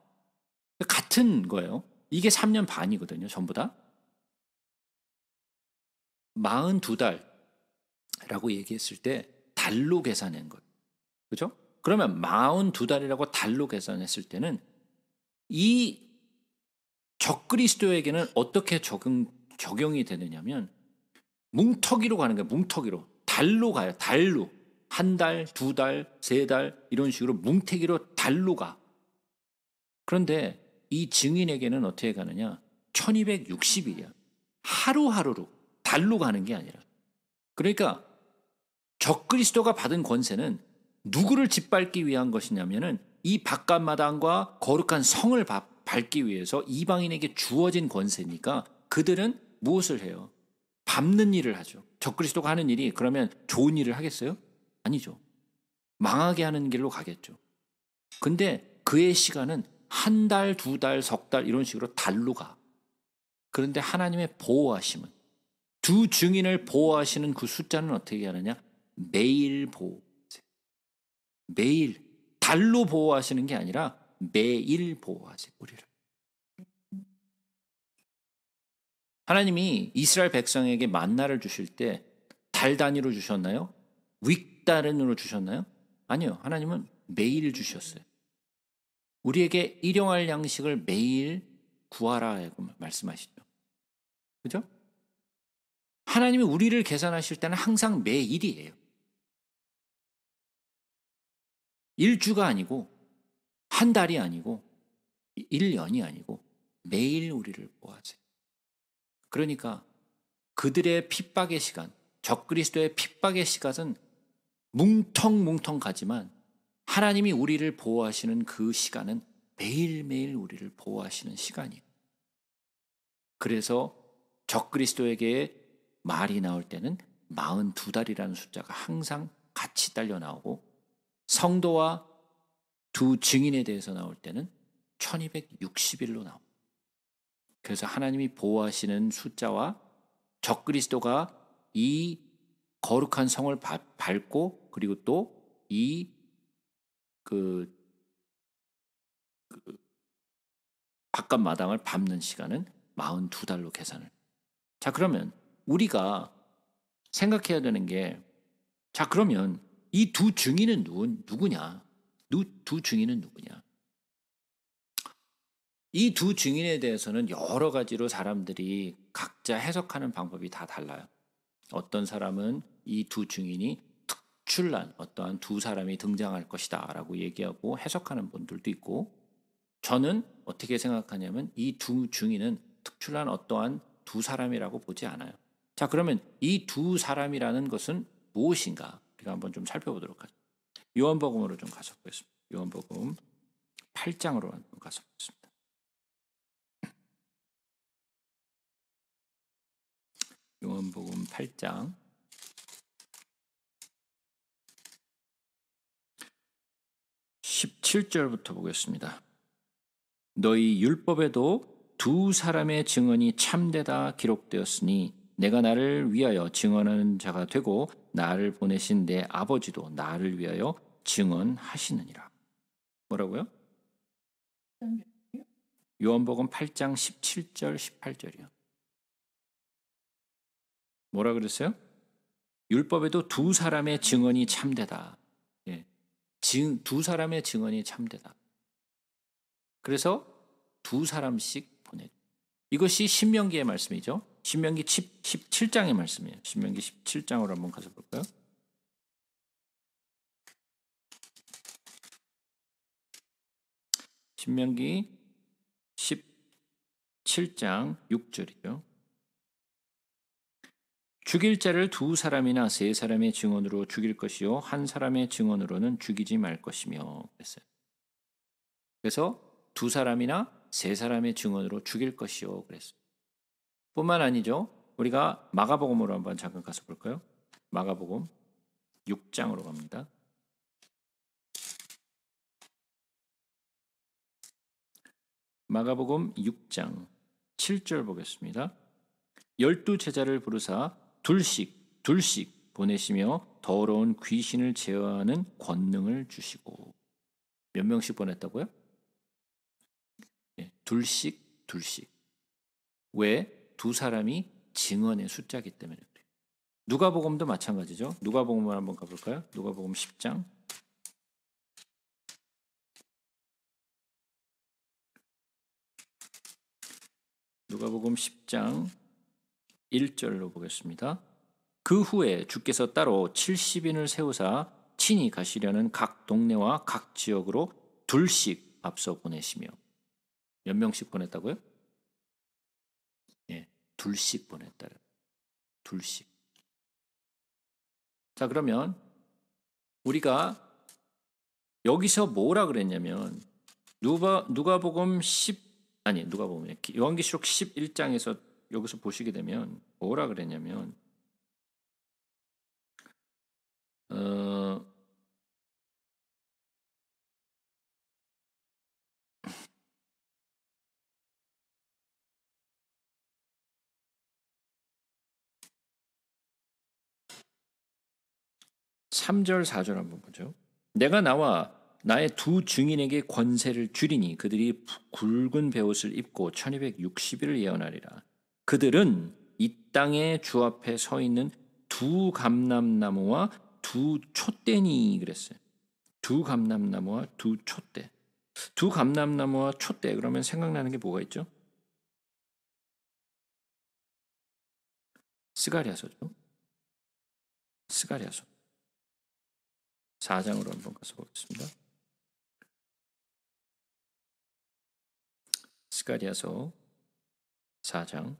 같은 거예요. 이게 3년 반이거든요. 전부 다. 42달이라고 얘기했을 때 달로 계산한 것. 그죠? 그러면 42달이라고 달로 계산했을 때는 이 적그리스도에게는 어떻게 적용이 되느냐면 뭉터기로 가는 거예요. 뭉터기로. 달로 가요. 달로. 한 달, 두 달, 세 달 이런 식으로 뭉태기로 달로 가. 그런데 이 증인에게는 어떻게 가느냐? 1260일이야. 하루하루로 달로 가는 게 아니라. 그러니까 적그리스도가 받은 권세는 누구를 짓밟기 위한 것이냐면은 이 바깥마당과 거룩한 성을 밟기 위해서 이방인에게 주어진 권세니까 그들은 무엇을 해요? 밟는 일을 하죠. 적그리스도가 하는 일이 그러면 좋은 일을 하겠어요? 아니죠. 망하게 하는 길로 가겠죠. 근데 그의 시간은 한 달, 두 달, 석 달 이런 식으로 달로 가. 그런데 하나님의 보호하심은 두 증인을 보호하시는 그 숫자는 어떻게 하느냐? 매일 보호. 매일 달로 보호하시는 게 아니라 매일 보호하세요. 우리를. 하나님이 이스라엘 백성에게 만나를 주실 때 달 단위로 주셨나요? 윗달으로 주셨나요? 아니요. 하나님은 매일 주셨어요. 우리에게 일용할 양식을 매일 구하라 말씀하시죠. 그죠? 하나님이 우리를 계산하실 때는 항상 매일이에요. 일주가 아니고 한 달이 아니고 1년이 아니고 매일 우리를 보호하세요. 그러니까 그들의 핍박의 시간, 적그리스도의 핍박의 시간은 뭉텅뭉텅 가지만 하나님이 우리를 보호하시는 그 시간은 매일매일 우리를 보호하시는 시간이에요. 그래서 적그리스도에게 말이 나올 때는 42달이라는 숫자가 항상 같이 딸려 나오고 성도와 두 증인에 대해서 나올 때는 1260일로 나옵니다. 그래서 하나님이 보호하시는 숫자와 적그리스도가 이 거룩한 성을 밟고 그리고 또 이 바깥 마당을 밟는 시간은 42달로 계산을. 자, 그러면 우리가 생각해야 되는 게, 자, 그러면 이 두 증인은 누구냐? 두 증인은 누구냐? 이 두 증인에 대해서는 여러 가지로 사람들이 각자 해석하는 방법이 다 달라요. 어떤 사람은 이 두 증인이 특출난 어떠한 두 사람이 등장할 것이다 라고 얘기하고 해석하는 분들도 있고, 저는 어떻게 생각하냐면 이 두 증인은 특출난 어떠한 두 사람이라고 보지 않아요. 자, 그러면 이 두 사람이라는 것은 무엇인가? 우리가 한번 좀 살펴보도록 하죠. 요한복음으로 좀 가서 보겠습니다. 요한복음 8장으로 한번 가서 보겠습니다. 요한복음 8장 17절부터 보겠습니다. 너희 율법에도 두 사람의 증언이 참되다 기록되었으니 내가 나를 위하여 증언하는 자가 되고 나를 보내신 내 아버지도 나를 위하여 증언하시느니라. 뭐라고요? 요한복음 8장 17절 18절이요. 뭐라 그랬어요? 율법에도 두 사람의 증언이 참되다. 예. 두 사람의 증언이 참되다. 그래서 두 사람씩 보내. 이것이 신명기의 말씀이죠. 신명기 17장의 말씀이에요. 신명기 17장으로 한번 가서 볼까요? 신명기 17장 6절이죠. 죽일 자를 두 사람이나 세 사람의 증언으로 죽일 것이요 한 사람의 증언으로는 죽이지 말 것이며 그랬어요. 그래서 두 사람이나 세 사람의 증언으로 죽일 것이요 그랬어요. 뿐만 아니죠. 우리가 마가복음으로 한번 잠깐 가서 볼까요? 마가복음 6장으로 갑니다. 마가복음 6장 7절 보겠습니다. 12 제자를 부르사 둘씩 보내시며 더러운 귀신을 제어하는 권능을 주시고. 몇 명씩 보냈다고요? 네, 둘씩. 왜? 두 사람이 증언의 숫자이기 때문에 그래요. 누가복음도 마찬가지죠. 누가복음을 한번 가볼까요? 누가복음 10장. 누가복음 10장 1절로 보겠습니다. 그 후에 주께서 따로 70인을 세우사 친히 가시려는 각 동네와 각 지역으로 둘씩 앞서 보내시며. 몇 명씩 보냈다고요? 예, 둘씩 보냈다. 둘씩. 자, 그러면 우리가 여기서 뭐라 그랬냐면 누가복음 요한계시록 11장에서 여기서 보시게 되면 뭐라 그랬냐면 3절 4절 한번 보죠. 내가 나와 나의 두 증인에게 권세를 주리니 그들이 굵은 베옷을 입고 1260일을 예언하리라. 그들은 이 땅의 주 앞에 서 있는 두 감람나무와 두 촛대니 그랬어요. 두 감람나무와 두 촛대. 두 감람나무와 촛대 그러면 생각나는 게 뭐가 있죠? 스가랴서죠. 스가랴서 4장으로 한번 가서 보겠습니다. 스가랴서 4장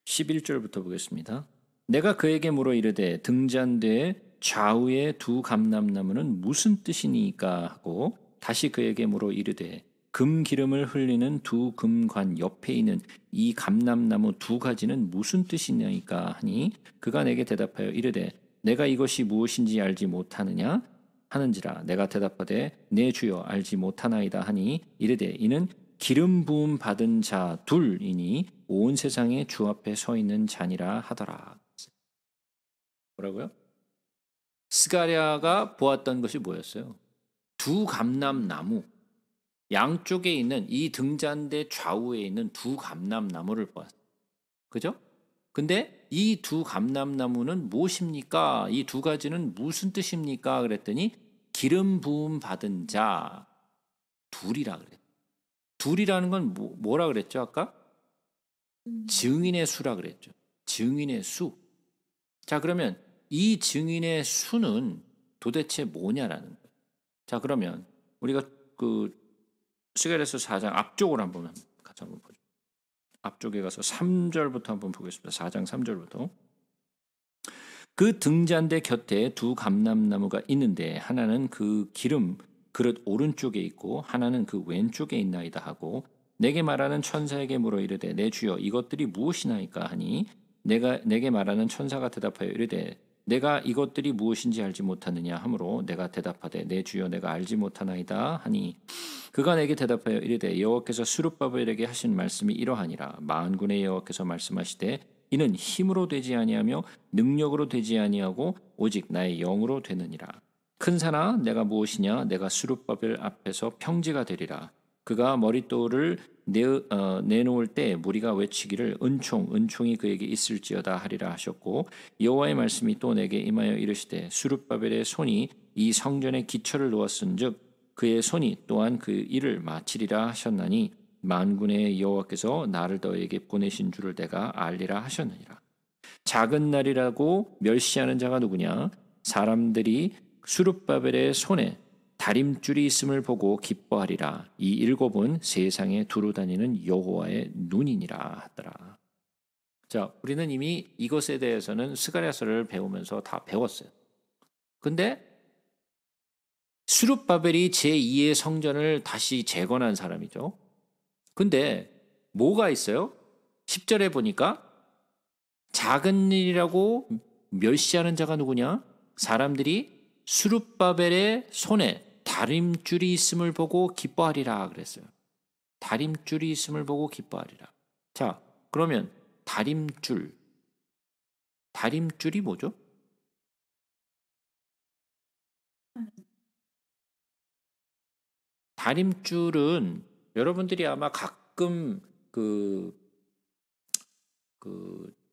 11절부터 보겠습니다. 내가 그에게 물어 이르되 등잔대의 좌우의 두 감람나무는 무슨 뜻이니까 하고 다시 그에게 물어 이르되 금 기름을 흘리는 두 금관 옆에 있는 이 감람나무 두 가지는 무슨 뜻이냐니까 하니 그가 내게 대답하여 이르되 내가 이것이 무엇인지 알지 못하느냐 하는지라 내가 대답하되 내 주여 알지 못하나이다 하니 이르되 이는 기름 부음 받은 자 둘이니 온 세상의 주 앞에 서 있는 자니라 하더라. 뭐라고요? 스가랴가 보았던 것이 뭐였어요? 두 감람나무. 양쪽에 있는 이 등잔대 좌우에 있는 두 감람나무를 보았어요. 그죠? 근데 이 두 감람나무는 무엇입니까? 이 두 가지는 무슨 뜻입니까? 그랬더니 기름 부음 받은 자 둘이라 그래요. 둘이라는 건 뭐라 그랬죠? 아까? 증인의 수라 그랬죠. 증인의 수. 자, 그러면 이 증인의 수는 도대체 뭐냐라는 거예요. 자, 그러면 우리가 그 스가랴서 4장 앞쪽으로 한번 같이 한번 보죠. 앞쪽에 가서 3절부터 한번 보겠습니다. 4장 3절부터. 그 등잔대 곁에 두 감람나무가 있는데 하나는 그 기름 그릇 오른쪽에 있고 하나는 그 왼쪽에 있나이다 하고 내게 말하는 천사에게 물어 이르되 내 주여 이것들이 무엇이나이까 하니 내게 말하는 천사가 대답하여 이르되 내가 이것들이 무엇인지 알지 못하느냐 하므로 내가 대답하되 내 주여 내가 알지 못하나이다 하니 그가 내게 대답하여 이르되 여호와께서 스룹바벨에게 하신 말씀이 이러하니라 만군의 여호와께서 말씀하시되 이는 힘으로 되지 아니하며 능력으로 되지 아니하고 오직 나의 영으로 되느니라. 큰 산아 내가 무엇이냐 내가 스룹바벨 앞에서 평지가 되리라. 그가 머릿돌을 내놓을 때 무리가 외치기를 은총이 그에게 있을지어다 하리라 하셨고 여호와의 말씀이 또 내게 임하여 이르시되 스룹바벨의 손이 이 성전에 기초를 놓았은즉 그의 손이 또한 그 일을 마치리라 하셨나니 만군의 여호와께서 나를 너에게 보내신 줄을 내가 알리라 하셨느니라. 작은 날이라고 멸시하는 자가 누구냐? 사람들이 스룹바벨의 손에 다림줄이 있음을 보고 기뻐하리라. 이 일곱은 세상에 두루 다니는 여호와의 눈이니라 하더라. 자, 우리는 이미 이것에 대해서는 스가랴서를 배우면서 다 배웠어요. 근데 스룹바벨이 제2의 성전을 다시 재건한 사람이죠. 근데 뭐가 있어요? 10절에 보니까 작은 일이라고 멸시하는 자가 누구냐? 사람들이 스룹바벨의 손에 다림줄이 있음을 보고 기뻐하리라 그랬어요. 다림줄이 있음을 보고 기뻐하리라. 자, 그러면 다림줄이 뭐죠? 다림줄은 여러분들이 아마 가끔 그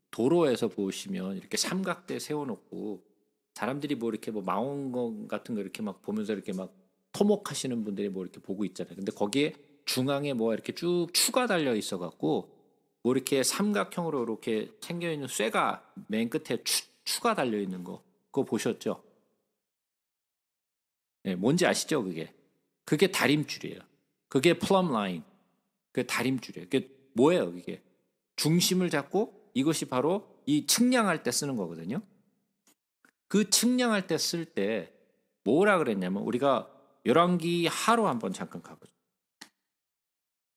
도로에서 보시면 이렇게 삼각대 세워놓고 사람들이 뭐 이렇게 뭐 망원경 같은 거 이렇게 막 보면서 이렇게 막 토목하시는 분들이 뭐 이렇게 보고 있잖아요. 근데 거기에 중앙에 뭐 이렇게 쭉 추가 달려 있어 갖고 뭐 이렇게 삼각형으로 이렇게 생겨 있는 쇠가 맨 끝에 추가 달려 있는 거 그거 보셨죠? 네, 뭔지 아시죠? 그게 다림줄이에요. 그게 플럼 라인. 그 다림줄이에요. 그게 뭐예요? 이게 중심을 잡고 이것이 바로 이 측량할 때 쓰는 거거든요. 그 측량할 때 쓸 때 뭐라 그랬냐면 우리가 열왕기 하로 한번 잠깐 가보죠.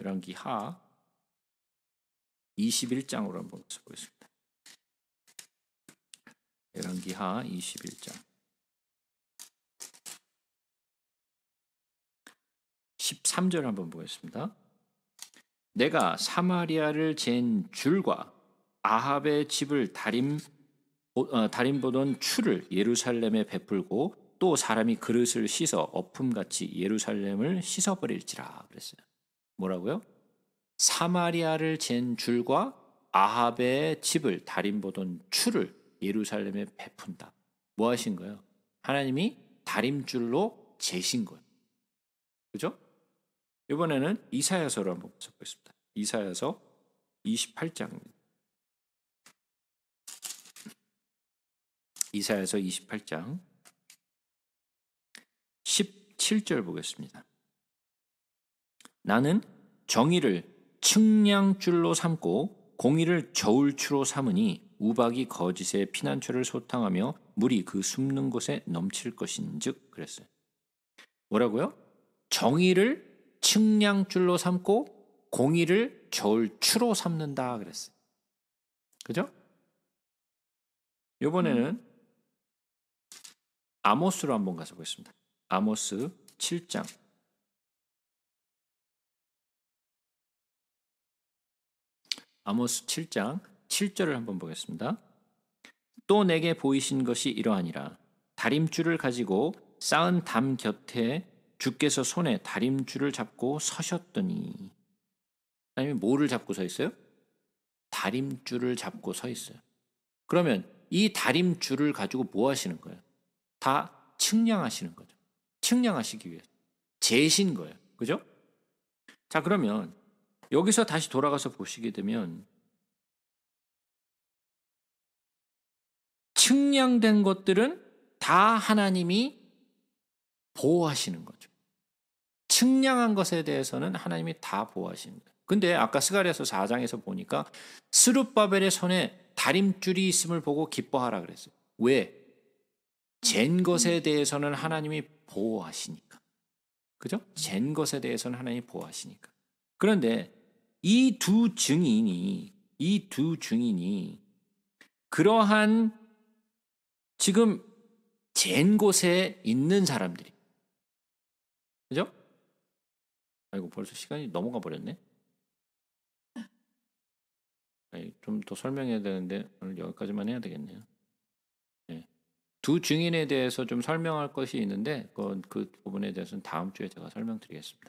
열왕기 하 21장으로 한번 보겠습니다. 열왕기 하 21장 13절 한번 보겠습니다. 내가 사마리아를 잰 줄과 아합의 집을 다림 보던 추를 예루살렘에 베풀고 또 사람이 그릇을 씻어 어품같이 예루살렘을 씻어버릴지라 그랬어요. 뭐라고요? 사마리아를 잰 줄과 아합의 집을 다림 보던 추를 예루살렘에 베푼다. 뭐 하신 거예요? 하나님이 다림줄로 재신 거예요. 그죠? 이번에는 이사야서로 한번 보겠습니다. 이사야서 28장입니다. 이사야서 28장 17절 보겠습니다. 나는 정의를 측량줄로 삼고 공의를 저울추로 삼으니 우박이 거짓의 피난처를 소탕하며 물이 그 숨는 곳에 넘칠 것인즉 그랬어요. 뭐라고요? 정의를 측량줄로 삼고 공의를 저울추로 삼는다 그랬어요. 그죠? 이번에는 아모스로 한번 가서 보겠습니다. 아모스 7장 아모스 7장 7절을 한번 보겠습니다. 또 내게 보이신 것이 이러하니라. 다림줄을 가지고 쌓은 담 곁에 주께서 손에 다림줄을 잡고 서셨더니. 하나님이 뭐를 잡고 서 있어요? 다림줄을 잡고 서 있어요. 그러면 이 다림줄을 가지고 뭐 하시는 거예요? 다 측량하시는 거죠. 측량하시기 위해서. 재신 거예요. 그죠? 자, 그러면 여기서 다시 돌아가서 보시게 되면 측량된 것들은 다 하나님이 보호하시는 거죠. 측량한 것에 대해서는 하나님이 다 보호하시는 거예요. 근데 아까 스가랴서 4장에서 보니까 스룹바벨의 손에 다림줄이 있음을 보고 기뻐하라 그랬어요. 왜? 잰 것에 대해서는 하나님이 보호하시니까. 그죠? 잰 것에 대해서는 하나님이 보호하시니까. 그런데 이 두 증인이 그러한 지금 잰 곳에 있는 사람들이. 그죠? 아이고, 벌써 시간이 넘어가 버렸네. 좀 더 설명해야 되는데 오늘 여기까지만 해야 되겠네요. 네. 두 증인에 대해서 좀 설명할 것이 있는데 그 부분에 대해서는 다음 주에 제가 설명드리겠습니다.